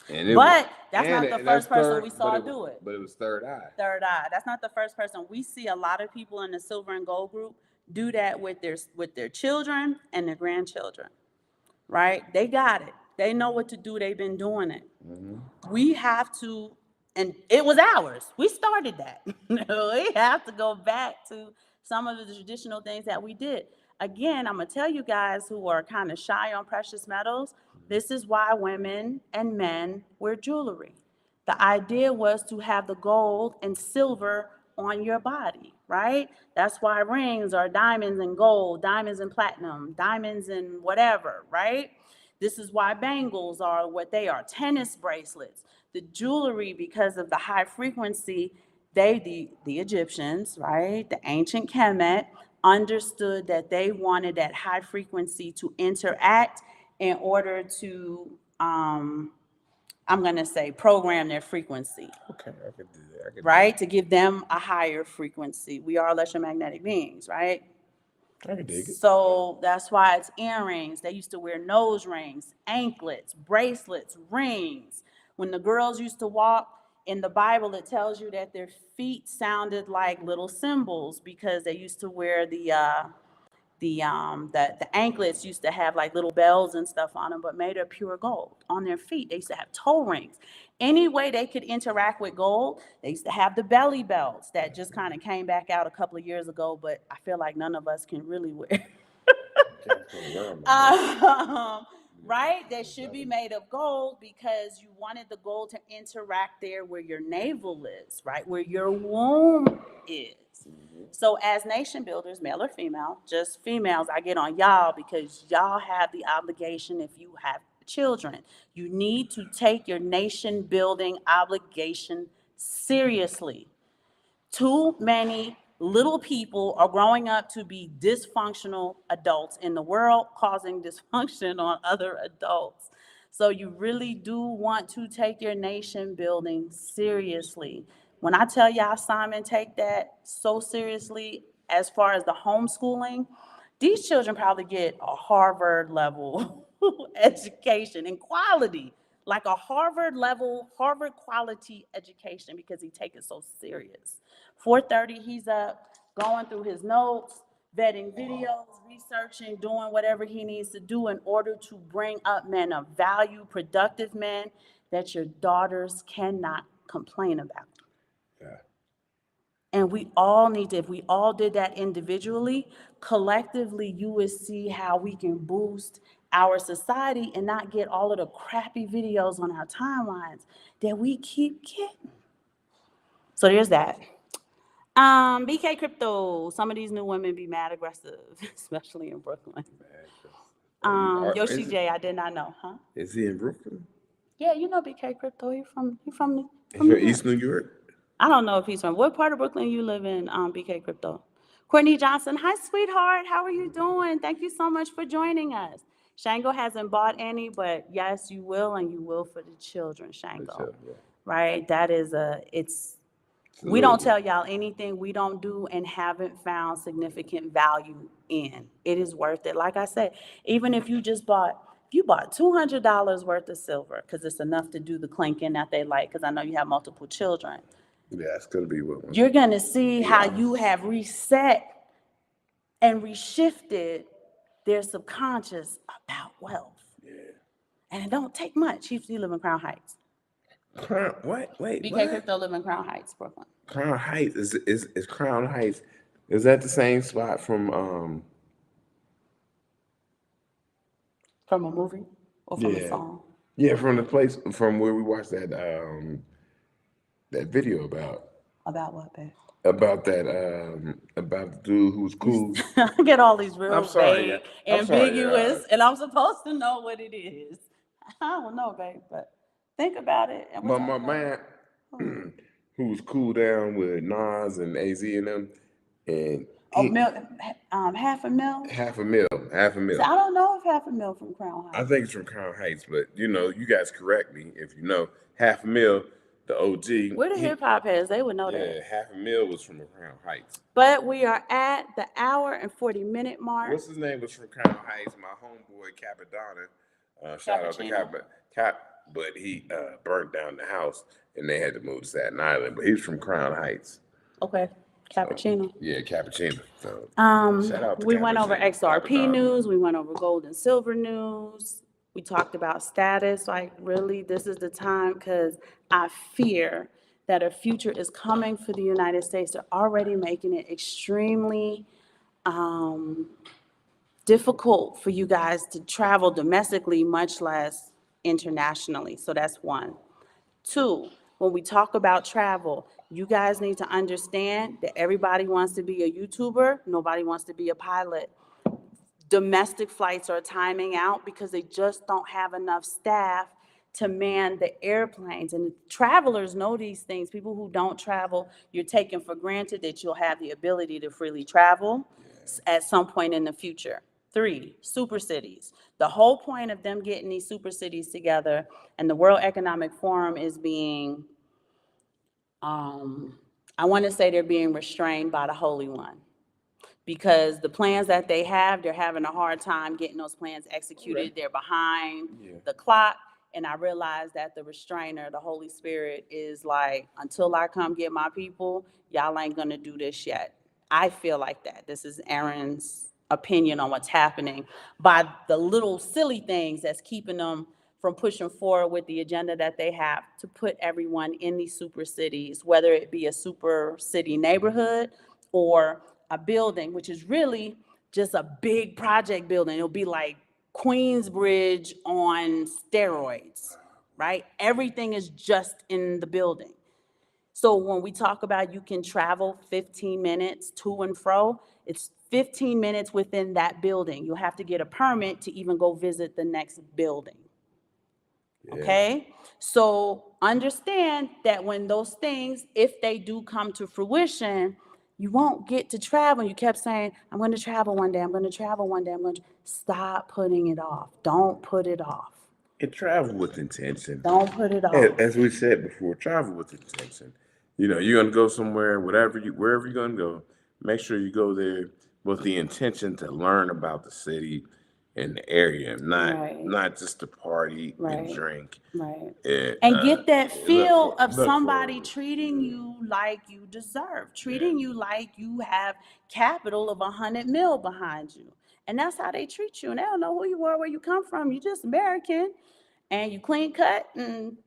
[SPEAKER 2] But
[SPEAKER 1] that's not the first person we saw do it.
[SPEAKER 2] But it was third eye.
[SPEAKER 1] Third eye. That's not the first person. We see a lot of people in the silver and gold group do that with their children and their grandchildren. Right? They got it. They know what to do. They've been doing it. We have to, and it was ours. We started that. We have to go back to some of the traditional things that we did. Again, I'm going to tell you guys who are kind of shy on precious metals, this is why women and men wear jewelry. The idea was to have the gold and silver on your body, right? That's why rings are diamonds and gold, diamonds and platinum, diamonds and whatever, right? This is why bangles are what they are, tennis bracelets. The jewelry, because of the high frequency, the Egyptians, right, the ancient Kemet, understood that they wanted that high frequency to interact in order to, I'm going to say, program their frequency.
[SPEAKER 2] Okay, I could do that.
[SPEAKER 1] Right? To give them a higher frequency. We are electromagnetic beings, right?
[SPEAKER 2] I can dig it.
[SPEAKER 1] So that's why it's earrings. They used to wear nose rings, anklets, bracelets, rings. When the girls used to walk, in the Bible, it tells you that their feet sounded like little cymbals because they used to wear the anklets used to have like little bells and stuff on them, but made of pure gold. On their feet, they used to have toe rings. Any way they could interact with gold, they used to have the belly belts that just kind of came back out a couple of years ago, but I feel like none of us can really wear. Right? That should be made of gold because you wanted the gold to interact there where your navel is, right? Where your womb is. So as nation builders, male or female, just females, I get on y'all because y'all have the obligation if you have children. You need to take your nation building obligation seriously. Too many little people are growing up to be dysfunctional adults in the world, causing dysfunction on other adults. So you really do want to take your nation building seriously. When I tell y'all, Simon, take that so seriously as far as the homeschooling, these children probably get a Harvard level education in quality, like a Harvard level, Harvard quality education because he takes it so serious. 4:30, he's up, going through his notes, vetting videos, researching, doing whatever he needs to do in order to bring up men of value, productive men that your daughters cannot complain about.
[SPEAKER 2] Yeah.
[SPEAKER 1] And we all need to, if we all did that individually, collectively, you would see how we can boost our society and not get all of the crappy videos on our timelines that we keep getting. So there's that. BK Crypto, some of these new women be mad aggressive, especially in Brooklyn. Yoshi J, I did not know, huh?
[SPEAKER 2] Is he in Brooklyn?
[SPEAKER 1] Yeah, you know BK Crypto. He from
[SPEAKER 2] East New York?
[SPEAKER 1] I don't know if he's from. What part of Brooklyn you live in, BK Crypto? Courtney Johnson, hi, sweetheart. How are you doing? Thank you so much for joining us. Shango hasn't bought any, but yes, you will, and you will for the children, Shango. Yeah. Right? That is we don't tell y'all anything we don't do and haven't found significant value in. It is worth it. Like I said, even if you bought $200 worth of silver, because it's enough to do the clinking that they like, because I know you have multiple children.
[SPEAKER 2] Yeah, it's going to be what
[SPEAKER 1] you're going to see how you have reset and reshifted their subconscious about wealth. Yeah. And it don't take much. You live in Crown Heights.
[SPEAKER 2] What? Wait.
[SPEAKER 1] BK Crypto live in Crown Heights, Brooklyn.
[SPEAKER 2] Crown Heights is Crown Heights. Is that the same spot from
[SPEAKER 1] a movie or from a song?
[SPEAKER 2] Yeah, from the place from where we watched that that video about
[SPEAKER 1] what, babe?
[SPEAKER 2] about that about the dude who was cool.
[SPEAKER 1] I get all these real
[SPEAKER 2] I'm sorry,
[SPEAKER 1] vague,
[SPEAKER 2] I'm sorry,
[SPEAKER 1] ambiguous, and I'm supposed to know what it is. I don't know, babe, but think about it. And we'll
[SPEAKER 2] my
[SPEAKER 1] talk
[SPEAKER 2] my
[SPEAKER 1] about it.
[SPEAKER 2] man who was cool down with Nas and AZ and them, and
[SPEAKER 1] Oh,
[SPEAKER 2] he
[SPEAKER 1] half a mil.
[SPEAKER 2] half a mil, half a
[SPEAKER 1] So
[SPEAKER 2] mil.
[SPEAKER 1] I don't know if half a mil from Crown
[SPEAKER 2] I
[SPEAKER 1] Heights.
[SPEAKER 2] think it's from Crown Heights, but you guys correct me if you know. Half a mil, the OG.
[SPEAKER 1] We're the hip hop heads. They would know
[SPEAKER 2] Yeah,
[SPEAKER 1] that.
[SPEAKER 2] half a mil was from Crown Heights.
[SPEAKER 1] But we are at the hour and 40-minute mark.
[SPEAKER 2] What's his name was from Crown Heights? My homeboy Capadonna. Shout out to Cap, but he burnt down the house and they had to move to Staten Island. But he was from Crown Heights.
[SPEAKER 1] Okay. Cappuccino.
[SPEAKER 2] Yeah, Cappuccino. So shout out to
[SPEAKER 1] We went over
[SPEAKER 2] Cappuccino,
[SPEAKER 1] XRP
[SPEAKER 2] Capadonna.
[SPEAKER 1] news. We went over gold and silver news. We talked about status. Like, really, this is the time because I fear that a future is coming for the United States. They're already making it extremely difficult for you guys to travel domestically, much less internationally. So that's one. Two, when we talk about travel, you guys need to understand that everybody wants to be a YouTuber. Nobody wants to be a pilot. Domestic flights are timing out because they just don't have enough staff to man the airplanes. And travelers know these things. People who don't travel, you're taking for granted that you'll have the ability to freely travel at some point in the future. Three, super cities. The whole point of them getting these super cities together, and the World Economic Forum is being, I want to say they're being restrained by the Holy One. Because the plans that they have, they're having a hard time getting those plans executed. They're behind the clock. And I realize that the restrainer, the Holy Spirit, is like, until I come get my people, y'all ain't gonna do this yet. I feel like that. This is Aaron's opinion on what's happening by the little silly things that's keeping them from pushing forward with the agenda that they have to put everyone in these super cities, whether it be a super city neighborhood or a building, which is really just a big project building. It'll be like Queensbridge on steroids, right? Everything is just in the building. So when we talk about you can travel 15 minutes to and fro, it's 15 minutes within that building. You'll have to get a permit to even go visit the next building. Okay? So understand that when those things, if they do come to fruition, you won't get to travel. You kept saying, I'm going to travel one day. I'm going to travel one day. I'm going to stop putting it off. Don't put it off.
[SPEAKER 2] And travel with intention.
[SPEAKER 1] Don't put it off.
[SPEAKER 2] As we said before, travel with intention. You're gonna go somewhere, wherever you're gonna go, make sure you go there with the intention to learn about the city and the area, not just to party and drink.
[SPEAKER 1] Right. And get that feel of somebody
[SPEAKER 2] forward.
[SPEAKER 1] treating you like you deserve, treating you like you have capital of 100 mil behind you. And that's how they treat you. And they don't know who you are, where you come from. You're just American and you clean cut, and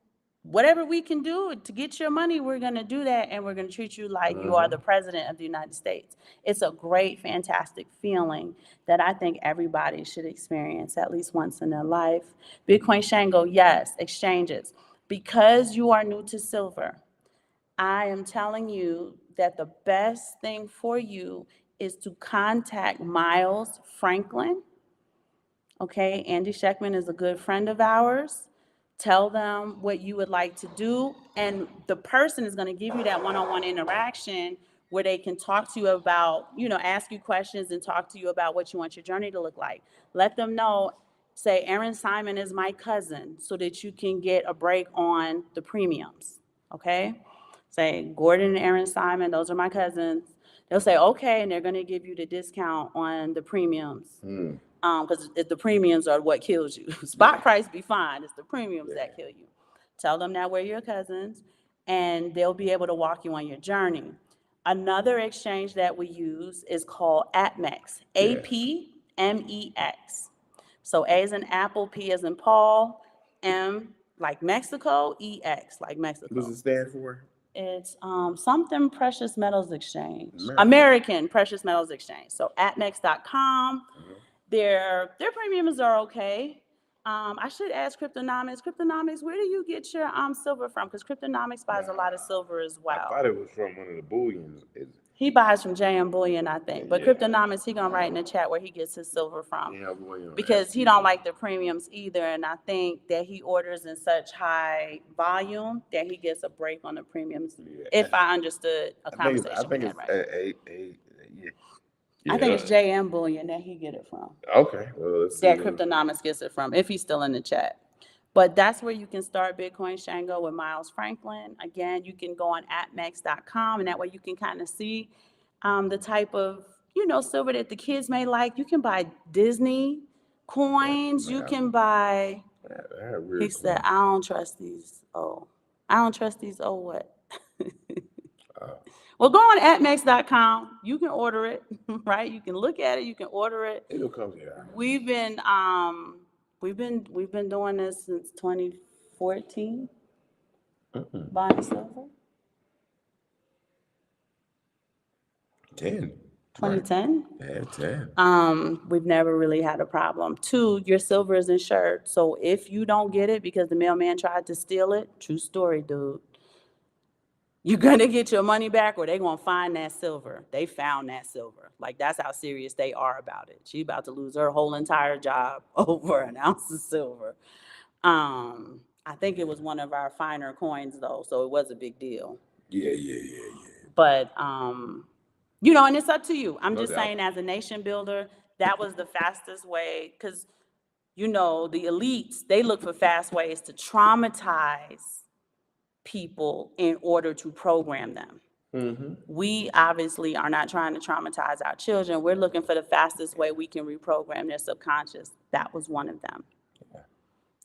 [SPEAKER 1] whatever we can do to get your money, we're going to do that. And we're going to treat you like you are the president of the United States. It's a great, fantastic feeling that I think everybody should experience at least once in their life. Bitcoin Shango, yes, exchanges. Because you are new to silver, I am telling you that the best thing for you is to contact Miles Franklin. Okay, Andy Sheckman is a good friend of ours. Tell them what you would like to do, and the person is going to give you that one-on-one interaction where they can talk to you about, ask you questions and talk to you about what you want your journey to look like. Let them know, say, Aaron Simon is my cousin, so that you can get a break on the premiums, okay? Say, Gordon and Aaron Simon, those are my cousins. They'll say, okay, and they're going to give you the discount on the premiums. Because the premiums are what kills you. Spot price be fine. It's the premiums that kill you. Tell them that we're your cousins, and they'll be able to walk you on your journey. Another exchange that we use is called APMEX, APMEX. So A as in Apple, P as in Paul, M like Mexico, EX like Mexico.
[SPEAKER 2] What does it stand for?
[SPEAKER 1] It's something Precious Metals Exchange. American Precious Metals Exchange. So APMEX.com. Their premiums are okay. I should ask Cryptonomics. Cryptonomics, where do you get your silver from? Because Cryptonomics buys a lot of silver as
[SPEAKER 2] I
[SPEAKER 1] well.
[SPEAKER 2] thought it was from one of the bullions.
[SPEAKER 1] He buys from JM Bullion, I think. But
[SPEAKER 2] Yeah.
[SPEAKER 1] Cryptonomics, he gonna write in the chat where he gets his silver from.
[SPEAKER 2] Yeah, bullion.
[SPEAKER 1] Because he don't like the premiums either, and I think that he orders in such high volume that he gets a break on the premiums.
[SPEAKER 2] Yeah.
[SPEAKER 1] If I understood a conversation
[SPEAKER 2] I think
[SPEAKER 1] we
[SPEAKER 2] it's
[SPEAKER 1] had, right?
[SPEAKER 2] yeah.
[SPEAKER 1] I think it's JM Bullion that he get it from.
[SPEAKER 2] Okay, well, let's see.
[SPEAKER 1] That Cryptonomics gets it from, if he's still in the chat. But that's where you can start Bitcoin Shango with Miles Franklin. Again, you can go on atmex.com, and that way you can kind of see the type of, silver that the kids may like. You can buy Disney coins. You can buy, he said, I don't trust these. Oh, I don't trust these. Oh, what? Well, go on atmex.com. You can order it, right? You can look at it. You can order it.
[SPEAKER 2] It'll come here.
[SPEAKER 1] We've been doing this since 2014, buying silver.
[SPEAKER 2] 10.
[SPEAKER 1] 2010.
[SPEAKER 2] Yeah, 10.
[SPEAKER 1] We've never really had a problem. 2, your silver is insured. So if you don't get it because the mailman tried to steal it, true story, dude, you're gonna get your money back, or they're gonna find that silver. They found that silver. Like, that's how serious they are about it. She about to lose her whole entire job over an ounce of silver. I think it was one of our finer coins though, so it was a big deal.
[SPEAKER 2] Yeah.
[SPEAKER 1] But and it's up to you. I'm just saying, as a nation builder, that was the fastest way, because the elites, they look for fast ways to traumatize people in order to program them.
[SPEAKER 2] Mm-hmm.
[SPEAKER 1] We obviously are not trying to traumatize our children. We're looking for the fastest way we can reprogram their subconscious. That was one of them,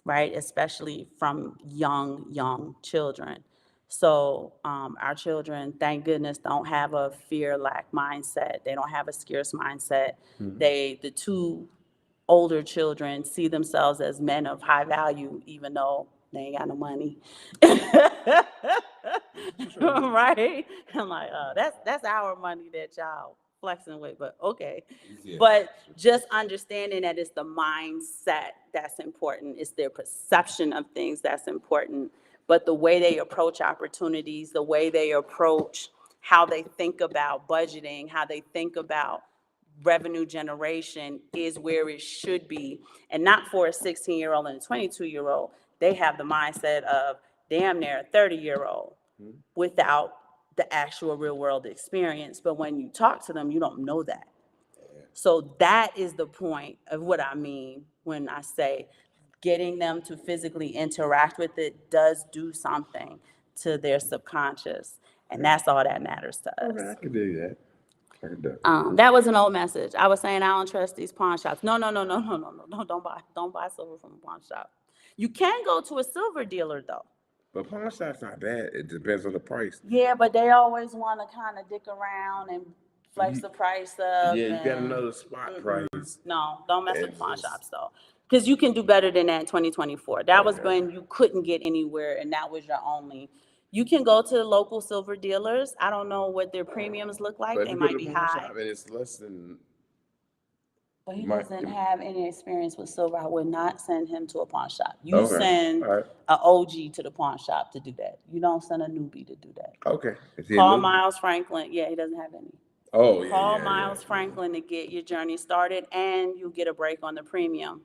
[SPEAKER 1] right? Especially from young children. So our children, thank goodness, don't have a fear-lack mindset. They don't have a scarce mindset.
[SPEAKER 2] Mm-hmm.
[SPEAKER 1] The 2 older children see themselves as men of high value, even though they ain't got no money. Right? I'm like, that's our money that y'all flexing with, but okay. Yeah. But just understanding that it's the mindset that's important. It's their perception of things that's important. But the way they approach opportunities, the way they approach how they think about budgeting, how they think about revenue generation is where it should be. And not for a 16-year-old and a 22-year-old. They have the mindset of damn near a 30-year-old without the actual real world experience. But when you talk to them, you don't know that. So that is the point of what I mean when I say getting them to physically interact with it does do something to their subconscious. And that's all that matters to us.
[SPEAKER 2] Okay, I can do that.
[SPEAKER 1] That was an old message. I was saying I don't trust these pawn shops. No. Don't buy silver from a pawn shop. You can go to a silver dealer though.
[SPEAKER 2] But pawn shop's not bad. It depends on the price.
[SPEAKER 1] Yeah, but they always want to kind of dick around and flex the price up.
[SPEAKER 2] Yeah, you got another spot price.
[SPEAKER 1] No, don't mess with pawn shops though. Because you can do better than that in 2024. That was when you couldn't get anywhere and that was your only. You can go to local silver dealers. I don't know what their premiums look like. They might be high.
[SPEAKER 2] And it's less than.
[SPEAKER 1] But he doesn't have any experience with silver. I would not send him to a pawn shop. You send an OG to the pawn shop to do that. You don't send a newbie to do that.
[SPEAKER 2] Okay.
[SPEAKER 1] Call Miles Franklin. Yeah, he doesn't have any.
[SPEAKER 2] Oh, yeah.
[SPEAKER 1] Call Miles Franklin to get your journey started, and you'll get a break on the premium.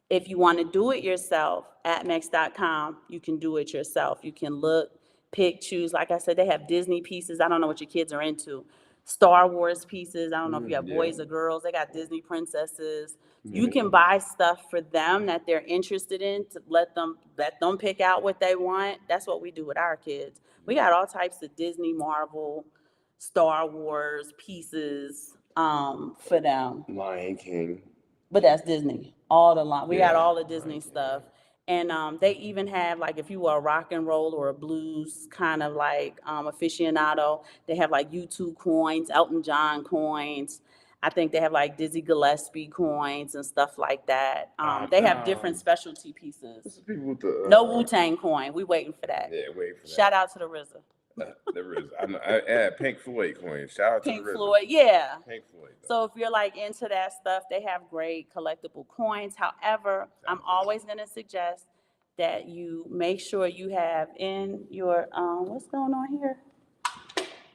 [SPEAKER 1] If you want to do it yourself, atmex.com, you can do it yourself. You can look, pick, choose. Like I said, they have Disney pieces. I don't know what your kids are into. Star Wars pieces. I don't know if you have boys or girls. They got Disney princesses. You can buy stuff for them that they're interested in to let them pick out what they want. That's what we do with our kids. We got all types of Disney, Marvel, Star Wars pieces for them.
[SPEAKER 2] Lion King.
[SPEAKER 1] But that's Disney. We got all the Disney stuff. And they even have, like, if you were a rock and roll or a blues kind of like aficionado, they have like U2 coins, Elton John coins. I think they have like Dizzy Gillespie coins and stuff like that. They have different specialty pieces.
[SPEAKER 2] People with the,
[SPEAKER 1] no Wu-Tang coin. We waiting for that.
[SPEAKER 2] Yeah, waiting for that.
[SPEAKER 1] Shout out to the RZA.
[SPEAKER 2] There is. I add Pink Floyd coin. Shout out
[SPEAKER 1] Pink
[SPEAKER 2] to the RZA.
[SPEAKER 1] Floyd, yeah.
[SPEAKER 2] Pink Floyd.
[SPEAKER 1] So if you're like into that stuff, they have great collectible coins. However, I'm always going to suggest that you make sure you have in your, what's going on here?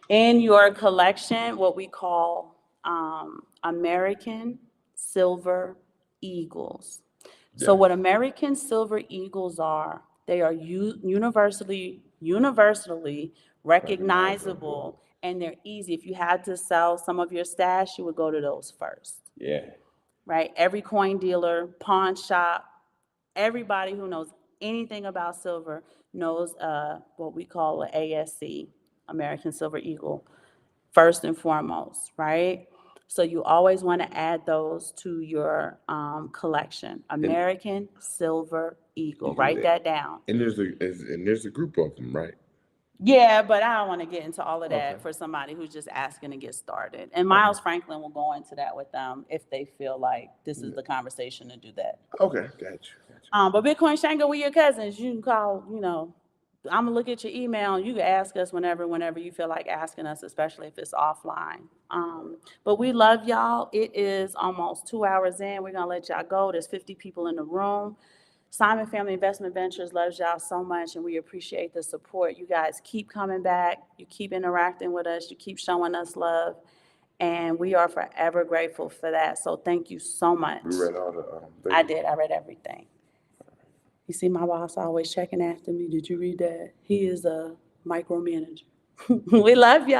[SPEAKER 1] In your collection, what we call American Silver Eagles. So
[SPEAKER 2] Yeah.
[SPEAKER 1] what American Silver Eagles are, they are universally recognizable, and they're easy. If you had to sell some of your stash, you would go to those first,
[SPEAKER 2] Yeah.
[SPEAKER 1] right? Every coin dealer, pawn shop, everybody who knows anything about silver knows what we call an ASC, American Silver Eagle, first and foremost, right? So you always want to add those to your collection. American Silver Eagle. Write that down.
[SPEAKER 2] And there's a group of them, right?
[SPEAKER 1] Yeah, but I don't want to get into all of that
[SPEAKER 2] Okay.
[SPEAKER 1] for somebody who's just asking to get started. And Miles Franklin will go into that with them if they feel like this is the conversation to do that.
[SPEAKER 2] Okay, got you.
[SPEAKER 1] But Bitcoin Shango, we your cousins. You can call, I'm gonna look at your email. You can ask us whenever you feel like asking us, especially if it's offline. But we love y'all. It is almost 2 hours in. We're gonna let y'all go. There's 50 people in the room. Simon Family Investment Ventures loves y'all so much, and we appreciate the support. You guys keep coming back. You keep interacting with us. You keep showing us love, and we are forever grateful for that. So thank you so much.
[SPEAKER 2] We read all the things.
[SPEAKER 1] I did. I read everything. You see, my boss always checking after me. Did you read that? He is a micromanager. We love y'all.